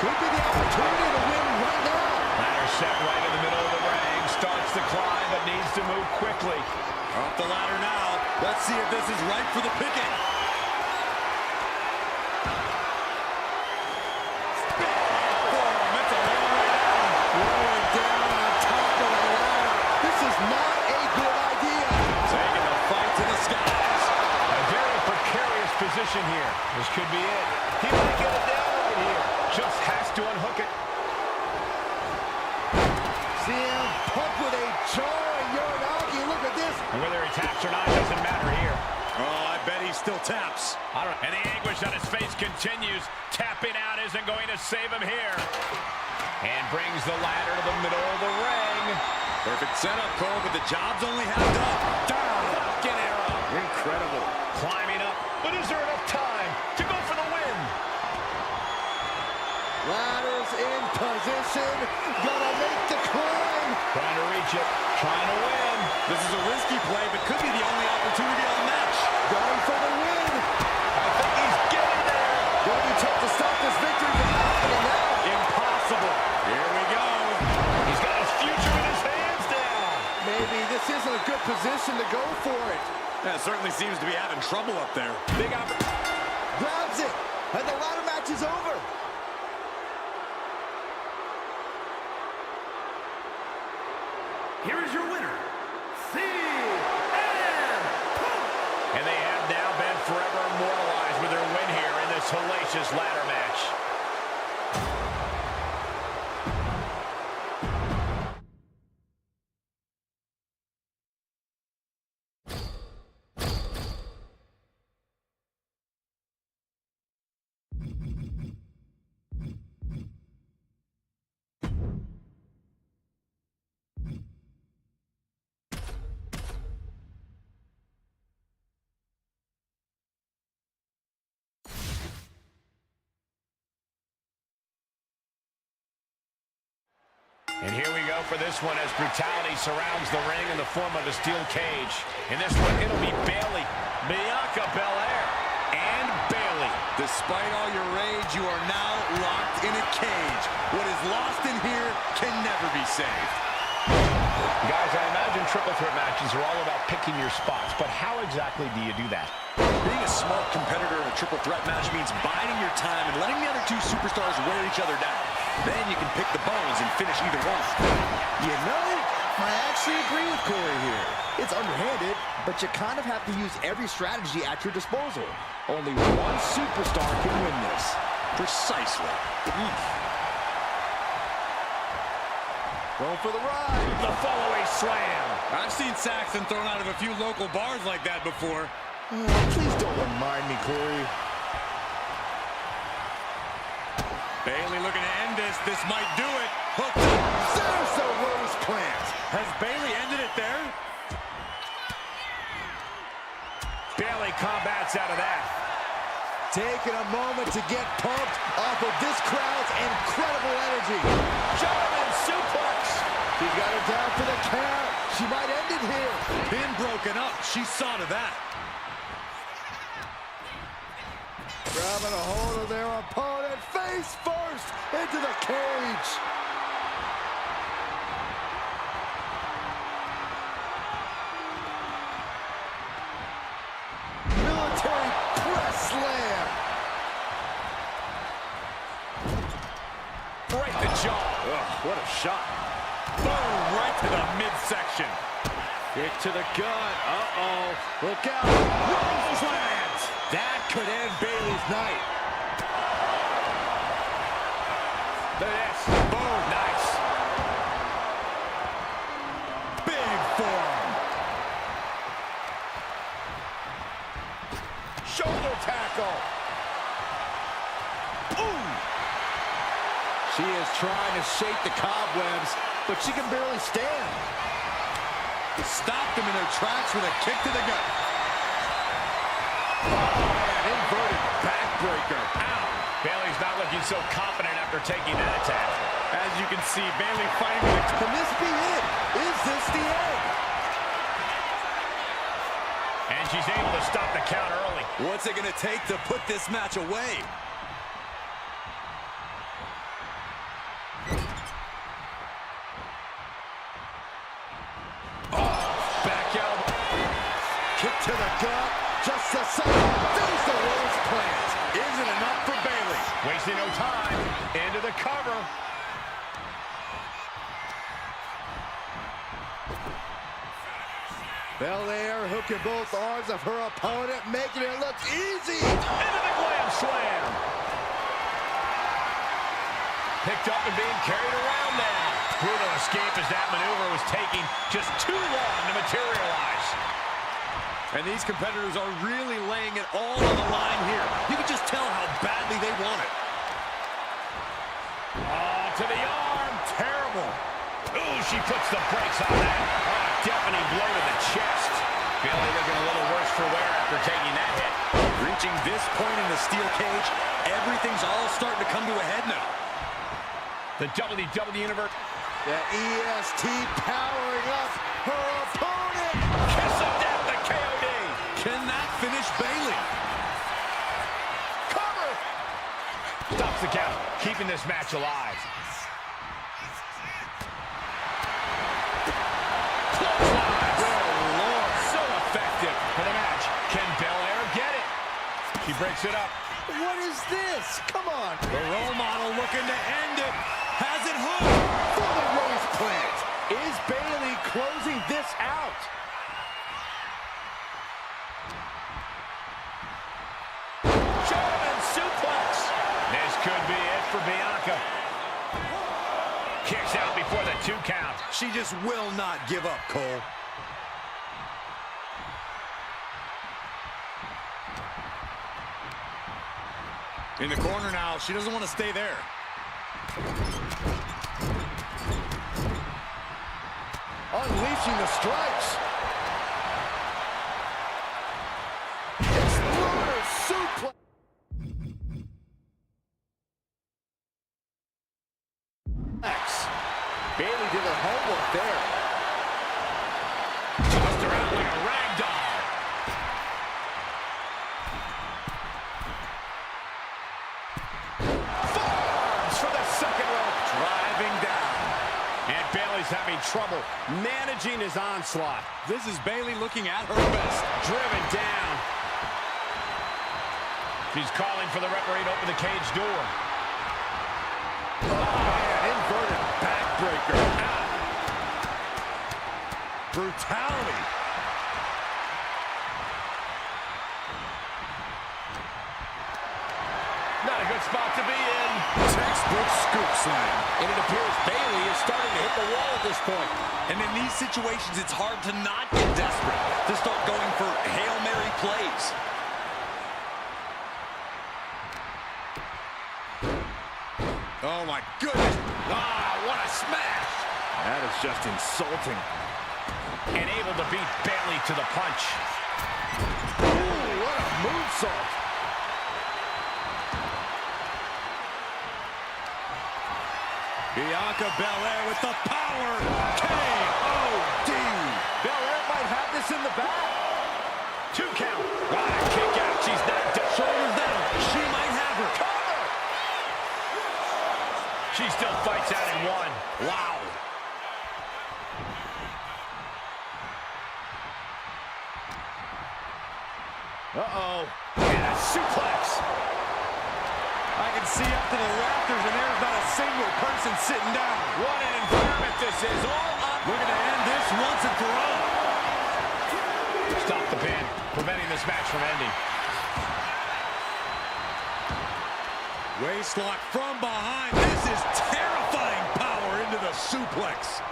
Could be the opportunity to win right now. Ladder set right in the middle of the ring. Starts to climb, but needs to move quickly. Up the ladder now. Let's see if this is right for the picking. Position here. This could be it. He might get it down right here. Just has to unhook it. CM Punk with a jarring Uranagi. Look at this. And whether he taps or not doesn't matter here. Oh, I bet he still taps. I don't know. And the anguish on his face continues. Tapping out isn't going to save him here. And brings the ladder to the middle of the ring. Perfect setup, Cole, but the job's only half done. Down, Falcon Arrow. Incredible. Climbing up, but is there enough time to go for the win? Ladders in position. Gonna make the climb. Trying to reach it, trying to win. This is a risky play, but could be the only opportunity on the match. Going for the win. I think he's getting there. Gonna be tough to stop this victory from happening now. Impossible. Here we go. He's got his future in his hands now. Maybe this isn't a good position to go for it. That certainly seems to be having trouble up there. Big opportunity. Grabs it, and the ladder match is over. Here is your winner, CM Punk. And they have now been forever immortalized with their win here in this hellacious ladder match. And here we go for this one as brutality surrounds the ring in the form of a steel cage. In this one, it'll be Bayley, Bianca Belair, and Bayley. Despite all your rage, you are now locked in a cage. What is lost in here can never be saved. Guys, I imagine triple threat matches are all about picking your spots, but how exactly do you do that? Being a smart competitor in a triple threat match means biding your time and letting the other two superstars wear each other down. Then you can pick the bones and finish either one. You know, I actually agree with Corey here. It's underhanded, but you kind of have to use every strategy at your disposal. Only one superstar can win this. Precisely. Going for the ride. The follow-away slam. I've seen Saxton thrown out of a few local bars like that before. Please don't remind me, Corey. Bayley looking to end this. This might do it. Hooked up. There's the rose plant. Has Bayley ended it there? Bayley combats out of that. Taking a moment to get pumped off of this crowd's incredible energy. German suplex. She's got her down for the count. She might end it here. Pin broken up. She saw to that. Grabbing a hold of their opponent face first into the cage. Military press slam. Right the jaw. Ugh, what a shot. Boom, right to the midsection. Kick to the gut. Uh-oh. Look out. Rose plant. That could end Bayley's night. This. Boom. Nice. Big forearm. Shoulder tackle. Ooh. She is trying to shake the cobwebs, but she can barely stand. Stopped them in their tracks with a kick to the gut. Inverted backbreaker. Ow. Bayley's not looking so confident after taking that attack. As you can see, Bayley fighting with a... Can this be it? Is this the end? And she's able to stop the count early. What's it going to take to put this match away? Kick to the gut. Just the side. There's the rose plant. Isn't enough for Bayley. Wasting no time. Into the cover. Belair hooking both arms of her opponent, making it look easy. Into the glam slam. Picked up and being carried around now. Brutal escape as that maneuver was taking just too long to materialize. And these competitors are really laying it all on the line here. You can just tell how badly they want it. Oh, to the arm. trouble. Ooh, she puts the brakes on that. Oh, deafening blow to the chest. Bayley looking a little worse for wear after taking that hit. Reaching this point in the steel cage, everything's all starting to come to a head now. The WWE Universe. The EST powering up her opponent. Kiss of death, the KOD. Can that finish Bayley? Cover. Stops the count, keeping this match alive. Clothesline. Good Lord, so effective for the match. Can Belair get it? She breaks it up. What is this? Come on. The role model looking to end it. Has it hooked. For the race plant. Is Bayley closing this out? German suplex. This could be it for Bianca. Kicks out before the 2 count. She just will not give up, Cole. In the corner now. She doesn't want to stay there. Unleashing the stripes. Exploder suplex. Bayley did her homework there. Tossed her out like a rag doll. Forearms for the second rope. Driving down. And Bayley's having trouble managing his onslaught. This is Bayley looking at her best. Driven down. She's calling for the referee to open the cage door. Oh, man, inverted backbreaker. Out. Brutality. Not a good spot to be in. Textbook scoop slam. And it appears Bayley is starting to hit the wall at this point. And in these situations, it's hard to not get desperate, to start going for Hail Mary plays. Oh, my goodness. Ah, what a smash. That is just insulting. And able to beat Bayley to the punch. Ooh, what a moonsault. Bianca Belair with the power. K.O.D. Belair might have this in the bag. 2 count. What a kick out. She's not done. Shoulders down. She might have her. Cover. She still fights out in 1. Wow. Uh-oh. And a suplex. I can see up to the rafters, and there's not a single person sitting down. What an environment this is. All up. We're going to end this once and for all. Stop the pin, preventing this match from ending. Waistlock from behind. This is terrifying power into the suplex.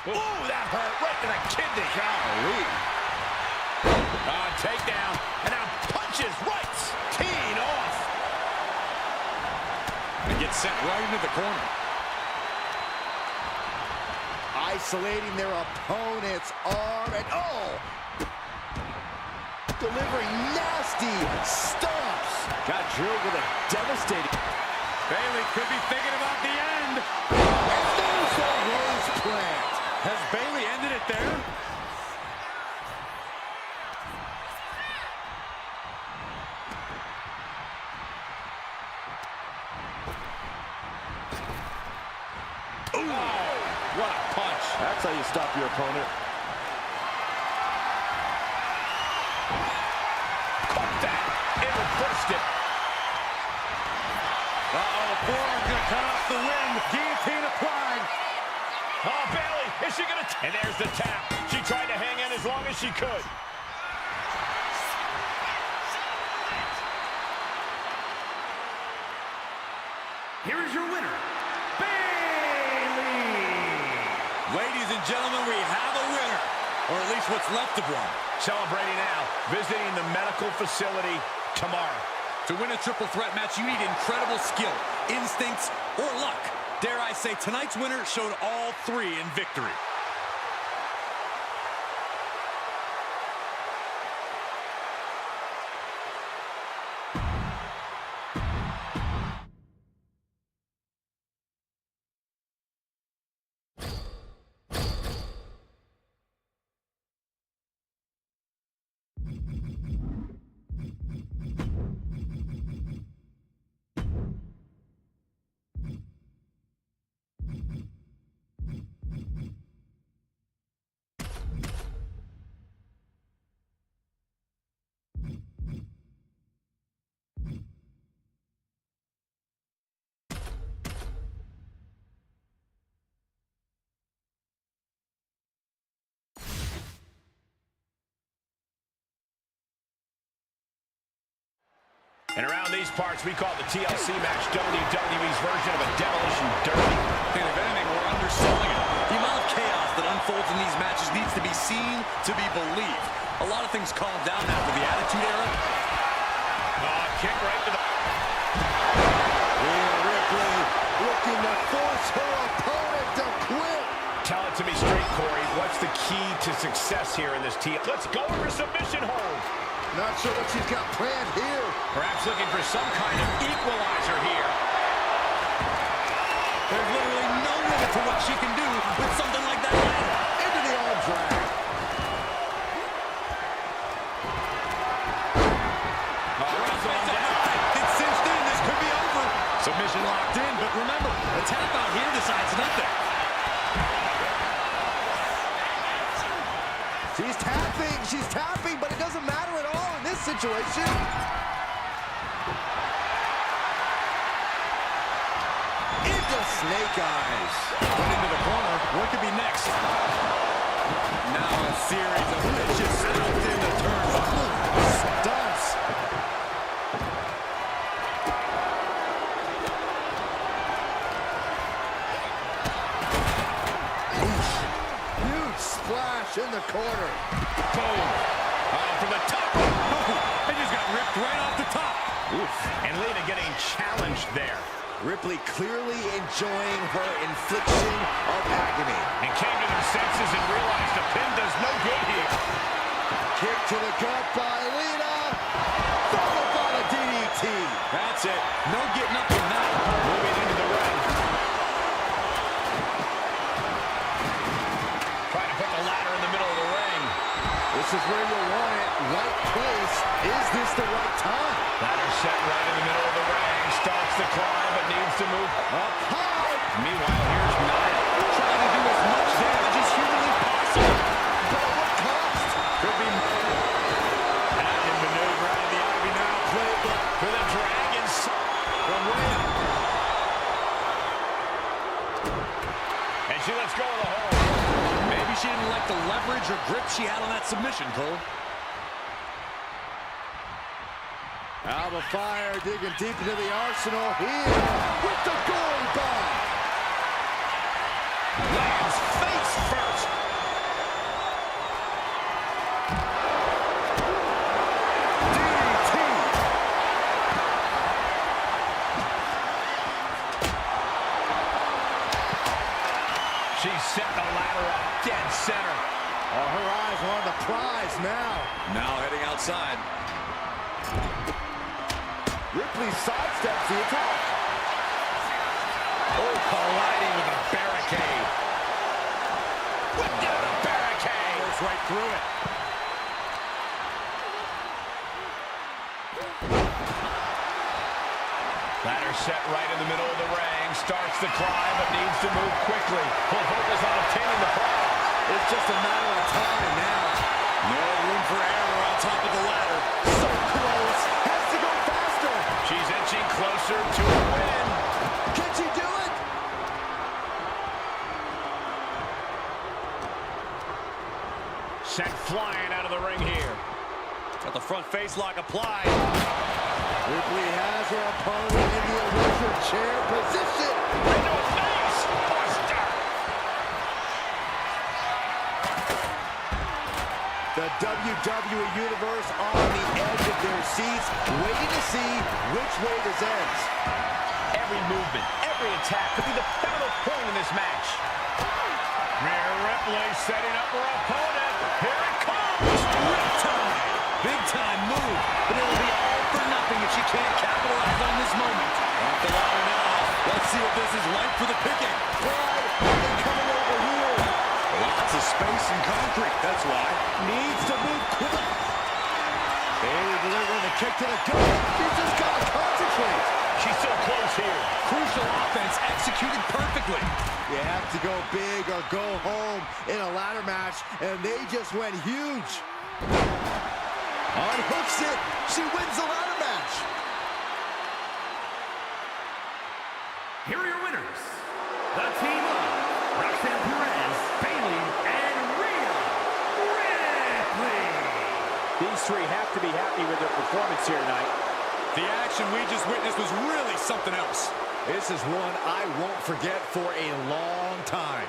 Ooh, that hurt right to the kidney. Golly. Takedown. And now punches right. Teeing off. And gets sent right into the corner. Isolating their opponent's arm and delivering nasty stomps. Got drilled with a devastating. Bayley could be thinking about the end. And there's the rose plant. Has Bayley ended it there? What a punch. That's how you stop your opponent. Caught that. It reversed it. Uh-oh, forearm's gonna cut off the wind. Guillotine applied. Oh, Bayley, is she gonna... And there's the tap. She tried to hang in as long as she could. Here is your winner, Bayley. Ladies and gentlemen, we have a winner. Or at least what's left of one. Celebrating now, visiting the medical facility tomorrow. To win a triple threat match, you need incredible skill, instincts, or luck. Dare I say, tonight's winner showed all three in victory. And around these parts, we call the TLC match WWE's version of a demolition derby. And if anything, we're underselling it. The amount of chaos that unfolds in these matches needs to be seen to be believed. A lot of things calmed down after the Attitude Era. Kick right to the... Rhea Ripley looking to force her opponent to quit. Tell it to me straight, Corey. What's the key to success here in this team? Let's go for submission hold. Not sure what she's got planned here. Perhaps looking for some kind of equalizer here. There's literally no limit to what she can do with something like that ladder. Into the arm drag. It's cinched in. This could be over. Submission locked in, but remember, the tap out here decides nothing. She's tapping, but it doesn't matter at all in this situation. Into snake eyes. Put into the corner. What could be next? Now a series of vicious stomps in the turnbuckle. Stunts. Huge splash in the corner. Boom. From the top. They just got ripped right off the top. Oof. And Lita getting challenged there. Ripley clearly enjoying her infliction of agony. And came to their senses and realized a pin does no good here. Kick to the gut by Lita. Followed by the DDT. That's it. No getting up from that. Moving into the ring. Trying to put the ladder in the middle of the ring. This is where you want it. Right place. Is this the right time? Ladder set right in the middle of the ring. Starts to climb, but needs to move Up high. Meanwhile, here's Nia. Trying to do as much damage as humanly possible. But at what cost? Could be Active maneuver out of the Ivy now playbook for the Dragons from Rhea. And she lets go of the hold. Maybe she didn't like the leverage or grip she had on that submission, Cole. Alba Fire digging deep into the arsenal here with the goalie bomb. Lands face first. DDT. She's setting the ladder up dead center. Oh, her eyes are on the prize now. Now heading outside. Ripley sidesteps the attack. Oh, colliding with a barricade. Whipped down a barricade. Goes right through it. Ladder set right in the middle of the ring. Starts to climb, but needs to move quickly. Full focus on obtaining the prize. It's just a matter of time now. No room for error on top of the ladder. So close. Has to go faster. She's inching closer to a win. Can she do it? Sent flying out of the ring here. Got the front face lock applied. Ripley has her opponent in the electric chair position. Into a face. Buster. The WWE Universe on the edge of their seats, waiting to see which way this ends. Every movement, every Every attack could be the pivotal point in this match. Rhea Ripley setting up her opponent. Here it comes. Riptide. Big time move, but it'll be all for nothing if she can't capitalize on this moment. Off the ladder now. Let's see if this is right for the picking. Pride coming over here. Lots of space and concrete, that's why. Needs to move quick. Bailey delivering the kick to the gut. She just got to concentrate. She's so close here. Crucial offense executed perfectly. You have to go big or go home in a ladder match, and they just went huge. Unhooks it. She wins the ladder match. Here are your winners. The team of Roxanne Perez, Bailey, and Rhea Ripley. These three have to be happy with their performance here tonight. The action we just witnessed was really something else. This is one I won't forget for a long time.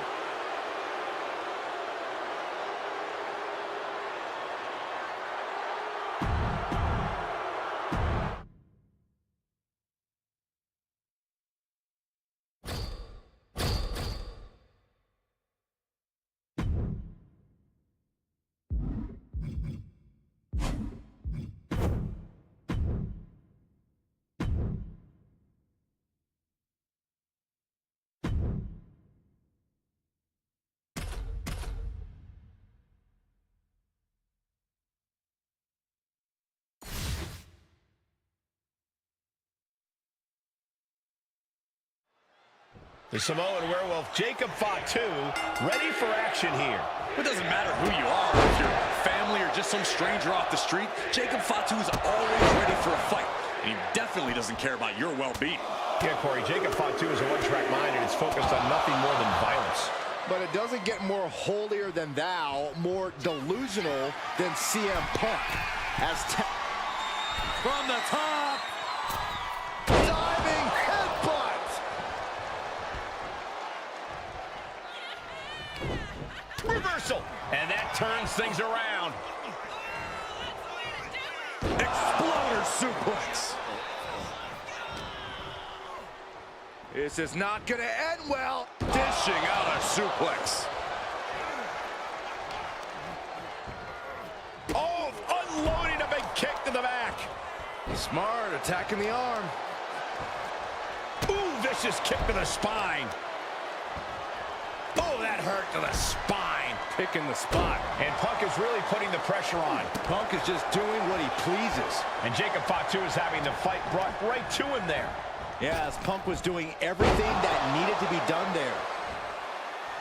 The Samoan werewolf, Jacob Fatu, ready for action here. It doesn't matter who you are, if you're family or just some stranger off the street, Jacob Fatu is always ready for a fight. And he definitely doesn't care about your well-being. Yeah, Corey, Jacob Fatu is a one-track mind, and it's focused on nothing more than violence. But it doesn't get more holier than thou, more delusional than CM Punk. From the top. Diving headbutt. Reversal, and that turns things around. Exploder suplex. This is not going to end well. Dishing out a suplex. Oh, unloading a big kick to the back. Smart, attacking the arm. Ooh, vicious kick to the spine. Oh, that hurt to the spine. Picking the spot. And Punk is really putting the pressure on. Punk is just doing what he pleases. And Jacob Fatu is having the fight brought right to him there. Yeah, as Punk was doing everything that needed to be done there.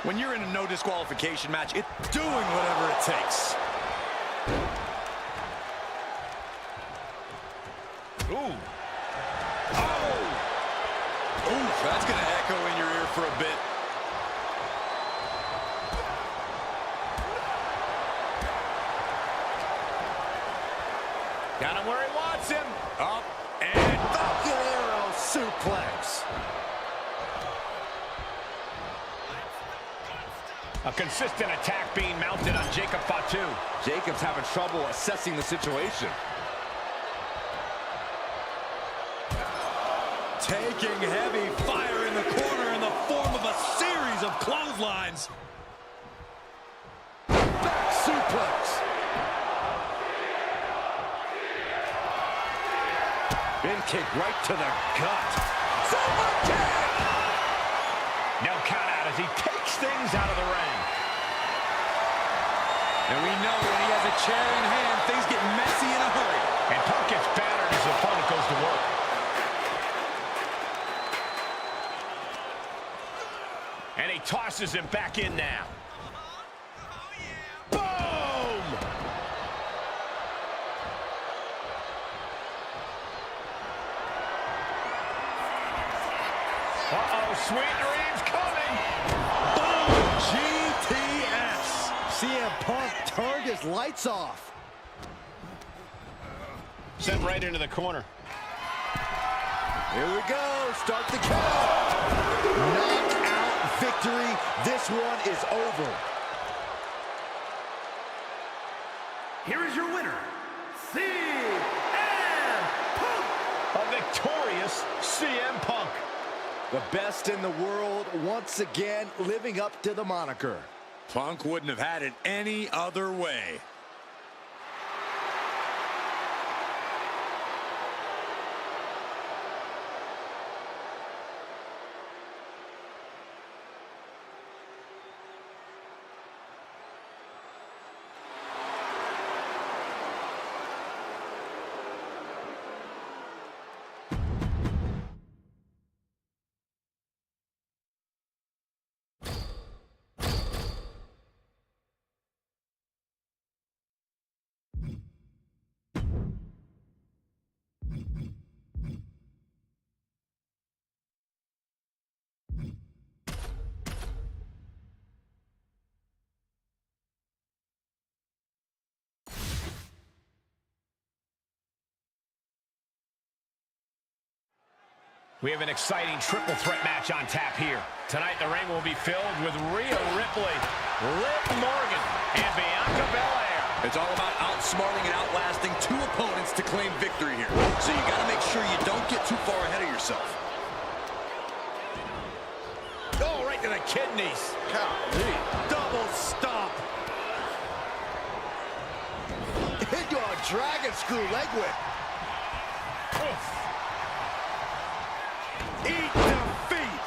When you're in a no disqualification match, it's doing whatever it takes. Ooh. Oh! Ooh, that's going to echo in your ear for a bit. Got him where he wants him. Up and Arrow suplex. A consistent attack being mounted on Jacob Fatu. Jacob's having trouble assessing the situation. taking heavy fire in the corner in the form of a series of clotheslines. Back suplex. Bin kick right to the gut. Super kick! No count out as he takes things out of the ring. And we know when he has a chair in hand, things get messy in a hurry. And Punk gets battered as the opponent goes to work. And he tosses him back in now. Boom! Uh-oh, sweet dreams coming. Boom! GTS. CM Punk turned his lights off. Sent right into the corner. Here we go. Start the count. Knockout victory. This one is over. Here is your winner, CM Punk. A victorious CM Punk. The best in the world, once again, living up to the moniker. Punk wouldn't have had it any other way. We have an exciting triple threat match on tap here. Tonight, the ring will be filled with Rhea Ripley, Liv Morgan, and Bianca Belair. It's all about outsmarting and outlasting two opponents to claim victory here. So you got to make sure you don't get too far ahead of yourself. Oh, right to the kidneys. Golly. Double stomp. Into a dragon screw leg whip. Eat defeat.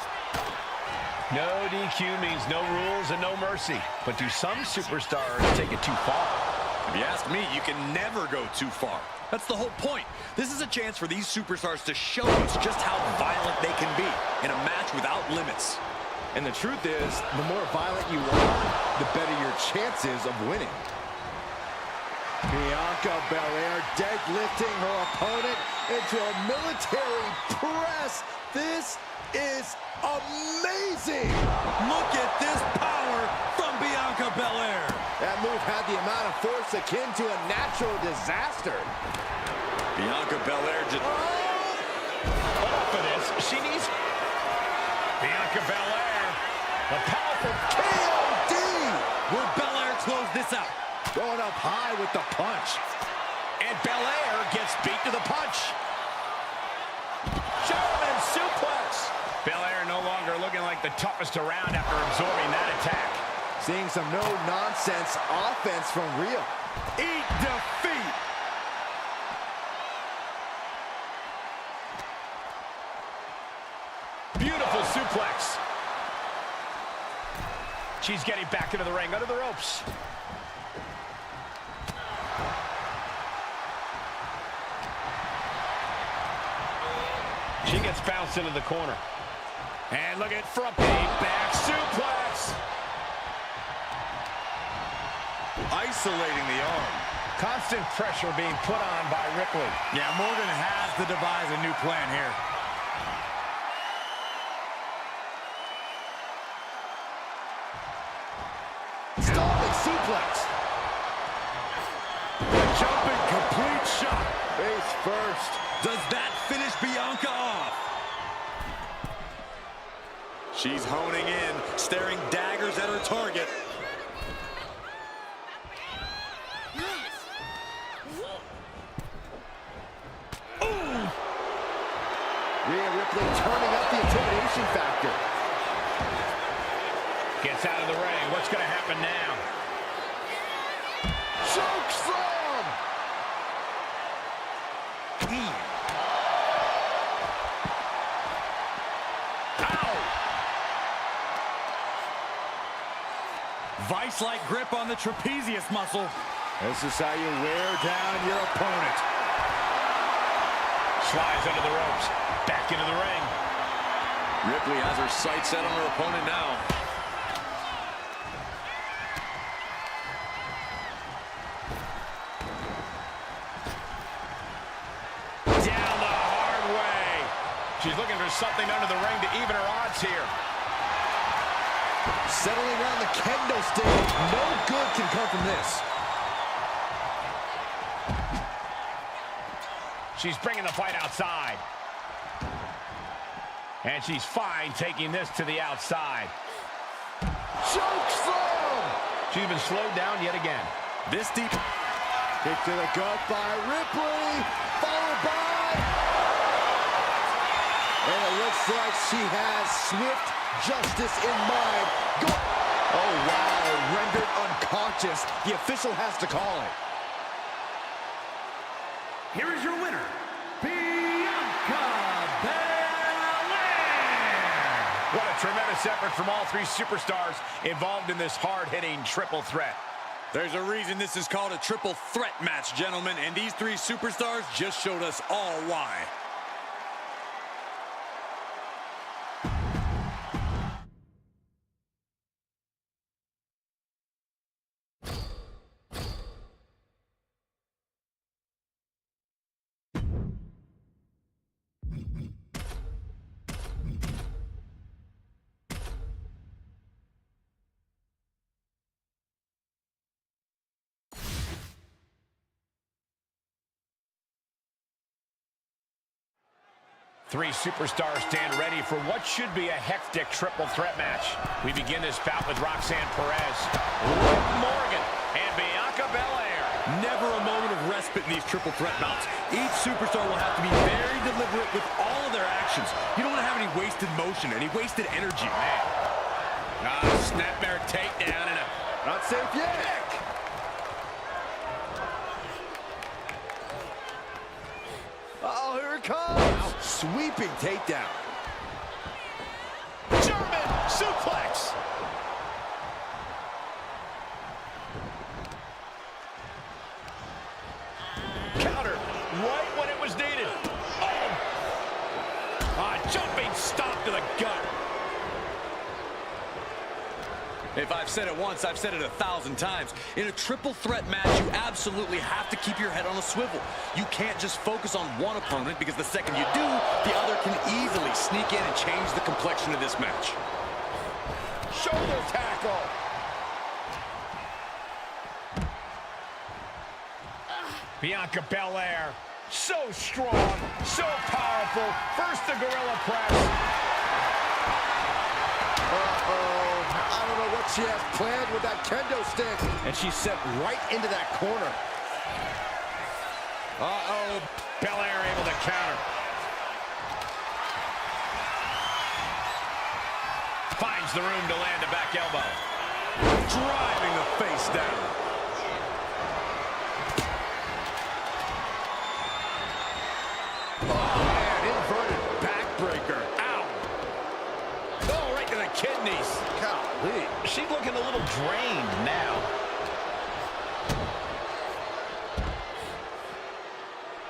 No DQ means no rules and no mercy. But do some superstars take it too far? If you ask me, you can never go too far. That's the whole point. This is a chance for these superstars to show us just how violent they can be in a match without limits. And the truth is, the more violent you are, the better your chances of winning. Bianca Belair deadlifting her opponent into a military press. This is amazing. Look at this power from Bianca Belair. That move had the amount of force akin to a natural disaster. Bianca Belair just... Off of this, she needs... Bianca Belair, the powerful KOD! Will Belair close this out? Going up high with the punch. And Belair gets beat to the punch. German suplex. Belair no longer looking like the toughest around after absorbing that attack. Seeing some no-nonsense offense from Rhea. Eat defeat. Beautiful suplex. She's getting back into the ring, under the ropes. She gets bounced into the corner. And look at from the back suplex. Isolating the arm. Constant pressure being put on by Ripley. Yeah, Morgan has to devise a new plan here. Stomping suplex. Jumping complete shot. Face first. Does that finish Bianca off? She's honing in, staring daggers at her target. Rhea Ripley turning up the intimidation factor. Gets out of the ring. What's going to happen now? Chokeslam! Ow! Vice-like grip on the trapezius muscle. This is how you wear down your opponent. Slides under the ropes. Back into the ring. Ripley has her sights set on her opponent now. Down the hard way. She's looking for something under the ring to even her odds here. Settling around the kendo stick. No good can come from this. She's bringing the fight outside. And she's fine taking this to the outside. Chokeslam! She's been slowed down yet again. This deep... Kick to the gut by Ripley. Followed by... And it looks like she has swift justice in mind. Oh, wow, rendered unconscious. The official has to call it. Here is your winner, Bianca Belair. What a tremendous effort from all three superstars involved in this hard-hitting triple threat. There's a reason this is called a triple threat match, gentlemen, and these three superstars just showed us all why. Three superstars stand ready for what should be a hectic triple threat match. We begin this bout with Roxanne Perez, Liv Morgan, and Bianca Belair. Never a moment of respite in these triple threat bouts. Each superstar will have to be very deliberate with all of their actions. You don't want to have any wasted motion, any wasted energy. Man. Snapmare takedown and a... Not safe yet. Uh-oh, here it comes. Sweeping takedown. German suplex. Counter right when it was needed. Oh! Jumping stop to the gut. If I've said it once, I've said it 1,000 times. In a triple threat match, you absolutely have to keep your head on a swivel. You can't just focus on one opponent, because the second you do, the other can easily sneak in and change the complexion of this match. Shoulder tackle. Bianca Belair, so strong, so powerful. First the gorilla press. I don't know what she has planned with that kendo stick. And she's set right into that corner. Uh-oh. Belair able to counter. Finds the room to land a back elbow. Driving the face down. Oh, man, inverted backbreaker. Ow. Oh, right to the kidneys. Golly. She's looking a little drained now.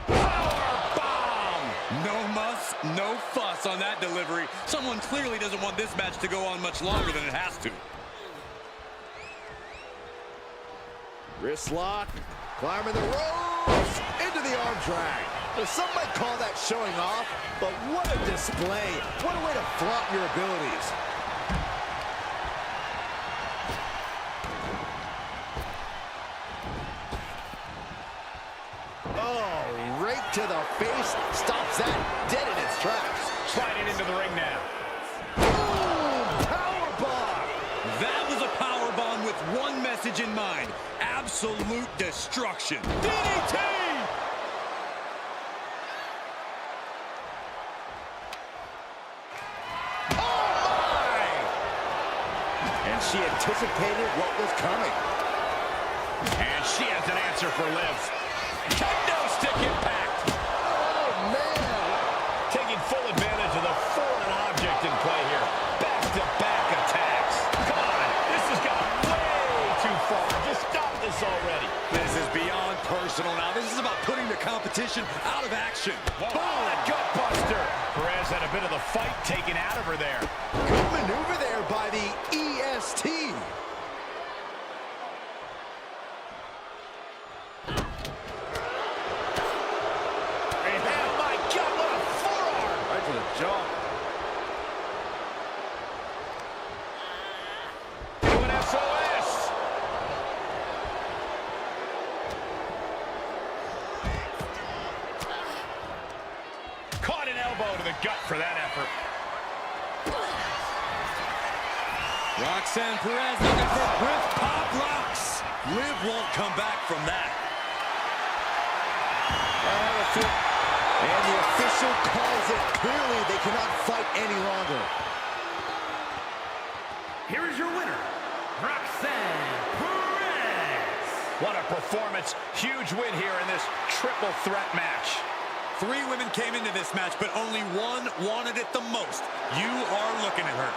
Powerbomb! No muss, no fuss on that delivery. Someone clearly doesn't want this match to go on much longer than it has to. Wrist lock, climbing the ropes, into the arm drag. Well, some might call that showing off, but what a display. What a way to flaunt your abilities. Oh, right to the face. Stops that dead in its tracks. Sliding into the ring now. Boom! Powerbomb! That was a powerbomb with one message in mind. Absolute destruction. DDT! Oh, my! And she anticipated what was coming. And she has an answer for Liv. Kendo stick impact. Oh, man! Taking full advantage of the foreign object in play here. Back-to-back attacks. Come on, this has gone way too far. Just stop this already. This is beyond personal now. This is about putting the competition out of action. Oh, that gut buster. Perez had a bit of the fight taken out of her there. Good maneuver there by the EST. And my God, what a forearm. Right to the jaw. Doing SOS. Caught an elbow to the gut for that effort. Roxanne Perez looking for Griff Pop Rocks. Liv won't come back from that. And the official calls it. Clearly, they cannot fight any longer. Here is your winner, Roxanne Perez. What a performance. Huge win here in this triple threat match. 3 women came into this match, but only one wanted it the most. You are looking at her.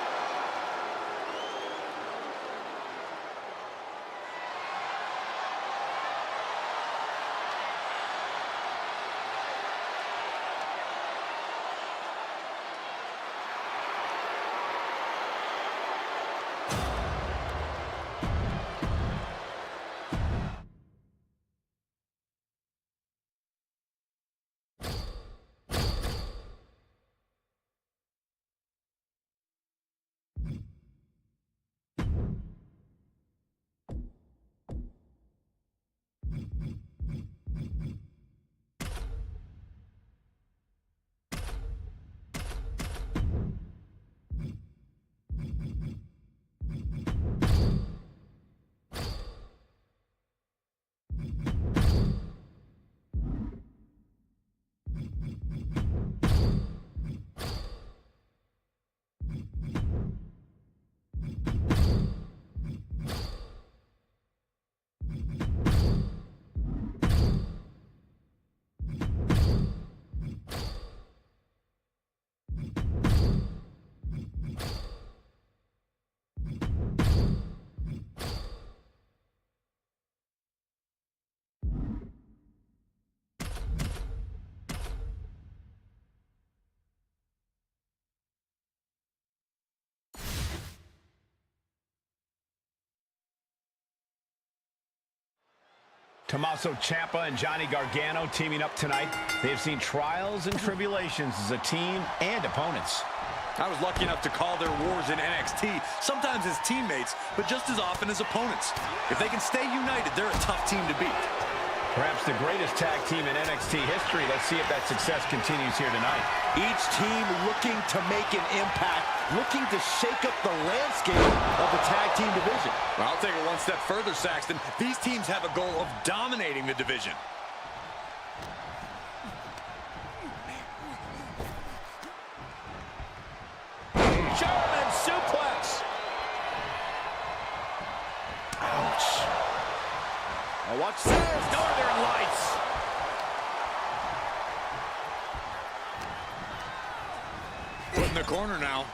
Tommaso Ciampa and Johnny Gargano teaming up tonight. They've seen trials and tribulations as a team and opponents. I was lucky enough to call their wars in NXT, sometimes as teammates, but just as often as opponents. If they can stay united, they're a tough team to beat. Perhaps the greatest tag team in NXT history. Let's see if that success continues here tonight. Each team looking to make an impact, looking to shake up the landscape of the tag team division. Well, I'll take it one step further, Saxton. These teams have a goal of dominating the division. German suplex. Ouch. Oh, watch this. Northern Lights. Put in the corner now.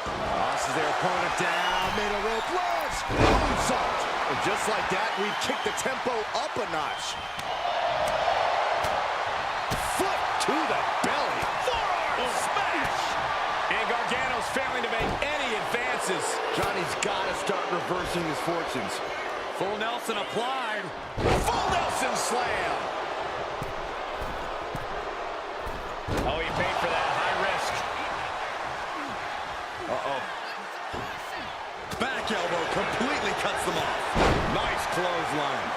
Tosses their opponent down, middle rope launch. Moonsault. And just like that, we've kicked the tempo up a notch. Foot to the belly. Forearm smash. And Gargano's failing to make any advances. Johnny's got to start reversing his fortunes. Full Nelson applied. Full Nelson slam. Oh, he paid for that. High risk. Uh-oh. Back elbow completely cuts them off. Nice clothesline.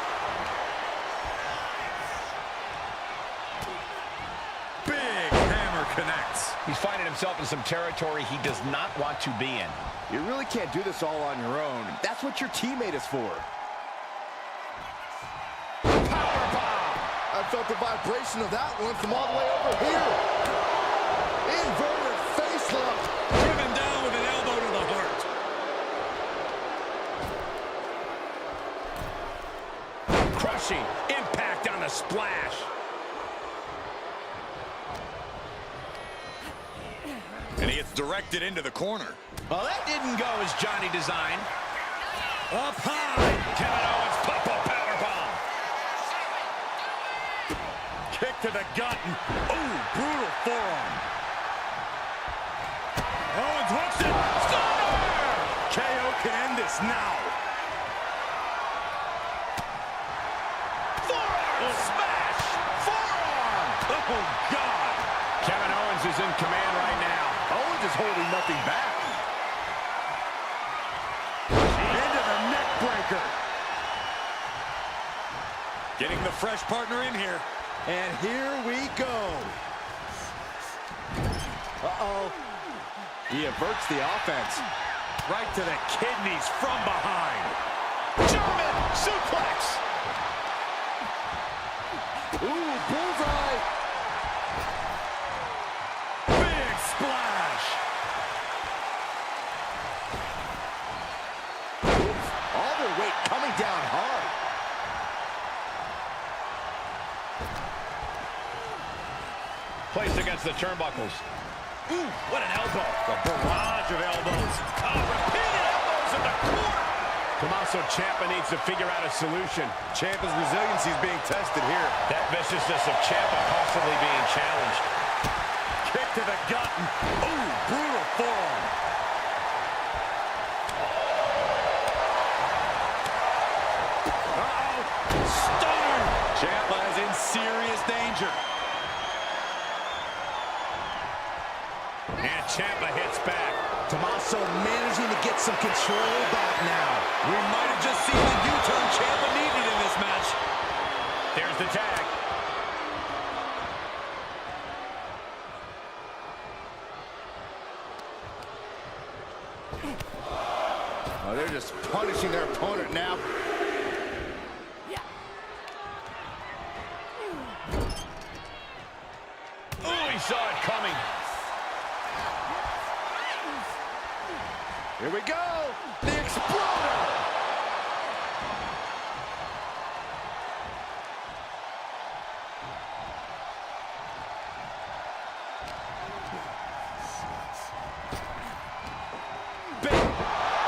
Big hammer connects. He's finding himself in some territory he does not want to be in. You really can't do this all on your own. That's what your teammate is for. I felt the vibration of that one from all the way over here. Inverted face lock. Driven down with an elbow to the heart. Crushing impact on the splash. And he gets directed into the corner. Well, that didn't go as Johnny designed. Up high. Kevin Owens pop-up powerbomb. Kick to the gut. Ooh, brutal forearm. Owens hooks it. Stunner! KO can end this now. Forearm smash. Forearm. Oh, God. Kevin Owens is in command right now. Owens is holding nothing back. Into the neck breaker. Getting the fresh partner in here. And here we go. Uh-oh. He averts the offense. Right to the kidneys from behind. German suplex. Ooh, bullseye. coming down hard. Placed against the turnbuckles. Ooh, what an elbow. A barrage of elbows. Repeated elbows in the corner. Tommaso Ciampa needs to figure out a solution. Ciampa's resiliency is being tested here. That viciousness of Ciampa possibly being challenged. Kick to the gut. Ooh, brutal forearm. Stunner. Ciampa is in serious danger. And Ciampa hits back. Tommaso managing to get some control back now. We might have just seen the U-turn Ciampa needed in this match. There's the tag. Oh, they're just punishing their opponent now. Oh, he saw it coming. Here we go. The Exploder.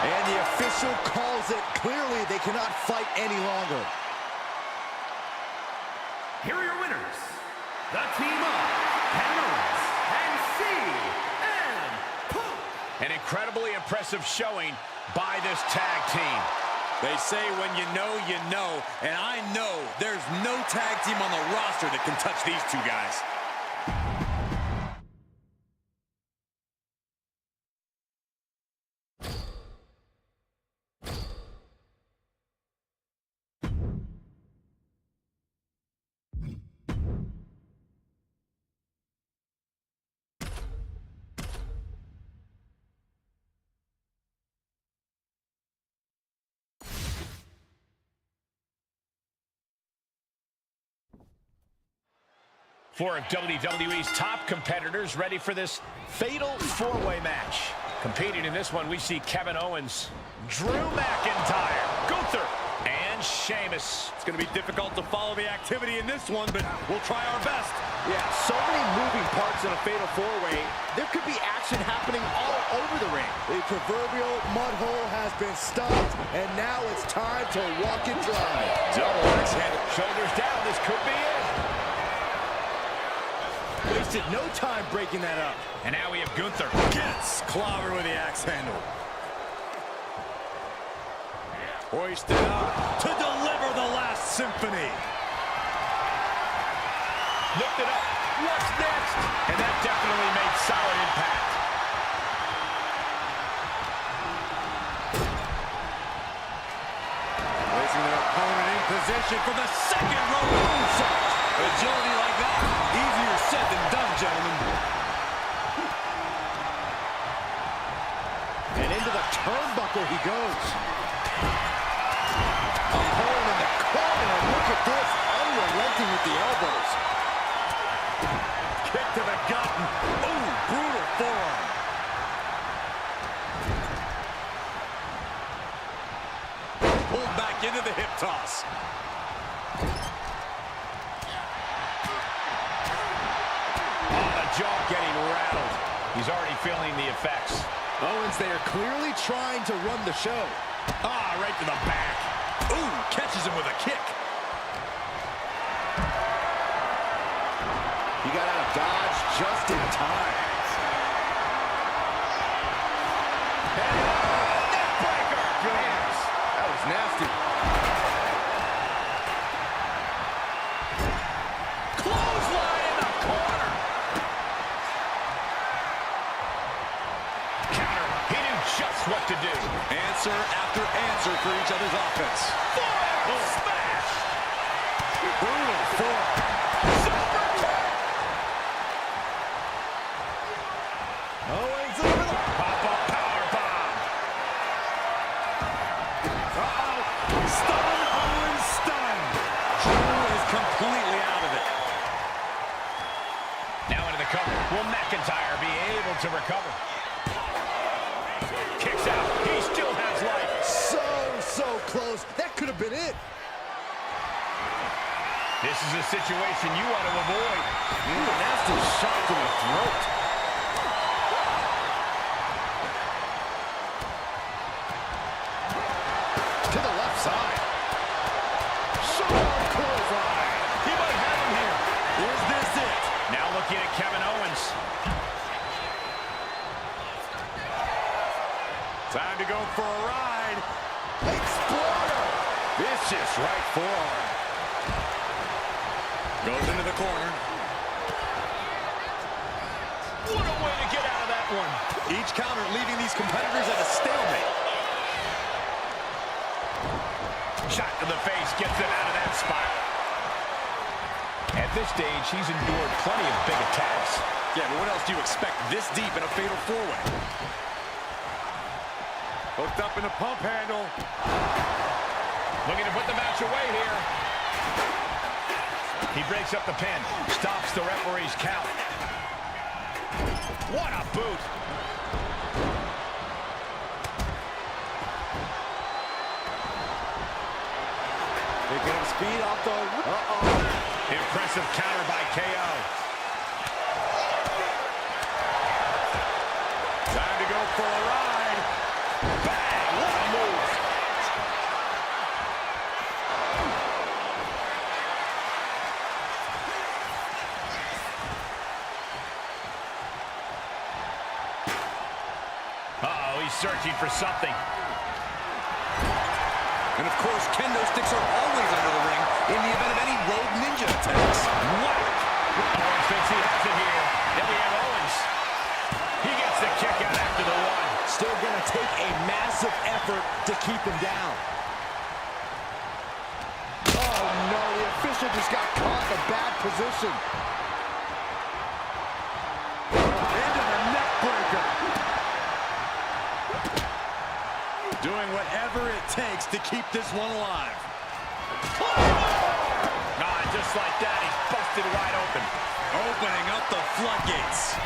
And the official calls it. Clearly, they cannot fight any longer. Here are your winners. The team of Kevin Owens and CM Punk. An incredibly impressive showing by this tag team. They say when you know, and I know there's no tag team on the roster that can touch these two guys. Four of WWE's top competitors ready for this fatal four-way match. Competing in this one, we see Kevin Owens, Drew McIntyre, Gunther, and Sheamus. It's going to be difficult to follow the activity in this one, but we'll try our best. Yeah, so many moving parts in a fatal four-way. There could be action happening all over the ring. The proverbial mud hole has been stopped, and now it's time to walk it dry. Double axe handle. Shoulders down. This could be it. Wasted no time breaking that up. And now we have Gunther. Gets clobbered with the axe handle. Hoisted up to deliver the last symphony. Lifted up. What's next? And that definitely made solid impact. Placing their opponent in position for the second row moonsault. Agility like that, easier said than done, gentlemen. And into the turnbuckle he goes. Opponent in the corner. Look at this. Unrelenting with the elbows. Kick to the gut. Ooh, brutal forearm. Pulled back into the hip toss. Jaw getting rattled. He's already feeling the effects. Owens, they are clearly trying to run the show. Ah, right to the back. Ooh, catches him with a kick. He got out of dodge just in time. Neckbreaker. Goodness, that was nasty. Clothesline in the corner. Counter. He knew just what to do. Answer after answer for each other's offense. Forearm smash. Brutal forearm. Super kick. Owens over the Pop-up powerbomb. Uh-oh. Stun, Owens, stun. Drew is completely out of it. Now into the cover. Will McIntyre be able to recover? Kicks out. He still has life. so close. That could is a situation you want to avoid. Ooh, nasty shot to the throat. To the left side. Shot clothesline. He might have him here. Is this it? Now looking at Kevin Owens. Time to go for a ride. Exploder. Vicious right forearm. Goes into the corner. What a way to get out of that one. Each counter leaving these competitors at a stalemate. Shot to the face gets him out of that spot. At this stage, he's endured plenty of big attacks. Yeah, but what else do you expect this deep in a fatal four-way? Hooked up in the pump handle. Looking to put the match away here. He breaks up the pin. Stops the referee's count. What a boot. Picking up speed off the... Impressive counter by KO. Time to go for a ride. Bang! What a move. Uh-oh, he's searching for something. And of course, kendo sticks are always under the ring in the event of any rogue ninja attacks. Whack! Owens thinks he has it here. Then we have Owens. He gets the kick out after the one. Still going to take a massive effort to keep him down. Oh, no. The official just got caught in a bad position. Into the neck breaker. Doing whatever it takes to keep this one alive. Just like that, he's busted wide open. Opening up the floodgates.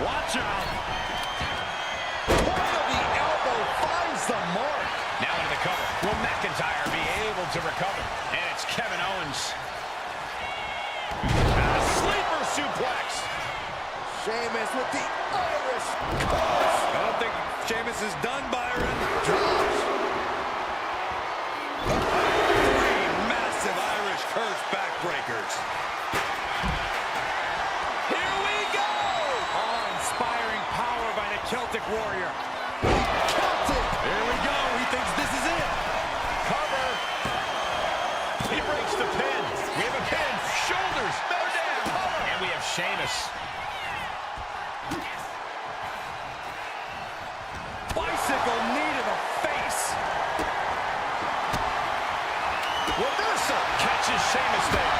Watch out. Point of the elbow finds the mark. Now into the cover. Will McIntyre be able to recover? And it's Kevin Owens. A sleeper suplex. Sheamus with the Irish curse. I don't think Sheamus is done, Byron. Drops. Three massive Irish curse backbreakers. Here we go! Awe-inspiring power by the Celtic Warrior. Celtic. Here we go. He thinks this is it. Cover. He breaks the pin. We have a pin. Shoulders. Bear down. And we have Sheamus. Bicycle knee to the face. Reversal. Catches Sheamus there.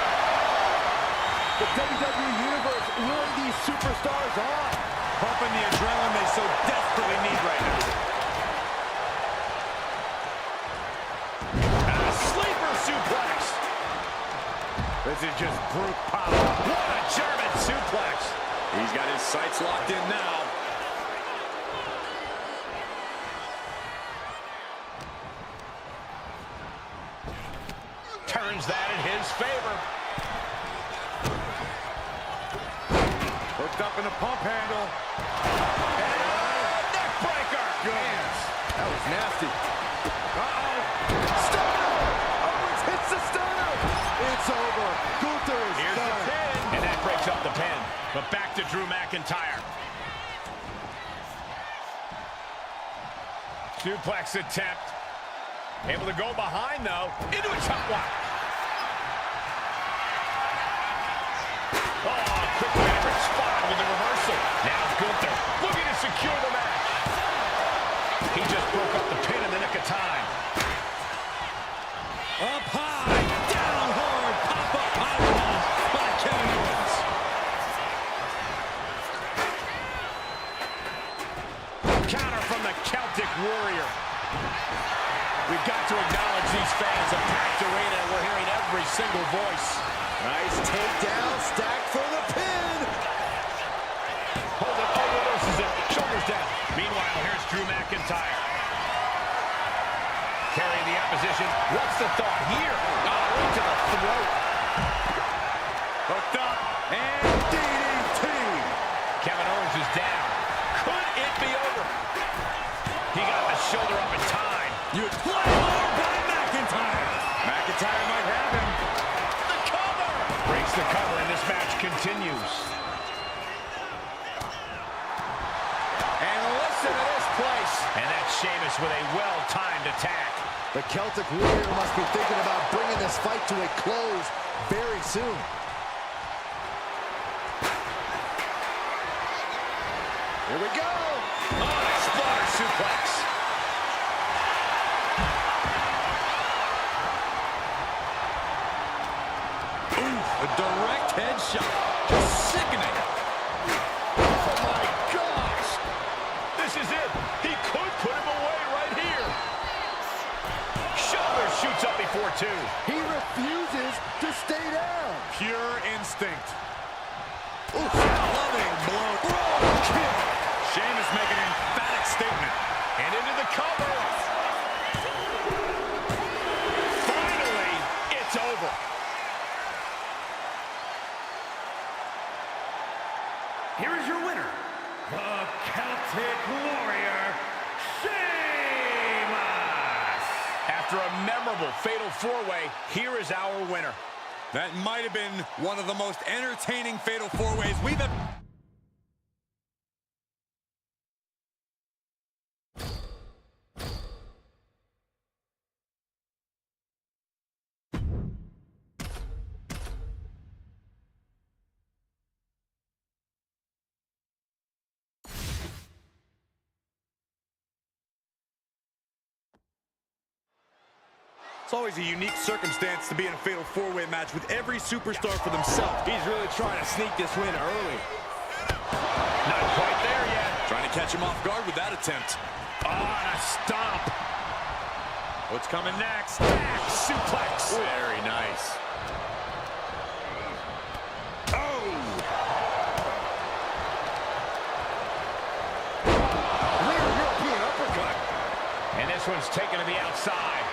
The WWE Universe luring these superstars on. Pumping the adrenaline they so desperately need right now. And a sleeper suplex. This is just brute power. What a German suplex. He's got his sights locked in now. Turns that in his favor. Hooked up in the pump handle. Neck breaker. Goodness. That was nasty. Uh-oh. Stunner. Owens hits the stunner. It's over. Gunther is Here's done. the pin. And that breaks up the pin. But back to Drew McIntyre. Suplex attempt. Able to go behind, though. Into a top lock. Oh, quick way to respond with the reversal. Now Gunther looking to secure the match. He just broke up the pin in the nick of time. Up high. Down hard. Pop-up powerbomb by Kevin Owens. Counter from the Celtic Warrior. We've got to acknowledge these fans. A packed arena, and we're hearing every single voice. Nice takedown, stacked for the pin. Hold it, oh, reverses it, shoulders down. Meanwhile, here's Drew McIntyre. Carrying the opposition. What's the thought here? Oh, right to the throat. He got the shoulder up in time. You play more by McIntyre. McIntyre might have him. The cover! Breaks the cover, and this match continues. And listen to this place. And that's Sheamus with a well-timed attack. The Celtic Warrior must be thinking about bringing this fight to a close very soon. Here we go. Oh, exploder suplex. Ooh, a direct headshot. Just sickening. Oh, my gosh. This is it. He could put him away right here. Shoulder shoots up before two. He refuses to stay down. Pure instinct. Ooh, Loving blow. Bro, kick. Sheamus making an emphatic statement. And into the cover. Finally, it's over. Here is your winner, the Celtic Warrior, Sheamus! After a memorable fatal four-way, here is our winner. That might have been one of the most entertaining fatal four-ways we've ever... It's always a unique circumstance to be in a fatal four-way match with every superstar for themselves. He's really trying to sneak this win early. Not quite there yet. Trying to catch him off guard with that attempt. Oh, and a stomp. What's coming next? Back suplex. Very nice. Oh! rear European uppercut. And this one's taken to the outside.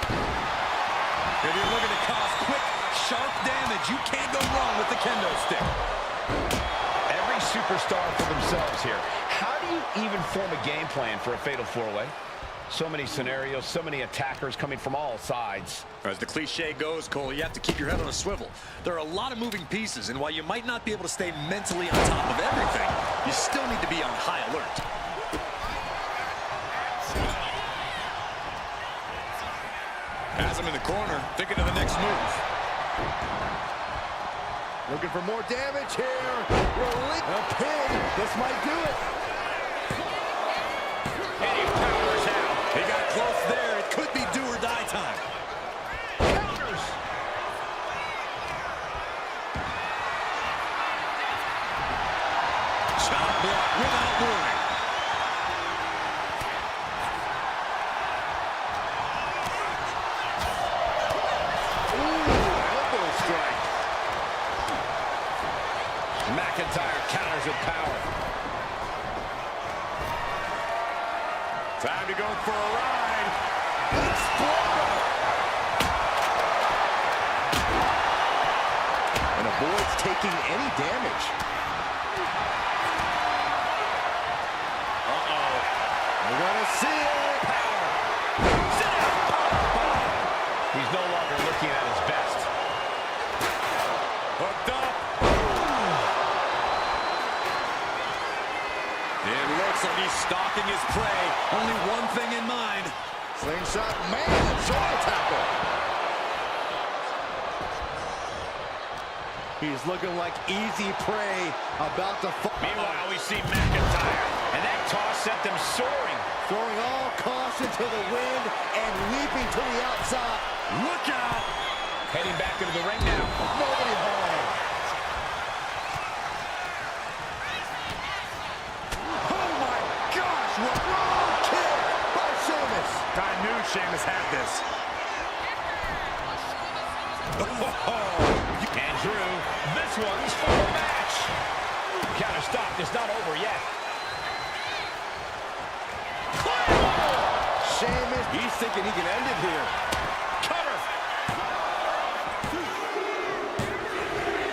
If you're looking to cause quick, sharp damage, you can't go wrong with the kendo stick. Every superstar for themselves here. How do you even form a game plan for a fatal four-way? So many scenarios, so many attackers coming from all sides. As the cliche goes, Cole, you have to keep your head on a swivel. There are a lot of moving pieces, and while you might not be able to stay mentally on top of everything, you still need to be on high alert. Has him in the corner, thinking of the next move. Looking for more damage here. A pin. This might do it. And he powers out. He got close there. It could be do or die time. Counters. Chop block without warning. McIntyre counters with power. Time to go for a ride. And avoids taking any damage. Uh-oh. We're gonna see it. He's no longer looking at his best. Hooked up. It looks like he's stalking his prey. Only one thing in mind. Slingshot, man, shoulder tackle. He's looking like easy prey about to fall. Meanwhile, we see McIntyre, and that toss sent them soaring. Throwing all caution to the wind and leaping to the outside. Look out! Heading back into the ring now. Nobody home. Oh my gosh, what wrong kick by Sheamus. I knew Sheamus had this. And Drew, this one's for the match. Counter stop is not over yet. Sheamus, he's thinking he can end it here. Cover.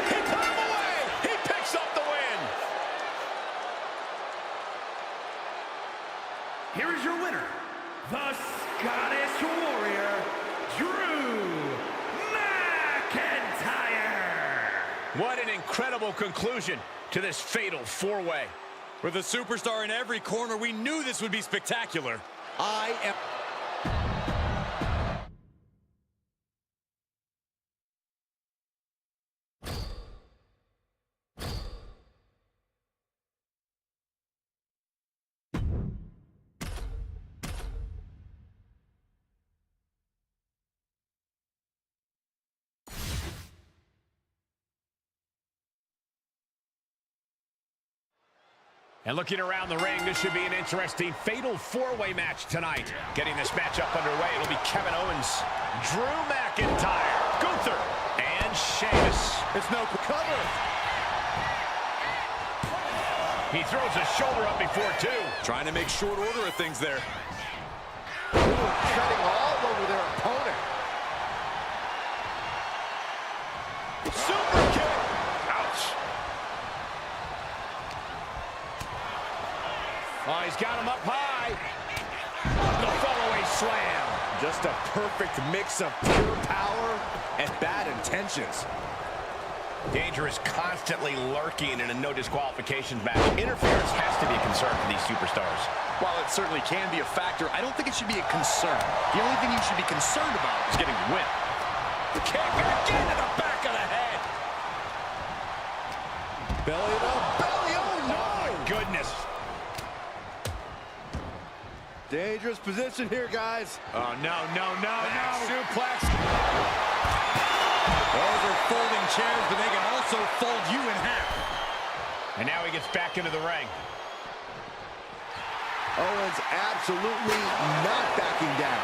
He put him away. He picks up the win. here is your winner, the Scottish Warrior, Drew McIntyre. What an incredible conclusion to this fatal four-way. With a superstar in every corner, we knew this would be spectacular. I am... And looking around the ring, this should be an interesting fatal four-way match tonight. Getting this matchup underway, it'll be Kevin Owens, Drew McIntyre, Gunther, and Sheamus. It's no cover. He throws a shoulder up before two. Trying to make short order of things there. Treading all over their opponent. Super kick. Ouch. Oh, he's got him up high. The follow-away slam. Just a perfect mix of pure power and bad intentions. Danger is constantly lurking in a no disqualifications match. Interference has to be a concern for these superstars. While it certainly can be a factor, I don't think it should be a concern. The only thing you should be concerned about is getting the win. Kick again to the back of the head. Belly to belly, oh no! Oh my goodness. Dangerous position here, guys. Oh, no. Suplex. Those are folding chairs, but they can also fold you in half. And now he gets back into the ring. Owens absolutely not backing down.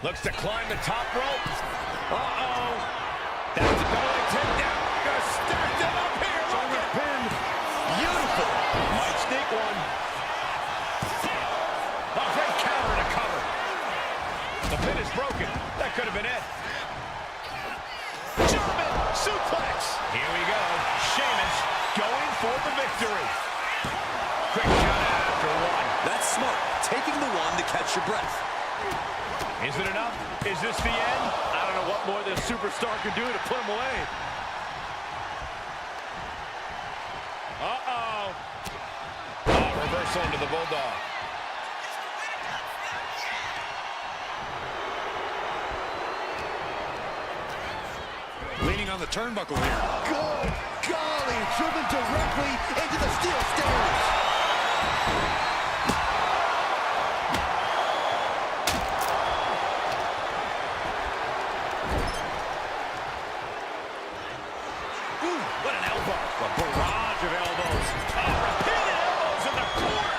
Looks to climb the top rope. Uh-oh. That's a double takedown. Gonna stack them up here. Look at pin. Beautiful. Might sneak one. A great counter to cover. The pin is broken. That could have been it. German suplex. Here we go. Sheamus going for the victory. Quick count out after one. That's smart. Taking the one to catch your breath. Is it enough? Is this the end? I don't know what more this superstar can do to put him away. Uh-oh. Reversal into the Bulldog. Leaning on the turnbuckle here. Good golly, driven directly into the steel stairs. What an elbow. A barrage of elbows. Oh, repeated elbows in the corner.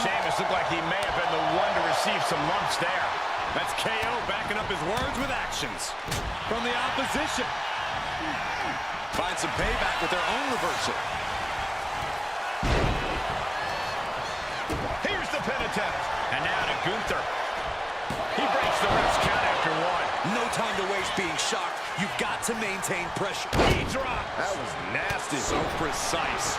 Sheamus looked like he may have been the one to receive some lumps there. That's KO backing up his words with actions. From the opposition. Find some payback with their own reversal. Here's the pin attempt. And now to Gunther. He breaks the ref's count after one. No time to waste being shocked. You've got to maintain pressure. He drops. That was nasty. So precise.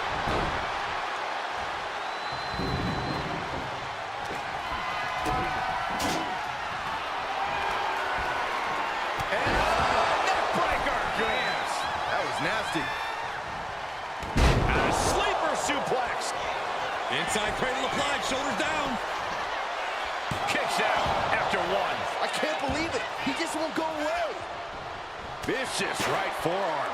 Neckbreaker. Yes. That was nasty. And a sleeper suplex. Inside cradle applied, shoulders down. Kicks out after one. I can't believe it. He just won't go away. Vicious right forearm.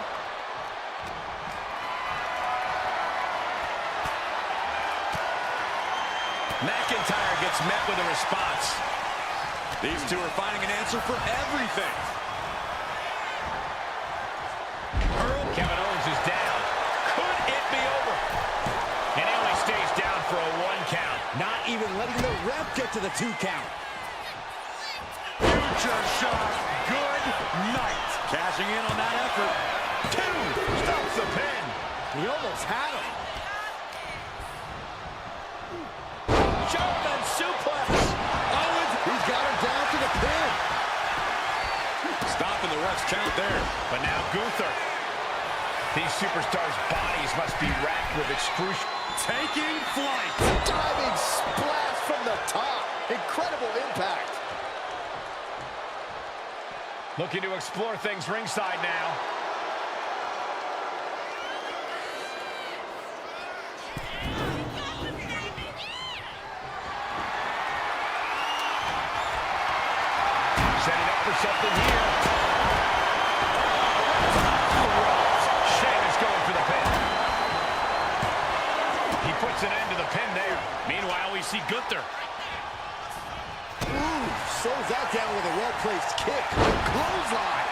McIntyre gets met with a response. These two are finding an answer for everything. Kevin Owens is down. Could it be over? And he only stays down for a one count. Not even letting the ref get to the 2 count. Future shot. Good night. Cashing in on that effort. 2. Stops the pin. He almost had him. German suplex. Owens, he's got him down to the pin. in the ref's count there. But now Gunther. These superstars' bodies must be racked with excruciating. Taking flight. Diving splash from the top. Incredible impact. Looking to explore things ringside now. Setting up for something here. Sheamus going for the pin. He puts an end to the pin there. Meanwhile, we see Gunther. Ooh, slows that down with a well-placed kick. Clothesline.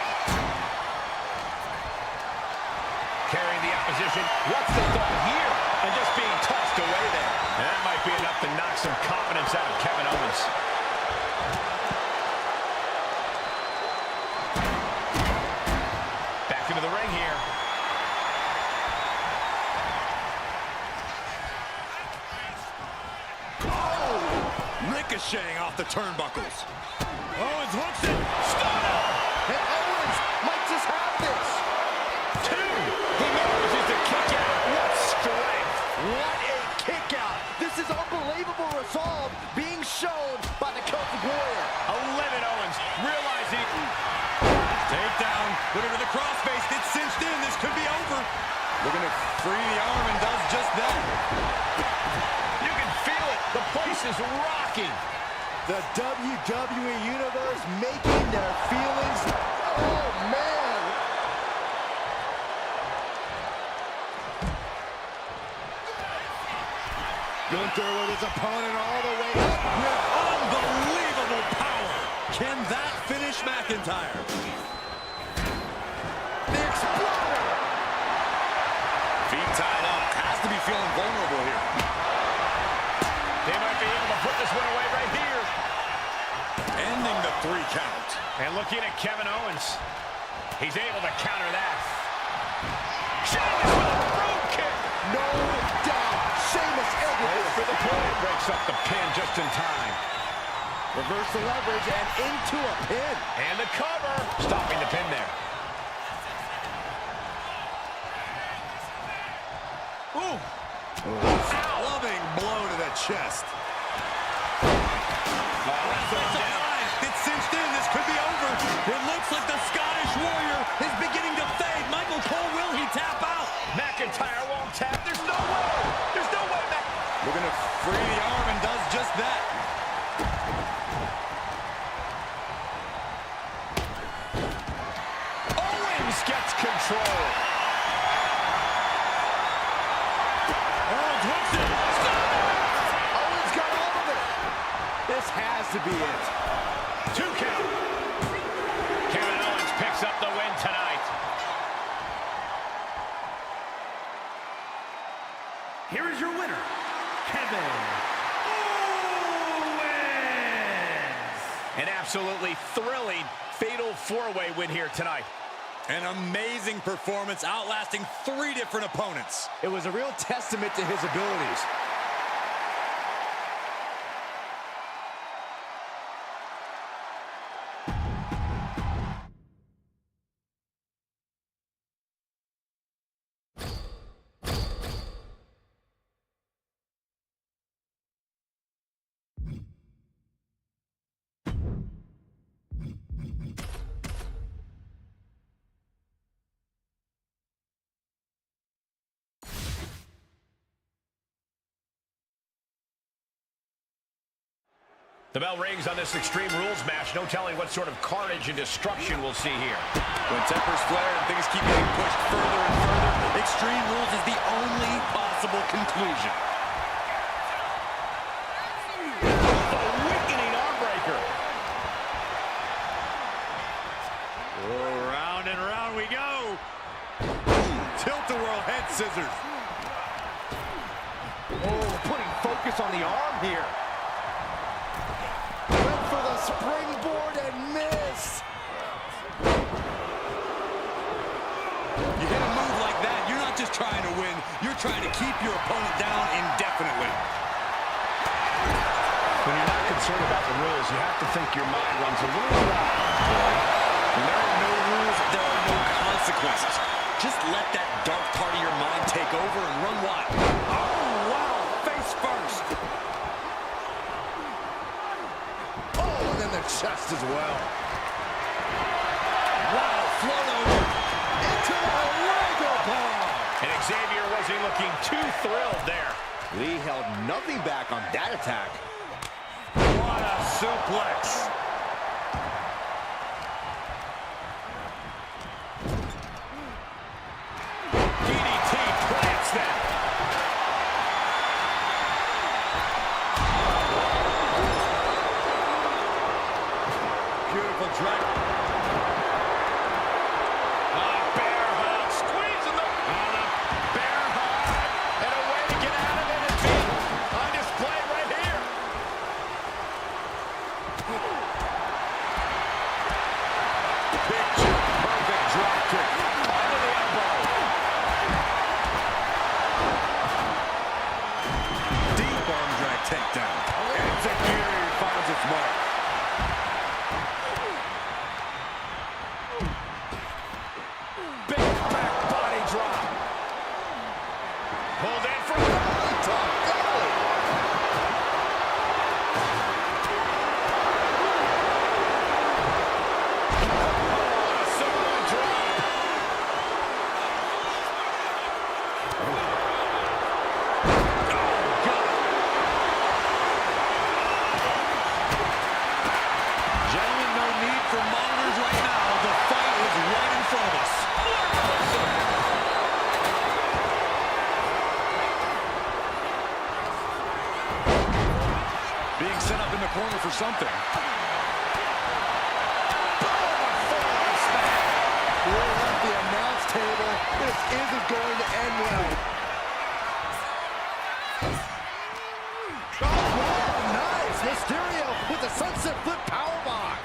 Carrying the opposition. What's the thought here? And just being tossed away there. And that might be enough to knock some confidence out of Kevin Owens. Back into the ring here. Ricocheting off the turnbuckles. Owens hooks it. Stunner. And Owens might just have this. Two. He manages to kick out. What strength. What a kick out. This is unbelievable resolve being shown by the Celtic Warrior. 11 Owens realizing. Takedown. Looking for the crossface. It's cinched in. This could be over. Looking to free the arm and does just that. You can feel it. The place is rocking. The WWE Universe making their feelings. Oh, man. Gunther with his opponent all the way up. With unbelievable power. Can that finish McIntyre? The Exploder. Feet tied up. Has to be feeling vulnerable here. They might be able to put this one away right here. Ending the 3 count. And looking at Kevin Owens. He's able to counter that. Sheamus with a broom kick. No doubt. Sheamus Goes for the pin. Breaks up the pin just in time. reverse the leverage and into a pin. And the cover. Stopping the pin there. Ooh. Loving blow to the chest. It's cinched in. This could be over. It looks like the Scottish Warrior is beginning to fade. Michael Cole, will he tap out? McIntyre won't tap. There's no way. There's no way back. Looking to free the arm and does just that. Owens gets control. Owens hooks it. Owens got all of it. This has to be it. 2 count. Kevin Owens picks up the win tonight. Here is your winner, Kevin Owens. An absolutely thrilling fatal 4-way win here tonight. An amazing performance, outlasting 3 different opponents. It was a real testament to his abilities. The bell rings on this Extreme Rules match. No telling what sort of carnage and destruction we'll see here. When tempers flare and things keep getting pushed further and further, Extreme Rules is the only possible conclusion. A weakening arm breaker. Oh, round and round we go. Tilt-a-whirl head scissors. Oh, putting focus on the arm here. Went for the springboard and miss. You hit a move like that, you're not just trying to win, you're trying to keep your opponent down indefinitely. When you're not concerned about the rules, you have to think your mind runs a little wild. And there are no consequences. Just let that dark part of your mind take over and run wild. Oh, wow, face first. Oh, and then the chest as well. Wow, float over. Into the Lego bomb. And Xavier wasn't looking too thrilled there. Lee held nothing back on that attack. What a suplex. DDT plants that. Beautiful drag. Bear hug, squeezing the bear hug, and a way to get out of it is being on display right here. Picture perfect drop kick. Under the elbow. Deep arm drag takedown. Execution finds its mark. Big back body drop. Pulled in for Samoan drop. Gentlemen, no need for monitors right now. The fight is right in front of us. Being set up in the corner for something. We're at the announce table. This isn't going to end well. Oh, nice. Mysterio with the sunset flip powerbomb.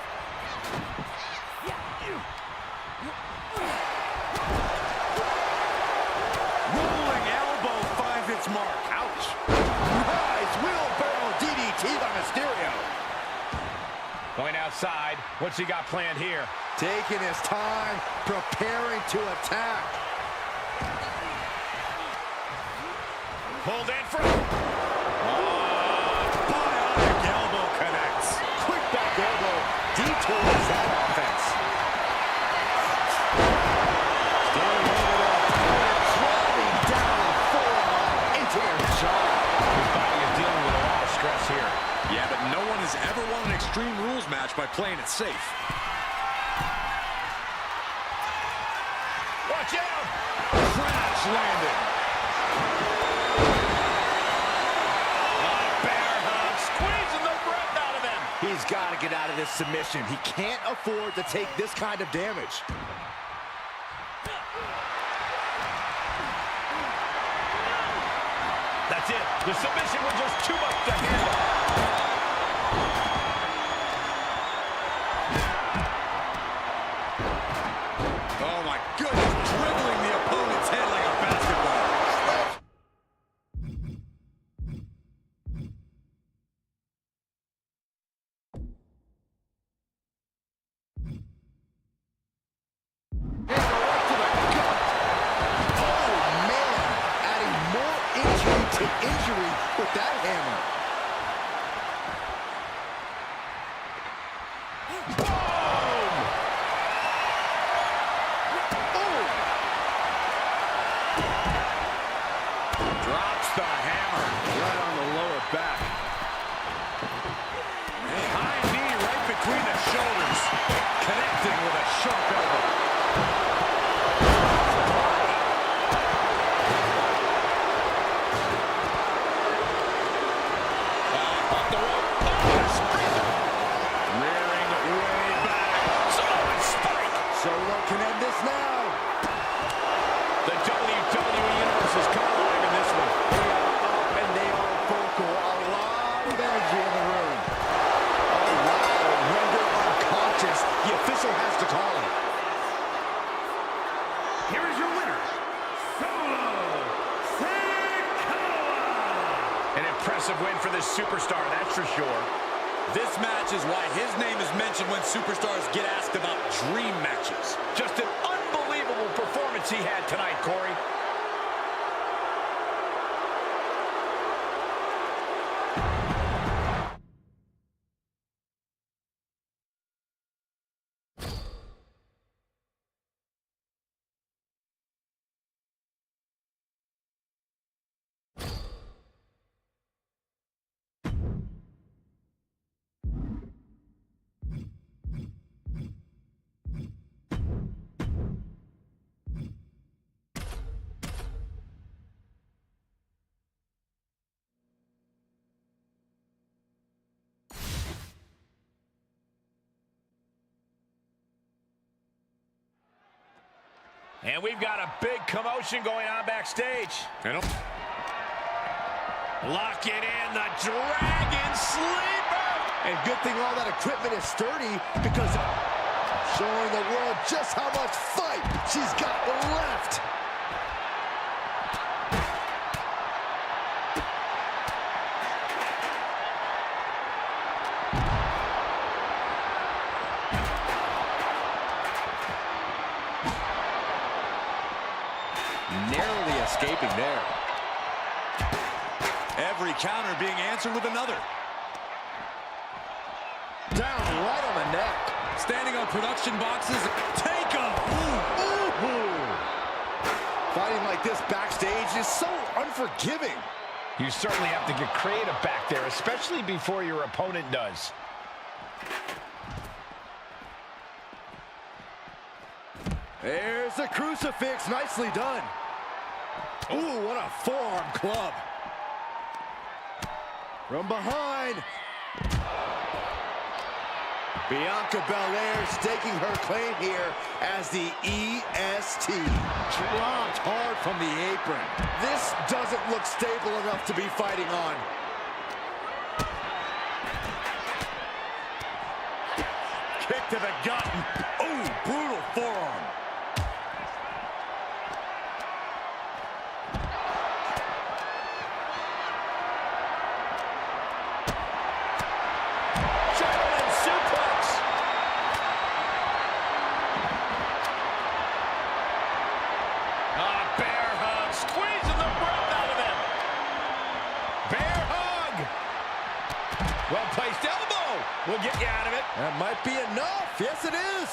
Rolling elbow finds its mark. Ouch. Nice wheelbarrow DDT by Mysterio. Going outside. What's he got planned here? Taking his time, preparing to attack. Pulled in for Bionic elbow connects. Quick back elbow detours that offense. Driving down the forearm into their jaw. his body is dealing with a lot of stress here. Yeah, but no one has ever won an Extreme Rules match by playing it safe. Watch out! Crash landing. Bear hug, squeezing the breath out of him. He's got to get out of this submission. He can't afford to take this kind of damage. That's it. The submission was just too much to handle. Oh my goodness, dribbling the opponent's head like a basketball. To injury with that hammer. Boom! Oh! Drops the hammer right on the lower back. High knee right between the shoulders, connecting with a sharp elbow. Can end this now. The WWE Universe is coming alive in this one. They are up and they are vocal. A lot of energy in the room. Oh, wow. Rendered unconscious. The official has to call him. Here is your winner, Solo Sikoa. An impressive win for this superstar, that's for sure. This match is why his name is mentioned when superstars get asked about dream matches. Just an unbelievable performance. moments he had tonight, Corey. And we've got a big commotion going on backstage. Lock it in, the Dragon Sleeper! And good thing all that equipment is sturdy, because showing the world just how much fight she's got left. Narrowly escaping there. Every counter being answered with another. Down right on the neck. Standing on production boxes. Take him! Fighting like this backstage is so unforgiving. You certainly have to get creative back there, especially before your opponent does. There's the crucifix. Nicely done. Ooh, what a forearm club. From behind. Bianca Belair staking her claim here as the EST. Dropped hard from the apron. This doesn't look stable enough to be fighting on. Kick to the gut. Ooh, brutal forearm. Well-placed elbow will get you out of it. That might be enough. Yes, it is.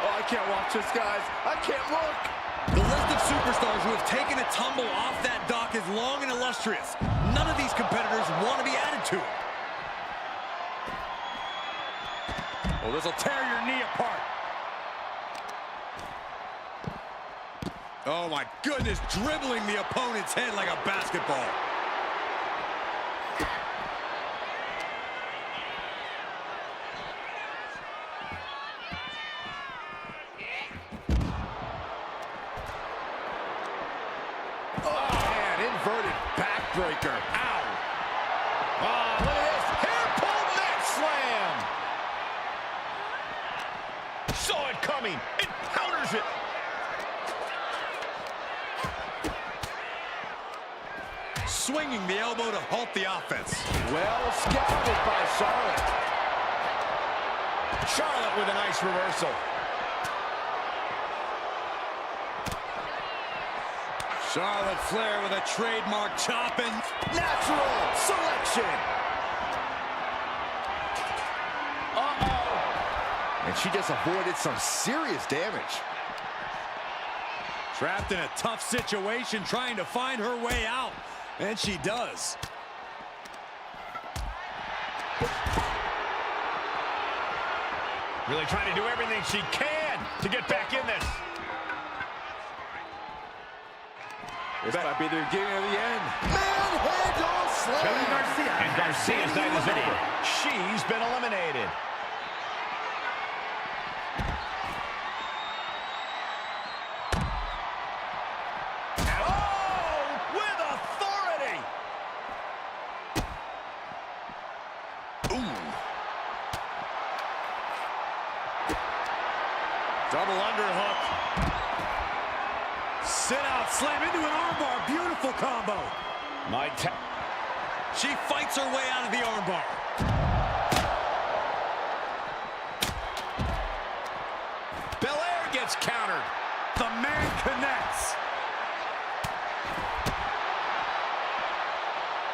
Oh, I can't watch this, guys. I can't look. The list of superstars who have taken a tumble off that dock is long and illustrious. None of these competitors want to be added to it. Oh, this will tear your knee apart. Oh, my goodness, dribbling the opponent's head like a basketball. Inverted backbreaker. Ow. Oh, look at this. Hair pull neck slam. Saw it coming. It counters it. Swinging the elbow to halt the offense. Well scouted by Charlotte. Charlotte with a nice reversal. Charlotte Flair with a trademark chopping. Natural selection. Uh-oh. And she just avoided some serious damage. Trapped in a tough situation, trying to find her way out. And she does. Really trying to do everything she can to get back in this. This might be the beginning of the end. Manhandle slam. And Garcia's night is over. She's been eliminated. Oh, with authority. Ooh. Double underhook. Sit out, slam into an armbar. Beautiful combo. She fights her way out of the armbar. Belair That's countered. The man connects.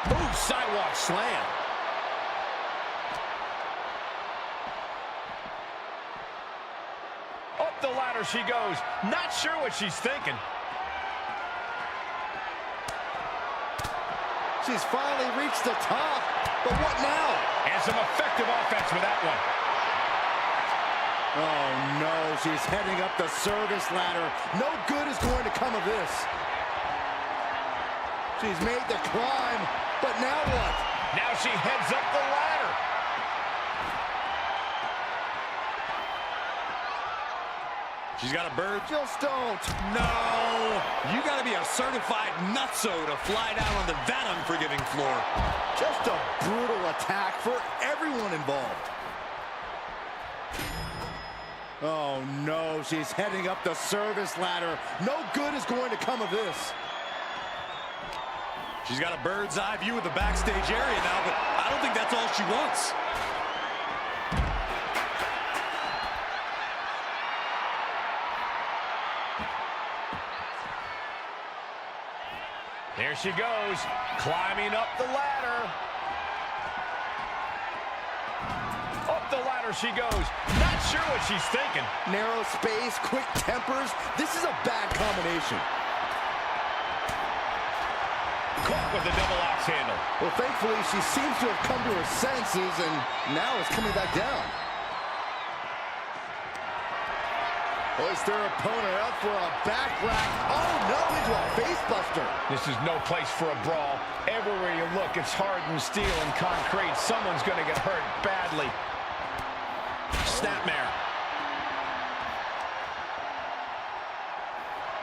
Ooh, sidewalk slam. Up the ladder she goes. Not sure what she's thinking. She's finally reached the top, but what now? And some effective offense with that one. Oh no, she's heading up the service ladder. No good is going to come of this. She's made the climb, but now what? Now she heads up the ladder. She's got a bird. Just don't. No! You gotta be a certified nutso to fly down on that unforgiving floor. Just a brutal attack for everyone involved. Oh no, she's heading up the service ladder. No good is going to come of this. She's got a bird's eye view of the backstage area now, but I don't think that's all she wants. There she goes, climbing up the ladder. Up the ladder she goes. Not sure what she's thinking. Narrow space, quick tempers. This is a bad combination. Caught with the double axe handle. Well, thankfully, she seems to have come to her senses and now is coming back down. Hoist their opponent up for a back rack. Oh, no, into a face buster. This is no place for a brawl. Everywhere you look, it's hardened steel and concrete. Someone's going to get hurt badly. Snapmare.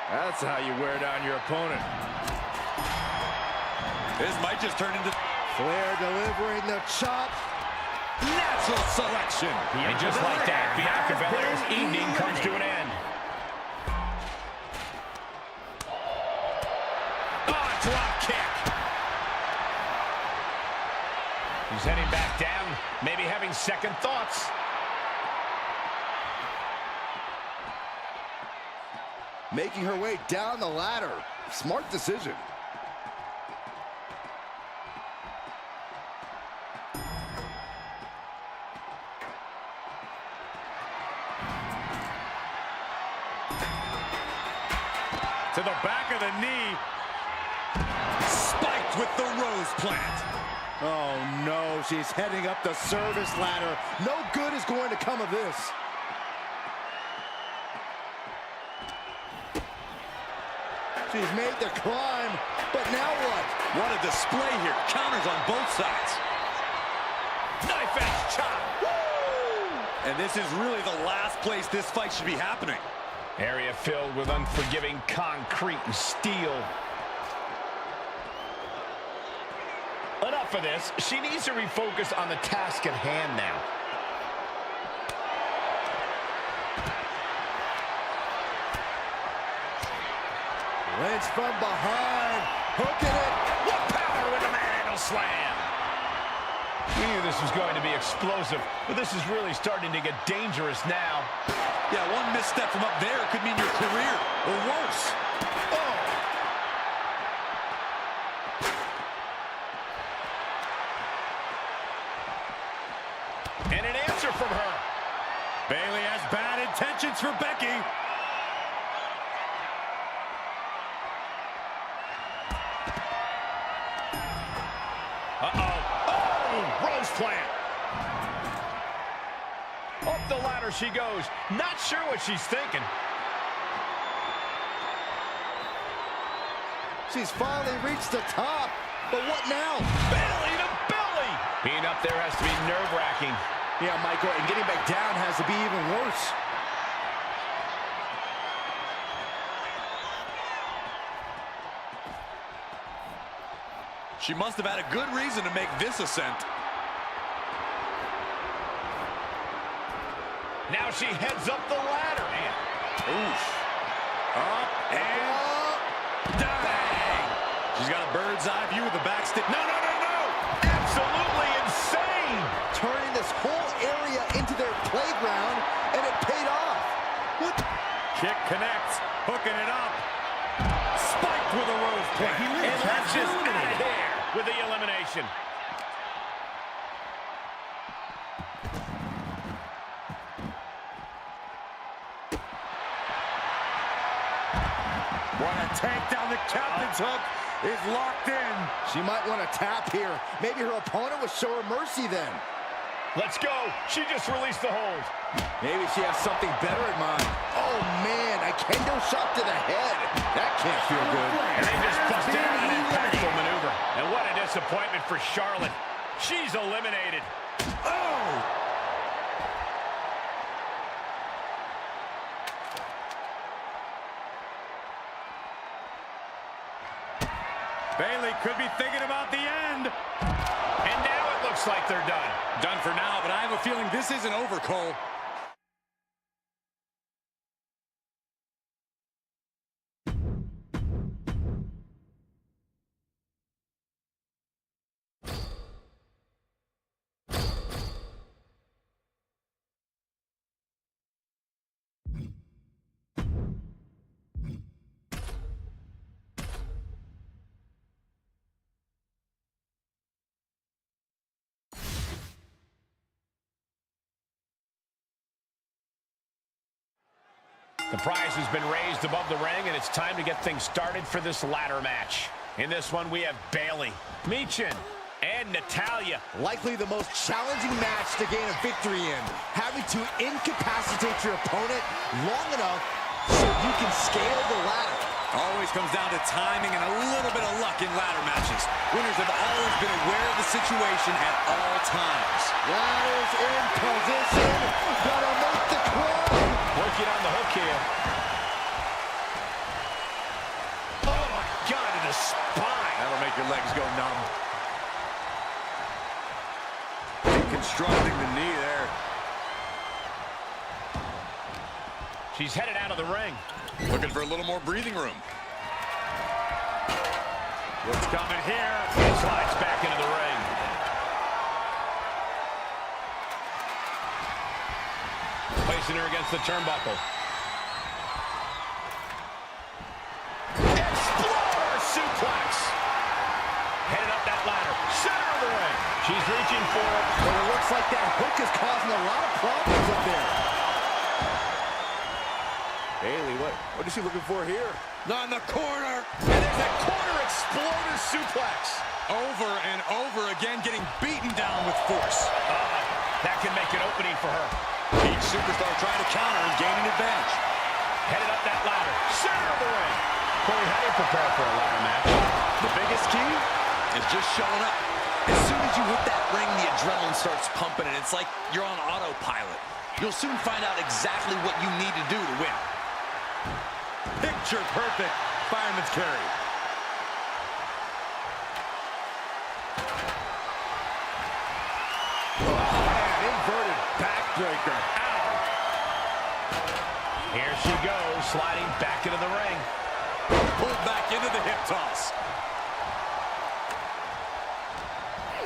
That's how you wear down your opponent. This might just turn into... Flair delivering the chop. natural selection. And just like that, Bianca Belair's evening comes to an end. Oh, drop kick. He's heading back down, maybe having second thoughts. Making her way down the ladder. Smart decision. To the back of the knee. Spiked with the rose plant. Oh no, she's heading up the service ladder. No good is going to come of this. She's made the climb, but now what? What a display here. Counters on both sides. Knife edge chop. Woo! And this is really the last place this fight should be happening. Area filled with unforgiving concrete and steel. Enough of this. She needs to refocus on the task at hand now. Lynch from behind, hooking it. What power with the manhandle slam. We knew this was going to be explosive, but this is really starting to get dangerous now. Yeah, one misstep from up there could mean your career, or worse. Oh! And an answer from her. Bayley has bad intentions for Becky. Uh-oh. Oh, rose plant. Up the ladder she goes. Not sure what she's thinking. She's finally reached the top, but what now? Belly to belly. Being up there has to be nerve-wracking. Yeah, Michael, and getting back down has to be even worse. She must have had a good reason to make this ascent. Now she heads up the ladder. Man. Oof. Up and bang! She's got a bird's eye view of the backstep. No, no, no, no! Absolutely insane! Turning this whole area into their playground, and it paid off. What? Kick connects, hooking it up. Spiked with a rose plant. And that's just out of here with the elimination. What a takedown. The captain's hook is locked in. She might want to tap here. Maybe her opponent will show her mercy then. Let's go. She just released the hold. Maybe she has something better in mind. Oh, man, a kendo shot to the head. That can't feel good. And they just busted out an impactful maneuver. And what a disappointment for Charlotte. She's eliminated. Oh! Bayley could be thinking about the end. And now it looks like they're done. Done for now, but I have a feeling this isn't over, Cole. The prize has been raised above the ring, and it's time to get things started for this ladder match. In this one, we have Bayley, Michin, and Natalya. Likely the most challenging match to gain a victory in. Having to incapacitate your opponent long enough so you can scale the ladder. Always comes down to timing and a little bit of luck in ladder matches. Winners have always been aware of the situation at all times. Ladders in position. Gotta make the climb. Working on the hook here. Oh, my God, to the spine. That'll make your legs go numb. Deconstructing the knee there. She's headed out of the ring. Looking for a little more breathing room. What's coming here? And slides back into the ring. Placing her against the turnbuckle. Explorer suplex. Headed up that ladder. Center of the ring. She's reaching for it. But it looks like that hook is causing a lot of problems up there. Bayley, what is she looking for here? Not in the corner. And there's that corner exploder suplex. Over and over again, getting beaten down with force. That can make an opening for her. Each superstar trying to counter and gain an advantage. Headed up that ladder. Center of the ring. Corey, how do you prepare for a ladder match? The biggest key is just showing up. As soon as you hit that ring, the adrenaline starts pumping, and it's like you're on autopilot. You'll soon find out exactly what you need to do to win. Picture perfect fireman's carry. Inverted backbreaker. Ow. Here she goes, sliding back into the ring. Pulled back into the hip toss.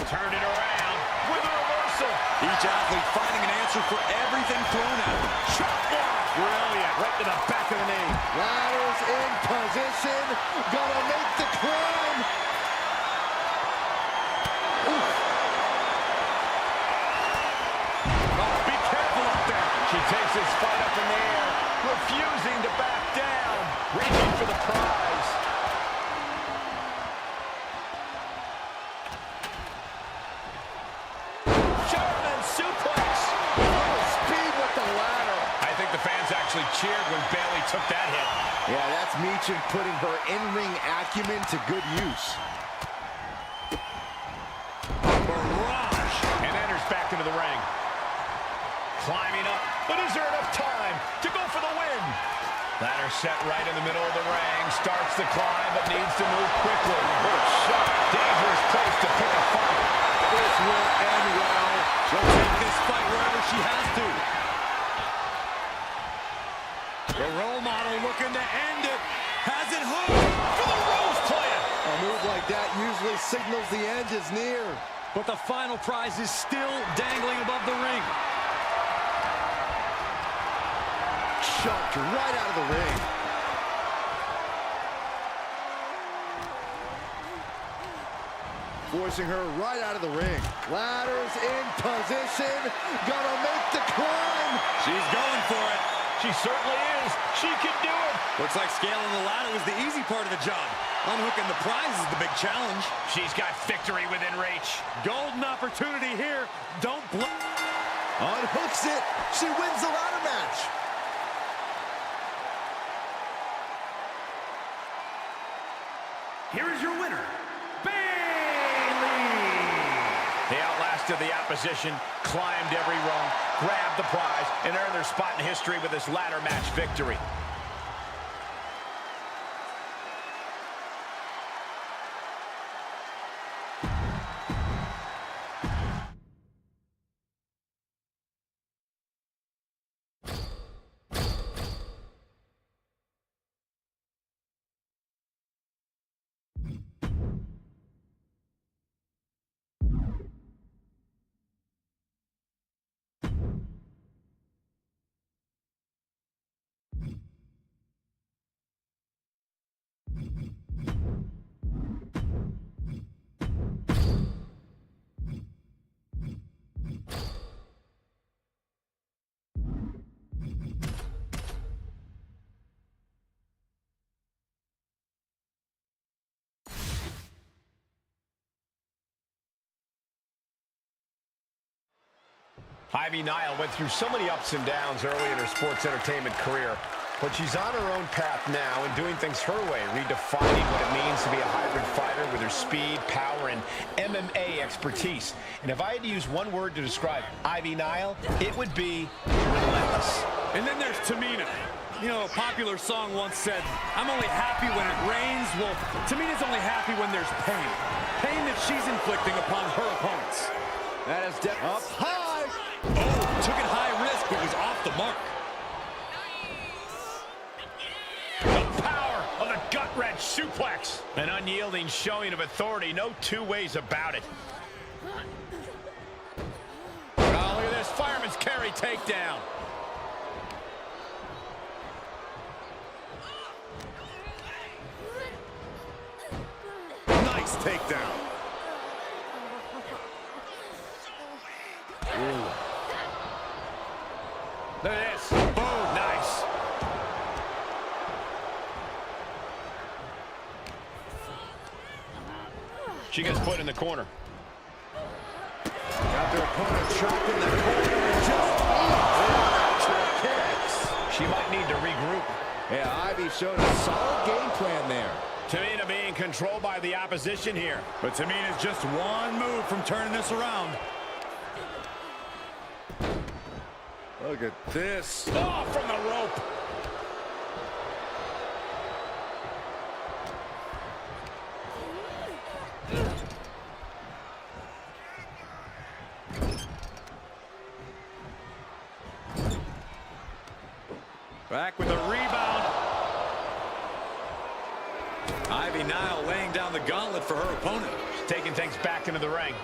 Turned it around with a reversal. Each athlete finding an answer for everything thrown at them. Chop block. Brilliant. Right to the back of the knee. Ladders in position. Gonna make the climb. Oh, be careful up there. She takes this fight up in the air, refusing to back down, reaching for the prize. German suplex. Full speed with the ladder. I think the fans actually cheered when Bayley took that hit. Yeah, that's Michin putting her in-ring acumen to good use. Barrage. And enters back into the ring. Climbing up, but is there enough time to go for the win? Ladder set right in the middle of the ring. Starts the climb, but needs to move quickly. What a shot. Dangerous place to pick a fight. This will end well. She'll take this fight wherever she has to. The role model looking to end it. Has it hooked for the rose plant. A move like that usually signals the end is near. But the final prize is still dangling above the ring. chucked right out of the ring. Forcing her right out of the ring. Ladders in position. Gonna make the climb. She's going for it. She certainly is. She can do it. Looks like scaling the ladder was the easy part of the job. Unhooking the prize is the big challenge. She's got victory within reach. Golden opportunity here. Don't blow. Unhooks it. She wins the ladder match. Here is your winner, Bayley. They outlasted the opposition, climbed every rung, grabbed the prize, and earned their spot in history with this ladder match victory. Ivy Nile went through so many ups and downs early in her sports entertainment career, but she's on her own path now and doing things her way, redefining what it means to be a hybrid fighter with her speed, power, and MMA expertise. And if I had to use one word to describe Ivy Nile, it would be relentless. And then there's Tamina. You know, a popular song once said, I'm only happy when it rains. Well, Tamina's only happy when there's pain. Pain that she's inflicting upon her opponents. That is up high. Oh, took it high risk, but was off the mark. The power of the gut-wrench suplex. An unyielding showing of authority, no two ways about it. Oh, look at this fireman's carry takedown. Nice takedown. Look at this. Boom. Nice. She gets put in the corner. Got their opponent trapped in the corner and just kicks. She might need to regroup. Yeah, Ivy showed a solid game plan there. Tamina being controlled by the opposition here. But Tamina's just one move from turning this around. Look at this. Oh, from the rope. Back with a rebound. Ivy Nile laying down the gauntlet for her opponent. She's taking things back into the ring.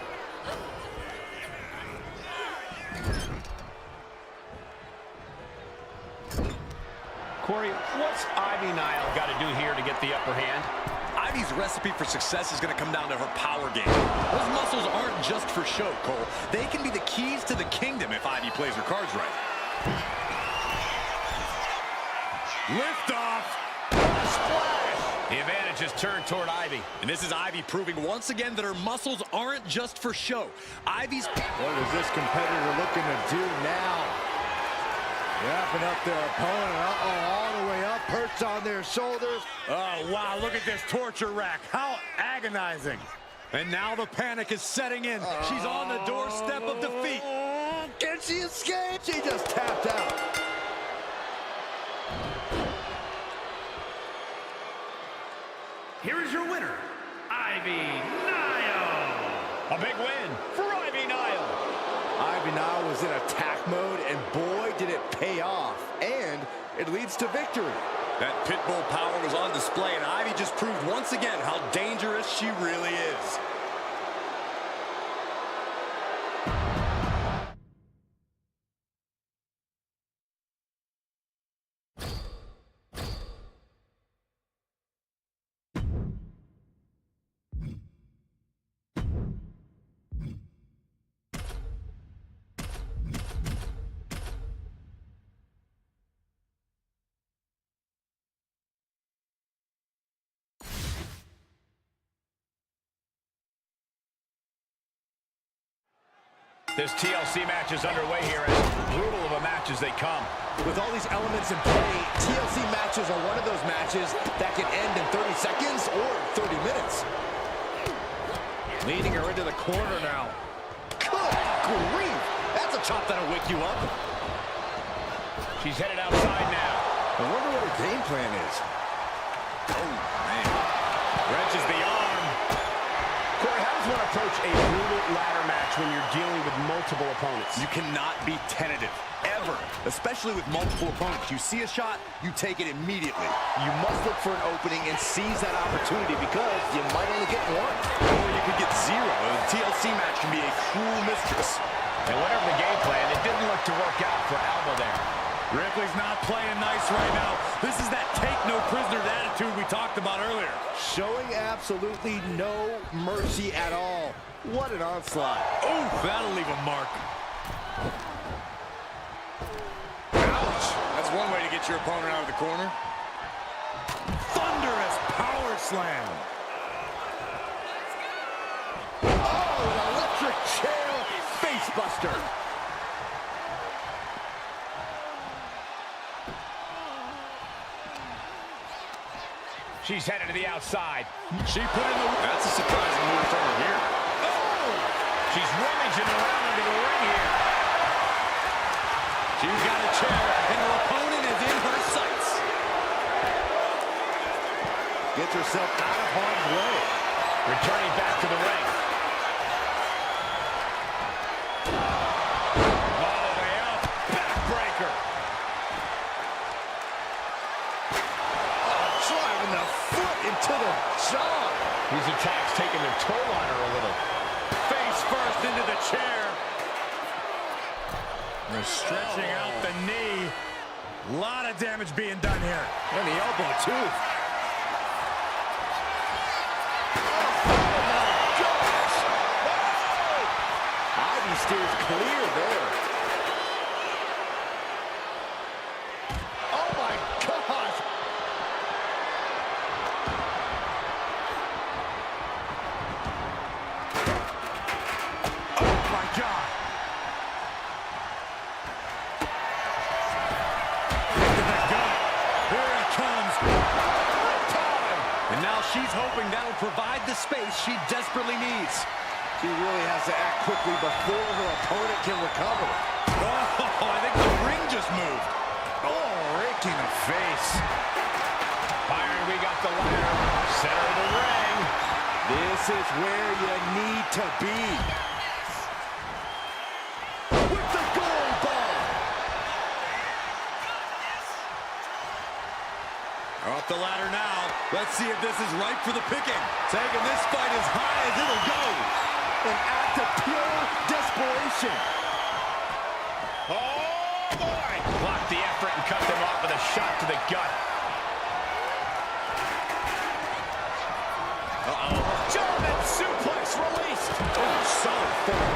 Corey, what's Ivy Nile got to do here to get the upper hand? Ivy's recipe for success is going to come down to her power game. Those muscles aren't just for show, Cole. They can be the keys to the kingdom if Ivy plays her cards right. Lift off. Splash! The advantage is turned toward Ivy. And this is Ivy proving once again that her muscles aren't just for show. Ivy's... What is this competitor looking to do now? Wrapping up their opponent. All the way up, perched on their shoulders. Oh, wow, look at this torture rack. How agonizing. And now the panic is setting in. She's on the doorstep of defeat. Can she escape? She just tapped out. Here is your winner, Ivy Nile. A big win for Ivy Nile. Ivy Nile was in attack mode, and boy, did it pay off. And it leads to victory. That pit bull power was on display, and Ivy just proved once again how dangerous she really is. This TLC match is underway here, as brutal of a match as they come. With all these elements in play, TLC matches are one of those matches that can end in 30 seconds or 30 minutes. Leading her into the corner now. Good grief! That's a chop that'll wake you up. She's headed outside now. I wonder what her game plan is. Oh, man. Wrenches the arm. Corey, how does one approach a brutal ladder match when you're dealing with multiple opponents? You cannot be tentative, ever. Especially with multiple opponents. You see a shot, you take it immediately. You must look for an opening and seize that opportunity because you might only get one. Or you could get zero. A TLC match can be a cruel mistress. And whatever the game plan, it didn't look to work out for Alba there. Ripley's not playing nice right now. This is that take-no-prisoners attitude we talked about earlier. Showing absolutely no mercy at all. What an onslaught. Oh, that'll leave a mark. Ouch. That's one way to get your opponent out of the corner. Thunderous power slam. Oh, an electric chair face buster. She's headed to the outside. She put in the... That's a surprising move from her here. Oh! She's rummaging around under the ring here. She's got a chair, and her opponent is in her sights. Gets herself out of harm's way. Returning back to the ring. All the way up. Backbreaker. Driving the foot into the jaw. These attacks taking their toll on her a little. Face first into the chair. They're stretching out the knee. A lot of damage being done here. And the elbow, too. Ivy steers clear there. Oh, my gosh. Oh, my God. Into the gut. Here it comes. And now she's hoping that'll provide the space she desperately needs. She really has to act quickly before her opponent can recover. Oh, I think the ring just moved. Oh, raking the face. Byron, we got the ladder. Center of the ring. This is where you need to be. With the gold ball. Off the ladder now. Let's see if this is right for the picking. Taking this fight as high as it'll go. An act of pure desperation. Oh, boy. Blocked the effort and cut them off with a shot to the gut. Uh-oh. German suplex released. Oh, solid form.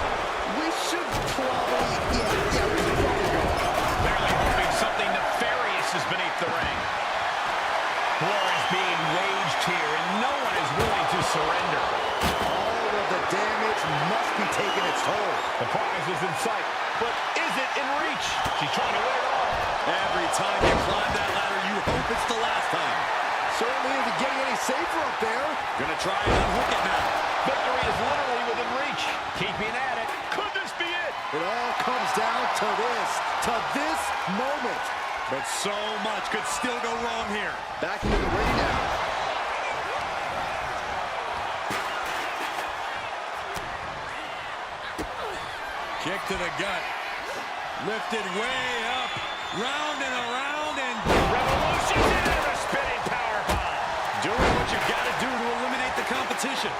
We should probably, we should probably go. Clearly hoping something nefarious is beneath the ring. War is being waged here, and no one is willing to surrender. All of the damage must be taking its toll. The prize is in sight, but is it in reach? She's trying to win it all. Every time you climb that ladder, you hope it's the last time. Certainly isn't getting any safer up there. Gonna try and unhook it now. Victory is literally within reach. Keeping at it. Could this be it? It all comes down to this moment. But so much could still go wrong here. Back into the ring now. Kick to the gut. Lifted way up. Round and around and... Revolution into the spinning powerbomb. Doing what you've got to do to eliminate the competition.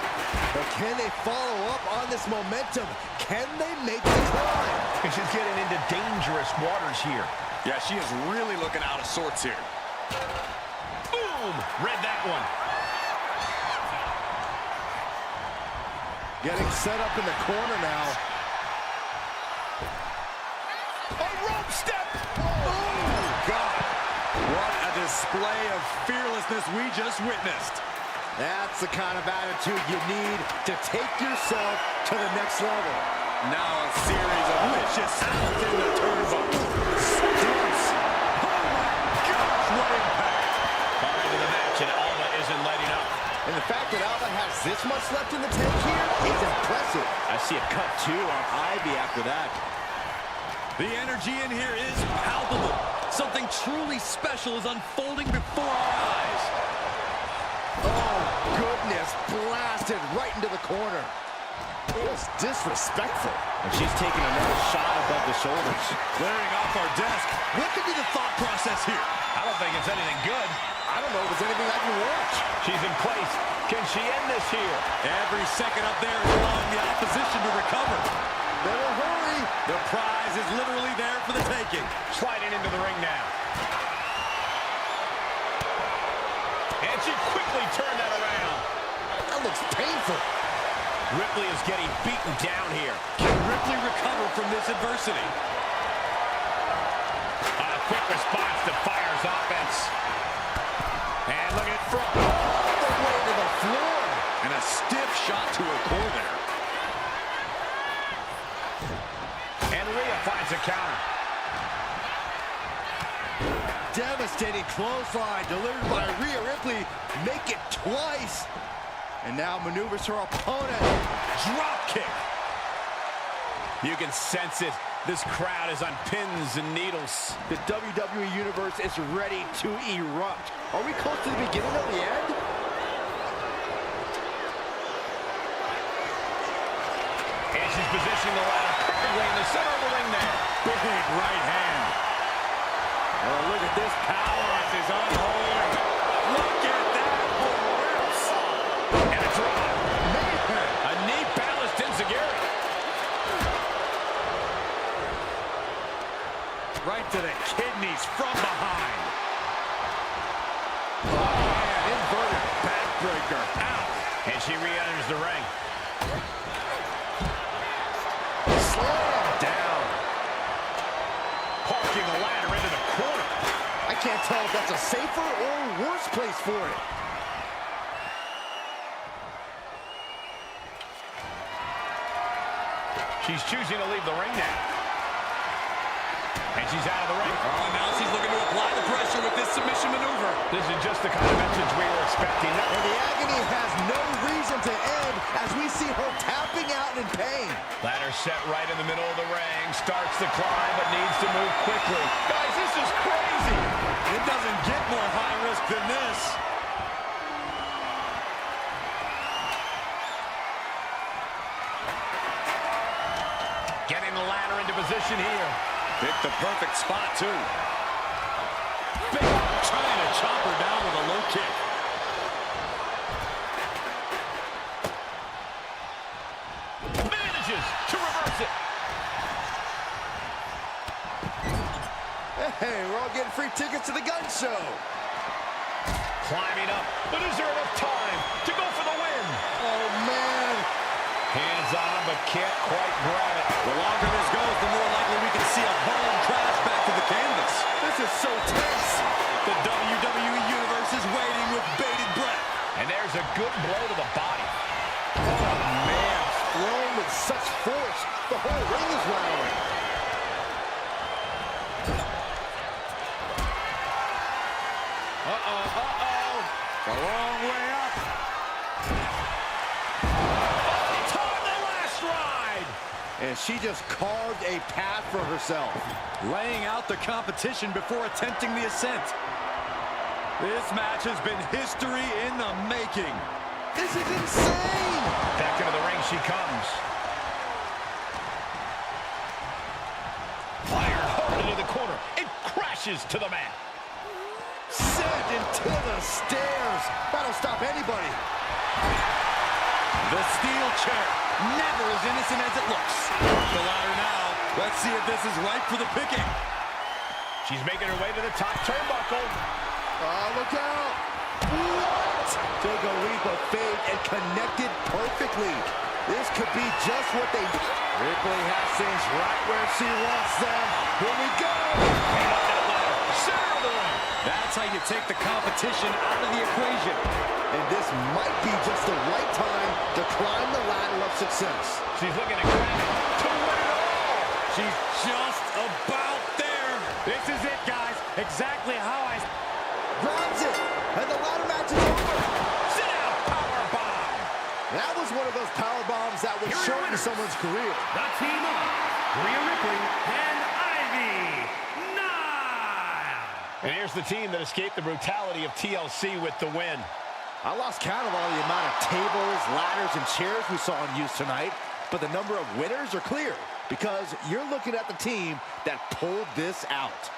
But can they follow up on this momentum? Can they make the climb? And she's getting into dangerous waters here. Yeah, she is really looking out of sorts here. Boom! Read that one. Getting set up in the corner now. A rope step! Oh, God. What a display of fearlessness we just witnessed. That's the kind of attitude you need to take yourself to the next level. Now a series of vicious out in the turnbuckle. Stunts. Oh my gosh, what impact. Far into the match, and Alba isn't letting up. And the fact that Alba has this much left in the tank here is impressive. I see a cut, too, on Ivy after that. The energy in here is palpable. Something truly special is unfolding before our eyes. Oh, goodness, blasted right into the corner. It was disrespectful. And she's taking another shot above the shoulders. Clearing off our desk. What could be the thought process here? I don't think it's anything good. I don't know if there's anything I can watch. She's in place. Can she end this here? Every second up there is allowing the opposition to recover. Better hurry. The prize is literally there for the taking. Sliding into the ring now. And she quickly turned that around. That looks painful. Ripley is getting beaten down here. Can Ripley recover from this adversity? A quick response to Fire's offense. And look at it from all the way to the floor. And a stiff shot to her core there. And Rhea finds a counter. Devastating clothesline delivered by Rhea Ripley. Make it twice. And now maneuvers her opponent. Drop kick. You can sense it. This crowd is on pins and needles. The WWE Universe is ready to erupt. Are we close to the beginning of the end? And she's positioning the ladder perfectly in the center of the ring there. Big right hand. Oh, look at this powerhouse is unholy. Look at that. And a drop. A knee balanced enziguri. Right to the kidneys from behind. Oh, man, inverted backbreaker. Ow. And she re-enters the ring. Slam down. Parking the ladder into the corner. I can't tell if that's a safer or worse place for it. She's choosing to leave the ring now. And she's out of the ring. Oh, now she's looking to apply the pressure with this submission maneuver. This is just the kind of message we were expecting. And the agony has no reason to end as we see her tapping out in pain. Ladder set right in the middle of the ring. Starts to climb, but needs to move quickly. Guys, this is crazy. It doesn't get more high risk than this. Getting the ladder into position here. Picked the perfect spot, too. Big arm trying to chop her down with a low kick. Manages to reverse it. Hey, we're all getting free tickets to the gun show. Climbing up, but is there enough time to go for the win? Oh, man. Hands on, but can't quite grab it. The longer this goes, the more likely we can see a bomb crash back to the canvas. This is so tense. The WWE Universe is waiting with bated breath. And there's a good blow to the body. Oh, man. Thrown with such force. The whole ring is rattling. Uh-oh, uh-oh. A long way up. Time the last ride. And she just carved a path for herself. Laying out the competition before attempting the ascent. This match has been history in the making. This is insane. Back into the ring she comes. Fired hard into the corner. It crashes to the mat. Sent into the stairs. That'll stop anybody. The steel chair, never as innocent as it looks. The ladder now. Let's see if this is ripe for the picking. She's making her way to the top turnbuckle. Look out. What? Took a leap of faith and connected perfectly. This could be just what they... Ripley has things right where she wants them. Here we go. And up that ladder. Center of the ring. That's how you you take the competition out of the equation. And this might be just the right time to climb the ladder of success. She's looking to grab it to win it all. She's just about there. This is it, guys. Exactly how I... Grabs it, and the ladder match is over. Sit down, power bomb. That was one of those power bombs that would shorten someone's career. The team of Rhea Ripley and Ivy Nile. And here's the team that escaped the brutality of TLC with the win. I lost count of all the amount of tables, ladders, and chairs we saw in use tonight, but the number of winners are clear because you're looking at the team that pulled this out.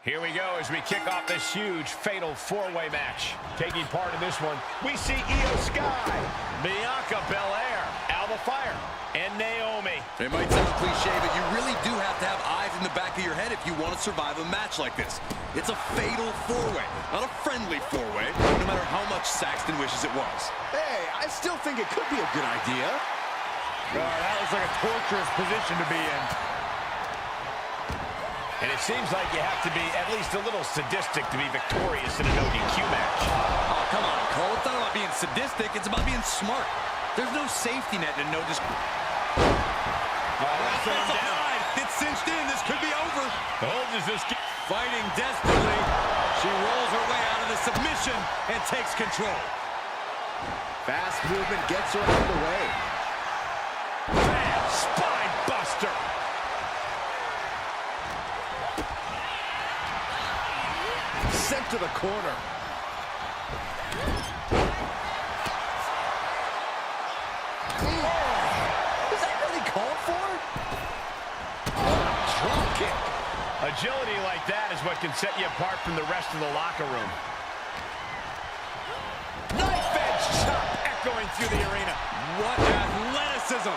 Here we go as we kick off this huge fatal four-way match. Taking part in this one, we see Io Sky, Bianca Belair, Alba Fire, and Naomi. It might sound cliche, but you really do have to have eyes in the back of your head if you want to survive a match like this. It's a fatal four-way, not a friendly four-way, no matter how much Saxton wishes it was. Hey, I still think it could be a good idea. That looks like a torturous position to be in. And it seems like you have to be at least a little sadistic to be victorious in an ODQ match. Oh, come on, Cole. It's not about being sadistic. It's about being smart. There's no safety net and no That's down. It's cinched in. This could be over. Does this get... Fighting desperately. She rolls her way out of the submission and takes control. Fast movement gets her out of the way. Bam! Spine buster. Sent to the corner. Is that really called for? Drop kick. Agility like that is what can set you apart from the rest of the locker room. Knife edge chop echoing through the arena. What athleticism.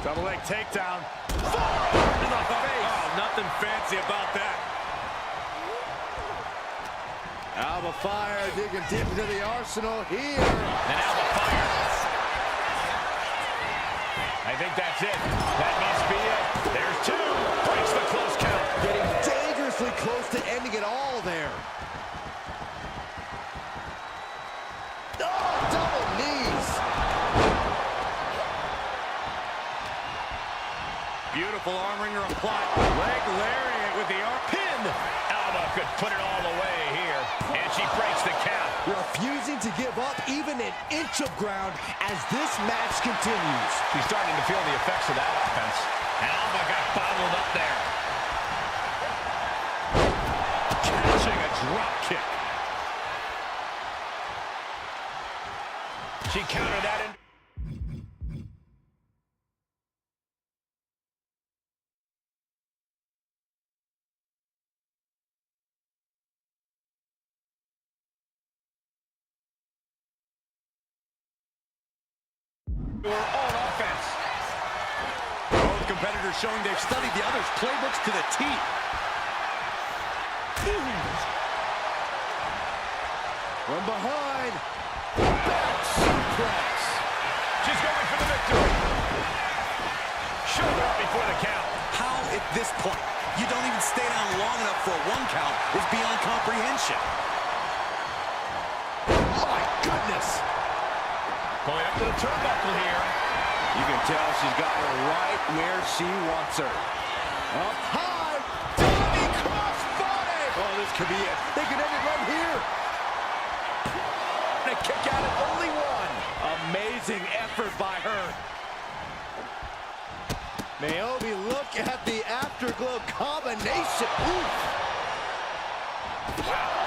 Double leg takedown. To the face. Oh, nothing fancy about that. Alba Fire digging deep into the arsenal here. And Alba Fire. I think that's it. That must be it. There's two. Breaks the close count. Getting dangerously close to ending it all there. Oh, double knees. Beautiful arm wringer applied. Leg lariat with the arm. Pin. Alba could put it all the way here. And she breaks the count. Refusing to give up even an inch of ground as this match continues. She's starting to feel the effects of that offense. And Alba got bottled up there. Catching a drop kick. She countered that in. Or on offense. Both competitors showing they've studied the other's playbooks to the T. From behind. Back suplex. She's going for the victory. Shoulder up before the count. How, at this point, you don't even stay down long enough for a one count is beyond comprehension. My goodness. Going up to the turnbuckle here. You can tell she's got her right where she wants her. Up high. Diving crossbody. Oh, this could be it. They could end it right here. And a kick out at only one. Amazing effort by her. Naomi, look at the afterglow combination. Oof. Wow.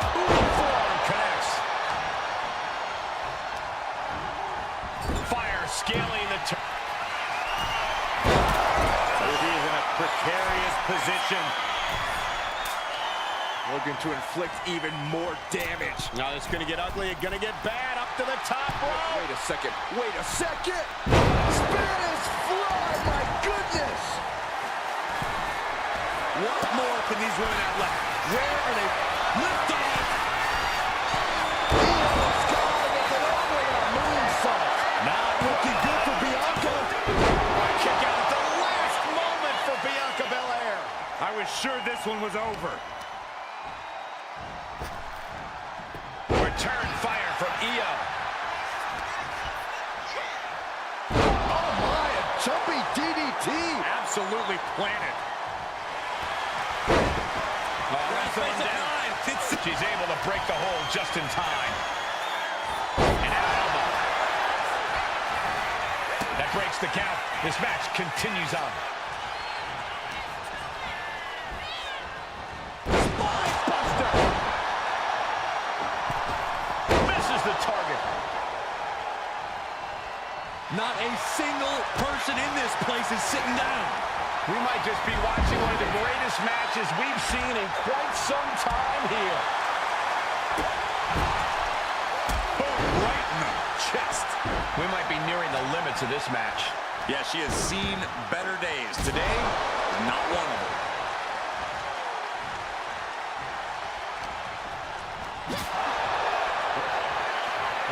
Forearm connects. Fire scaling the turn. He's in a precarious position. Looking to inflict even more damage. Now it's going to get ugly. It's going to get bad. Up to the top rope. Wait a second. Wait a second. Spanish fly. My goodness. What more can these women have left? Where are they? Lift off. Not looking good for Bianca. Kick out at the last moment for Bianca Belair. I was sure this one was over. Return fire from Io. Oh my, a jumpy DDT. Absolutely planted. Wrestling down. She's able to break the hold just in time. And an elbow. That breaks the count. This match continues on. Spinebuster. Misses the target. Not a single person in this place is sitting down. We might just be watching one of the greatest matches we've seen in quite some time here. Boom, right in the chest. We might be nearing the limits of this match. Yeah, she has seen better days. Today, not one of them.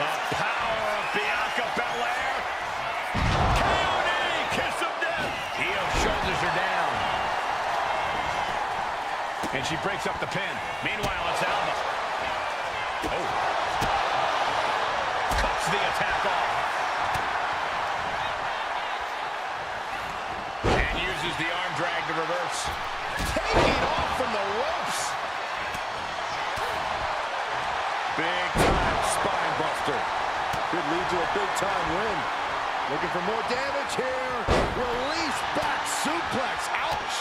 The power of Bianca Belair. KOD, kiss of death. Io shoulders her down. And she breaks up the pin. Meanwhile, it's Alba. Oh. Cuts the attack off. And uses the arm drag to reverse. Taking off from the ropes. Big time spine buster. Could lead to a big time win. Looking for more damage here. Release back suplex. Ouch.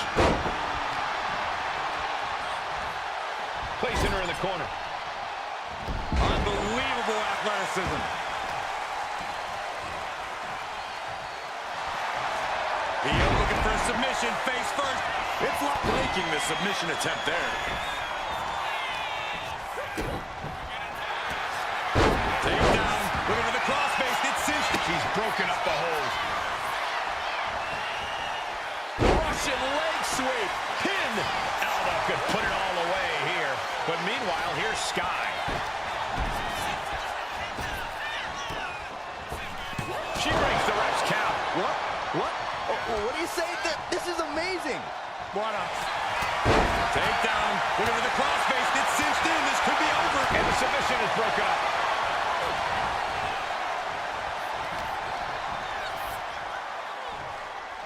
Placing her in the corner. Unbelievable athleticism. Io looking for a submission, face first. It's not breaking the submission attempt there. Takedown, looking for the crossface. It's cinched. She's broken up the hold. Russian leg sweep. Pin. Alba could put it all away here. But meanwhile, here's Sky. She breaks the ref's count. What? What? Oh, what do you say? This is amazing. What a takedown. Looking for the crossface. It's cinched in. This could be over. And the submission is broken up.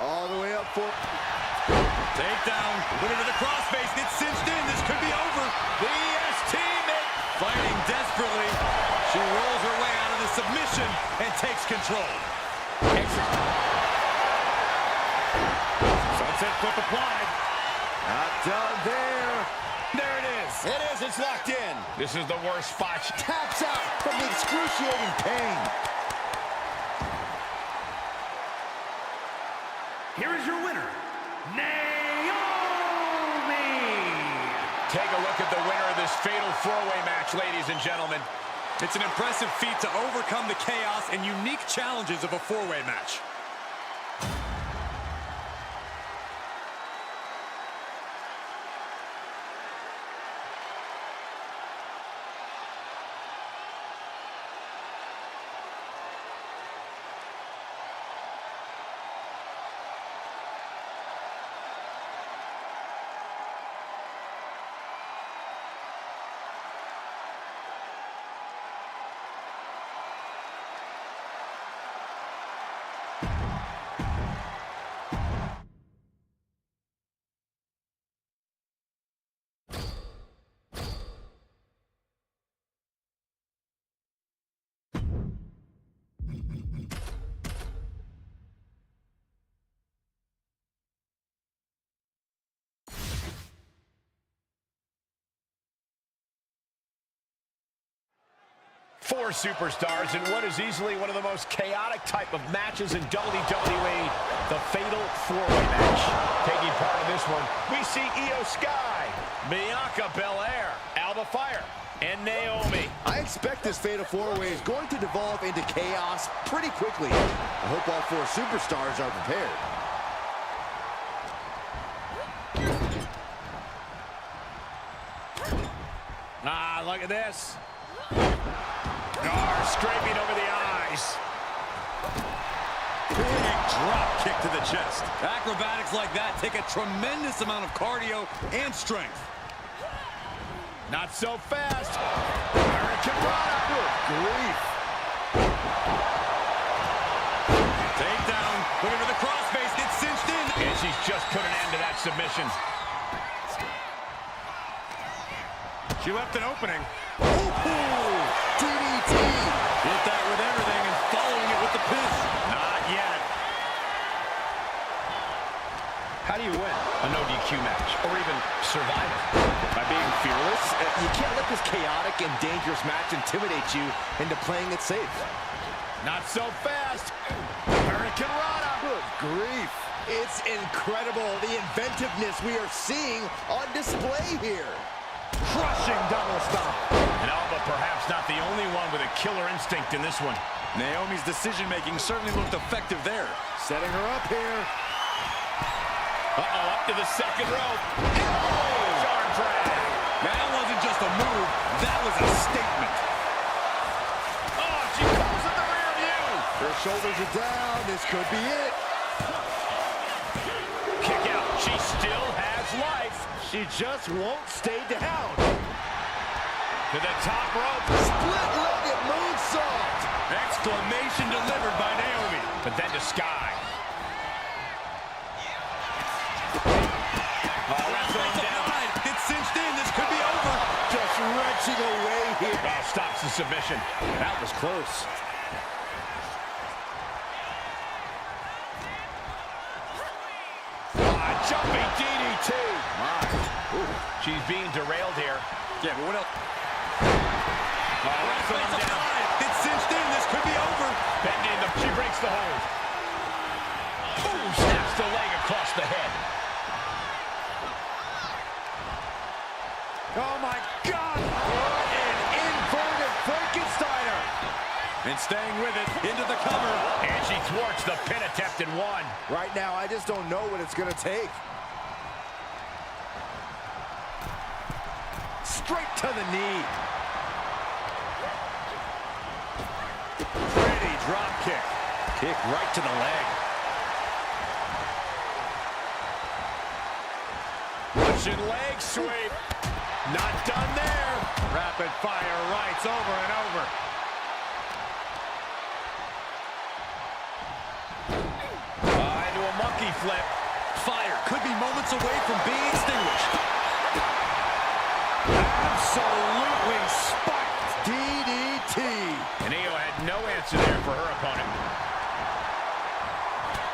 All the way up for... Takedown. Looking for the crossface. It's cinched in. This could be over. The EST mid. Fighting desperately. She rolls her way out of the submission and takes control. Sunset flip applied. Not done there. There it is. It is. It's locked in. This is the worst spot. Taps out from the excruciating pain. Here is your winner, Naomi. Take a look at the winner of this fatal four-way match, ladies and gentlemen. It's an impressive feat to overcome the chaos and unique challenges of a four-way match. Four superstars in what is easily one of the most chaotic type of matches in WWE, the Fatal 4-Way match. Taking part in this one, we see Io Sky, Bianca Belair, Alba Fire, and Naomi. I expect this Fatal 4-Way is going to devolve into chaos pretty quickly. I hope all four superstars are prepared. Ah, look at this. Scraping over the eyes. Big drop kick to the chest. Acrobatics like that take a tremendous amount of cardio and strength. Not so fast. Hurricane Rana. Good grief. Takedown. Looking for the crossface. Gets cinched in. And she's just put an end to that submission. She left an opening. Ooh, DDT. Hit that with everything and following it with the pin. Not yet. How do you win a no DQ match or even survive it? By being fearless? You can't let this chaotic and dangerous match intimidate you into playing it safe. Not so fast. Hurricane Rana. Good grief. It's incredible the inventiveness we are seeing on display here. Crushing double stomp. And Alba perhaps not the only one with a killer instinct in this one. Naomi's decision-making certainly looked effective there. Setting her up here. Uh-oh, up to the second rope. Oh! Arm drag. That wasn't just a move, that was a statement. Oh, she calls it the rear view. Her shoulders are down. This could be it. Kick out. She still has life. She just won't stay down. To the top rope. Split-legged moonsault. Exclamation delivered by Naomi. But then to Sky. Wrestling down. It's cinched in. This could be over. Just wrenching away here. Oh, stops the submission. That was close. Jumping DDT. She's being derailed here. Yeah, but what else? Wrestling down. It's cinched in. This could be over. Bending the, she breaks the hold. Ooh, snaps the leg across the head. Oh, my God. An inverted Frankensteiner. And staying with it into the cover. And she thwarts the pin attempt in one. Right now, I just don't know what it's going to take. Straight to the knee. Pretty drop kick. Kick right to the leg. Russian leg sweep. Not done there. Rapid fire rights over and over. Into a monkey flip. Fire could be moments away from being extinguished. Absolutely spiked. DDT. And Io had no answer there for her opponent.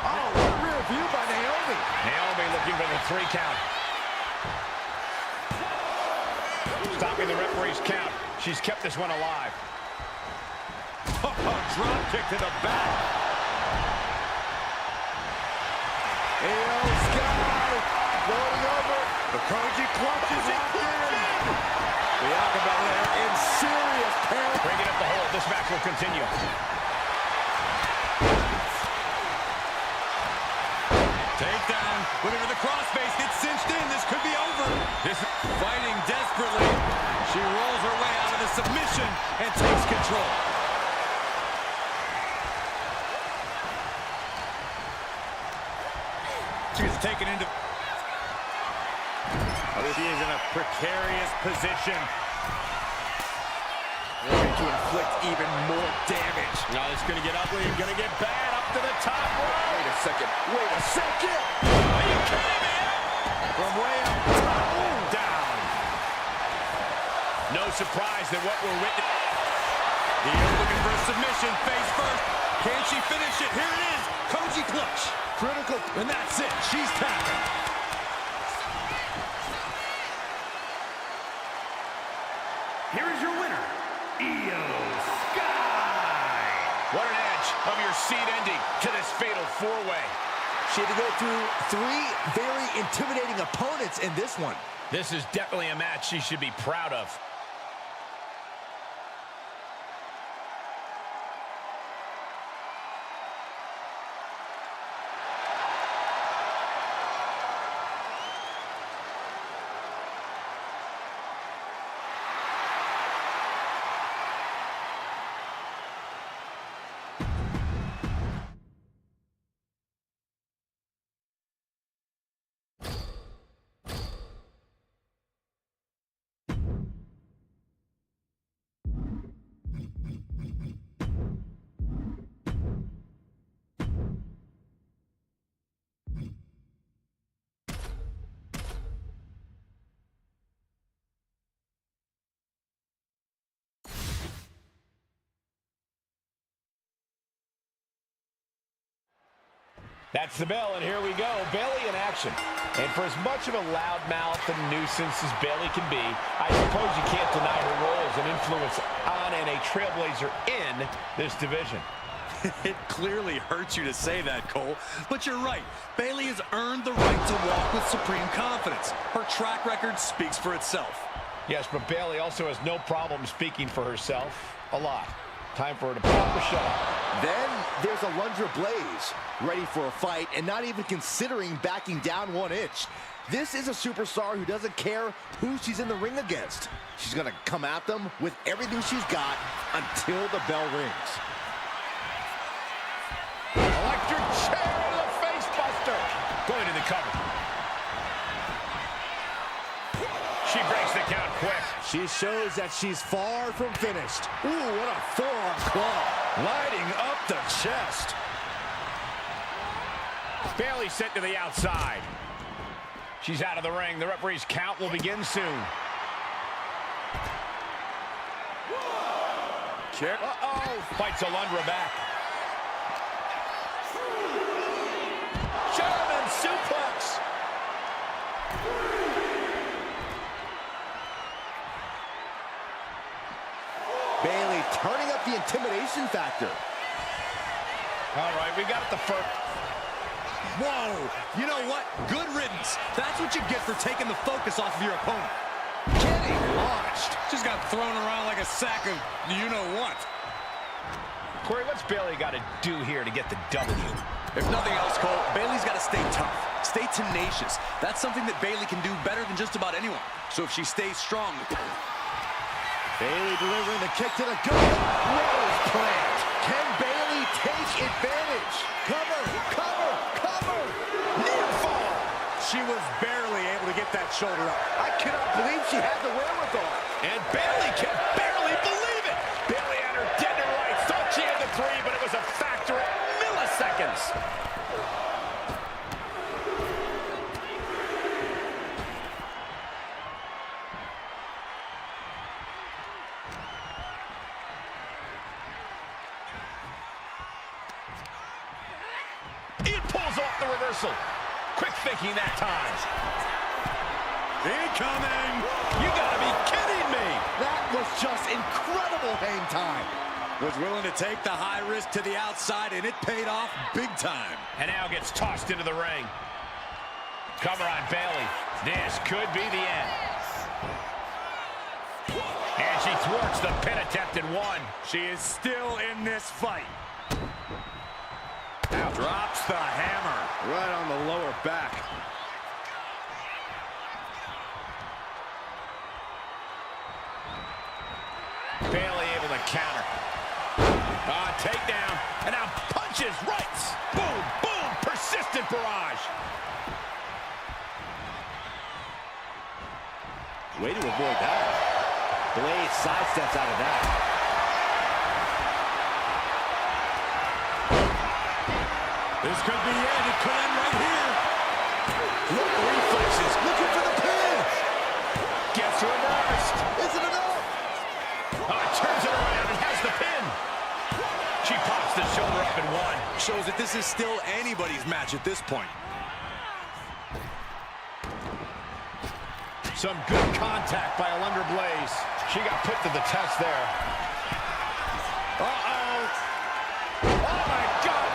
Oh, what a rear view by Naomi. Naomi looking for the 3 count. Stopping the referee's count. She's kept this one alive. Drop kick to the back. Io Sky going over. The Koji clutches locked in. Bianca Belair in serious peril. Bringing up the hold. This match will continue. Takedown. Looking for the crossface. Gets cinched in. This could be over. This fighting desperately. She rolls her way out of the submission and takes control. She's taken into... She is in a precarious position. Looking to inflict even more damage. Now it's going to get ugly and going to get bad up to the top rope. Wait a second. Wait a second. Are you kidding me? From way up top, down. No surprise that what we're witnessing. Io looking for a submission, face first. Can she finish it? Here it is. Koji clutch. Critical. And that's it. She's tapping. Here is your winner, Io seed ending to this fatal four-way. She had to go through 3 very intimidating opponents in this one. This is definitely a match she should be proud of. That's the bell, and here we go. Bayley in action. And for as much of a loudmouth and nuisance as Bayley can be, I suppose you can't deny her role as an influence on and a trailblazer in this division. It clearly hurts you to say that, Cole, but you're right. Bayley has earned the right to walk with supreme confidence. Her track record speaks for itself. Yes, but Bayley also has no problem speaking for herself a lot. Time for her to pop her shot. Then there's Alundra Blaze, ready for a fight and not even considering backing down 1 inch. This is a superstar who doesn't care who she's in the ring against. She's gonna come at them with everything she's got until the bell rings. Electric chair to the face buster. Going to the cover. She breaks the count quick. She shows that she's far from finished. Ooh, what a forearm claw. Lighting up the chest. Bayley sent to the outside. She's out of the ring. The referee's count will begin soon. Kick. Uh-oh. Fights Alundra back. German suplex. Bayley turning up the intimidation factor. All right, we got it the first. Whoa. You know what? Good riddance. That's what you get for taking the focus off of your opponent. Getting launched. Just got thrown around like a sack of you-know-what. Corey, what's Bayley got to do here to get the W? If nothing else, Cole, Bayley's got to stay tough, stay tenacious. That's something that Bayley can do better than just about anyone. So if she stays strong... Bayley delivering the kick to the gut. Rose plant. Can Bayley take advantage? Cover, cover, cover. Near fall. She was barely able to get that shoulder up. I cannot believe she had the wherewithal. And Bayley can barely believe it. Bayley had her dead to rights. Thought she had the 3, but it was a factor of milliseconds. It pulls off the reversal. Quick thinking that time. Incoming. You gotta be kidding me. That was just incredible hang time. Was willing to take the high risk to the outside, and it paid off big time. And now gets tossed into the ring. Cover on Bayley. This could be the end. And she thwarts the pin attempt in 1. She is still in this fight. Ouch. Drops the hammer. Right on the lower back. Bayley able to counter. Takedown. And now punches, rights. Boom, boom. Persistent barrage. Way to avoid that. Blade sidesteps out of that. This could be it. It could end right here. Look, reflexes. Looking for the pin. Gets reversed. Is it enough? Turns it around and has the pin. She pops the shoulder up in 1. Shows that this is still anybody's match at this point. Some good contact by Alundra Blaze. She got put to the test there. Uh-oh. Oh, my God.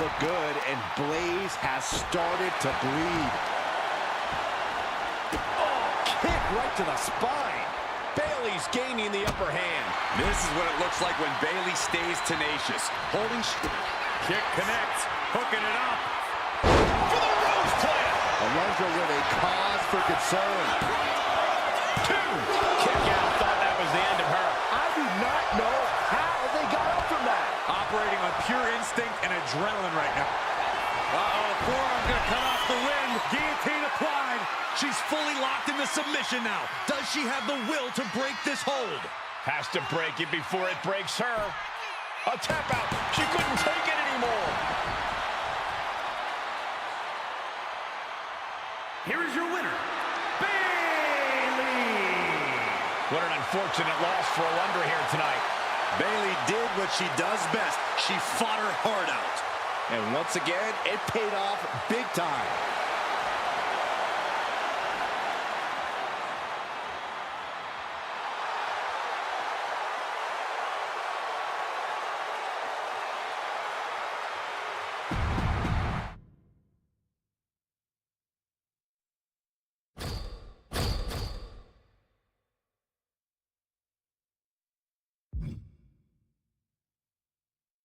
look good, and Blaze has started to bleed. Oh, kick right to the spine. Bayley's gaining the upper hand. This is what it looks like when Bayley stays tenacious. Holding kick connects, hooking it up. For the rose plant. A Alundra with a cause for concern. 2. Kick out. Thought that was the end of her. I do not know how they got up from that. Operating on pure instinct and adrenaline right now. Uh-oh, forearm gonna cut off the wind. Guillotine applied. She's fully locked into submission now. Does she have the will to break this hold? Has to break it before it breaks her. A tap out. She couldn't take it anymore. Here is your winner, Bayley. What an unfortunate loss for Alundra here tonight. Bayley did what she does best. She fought her heart out. And once again, it paid off big time.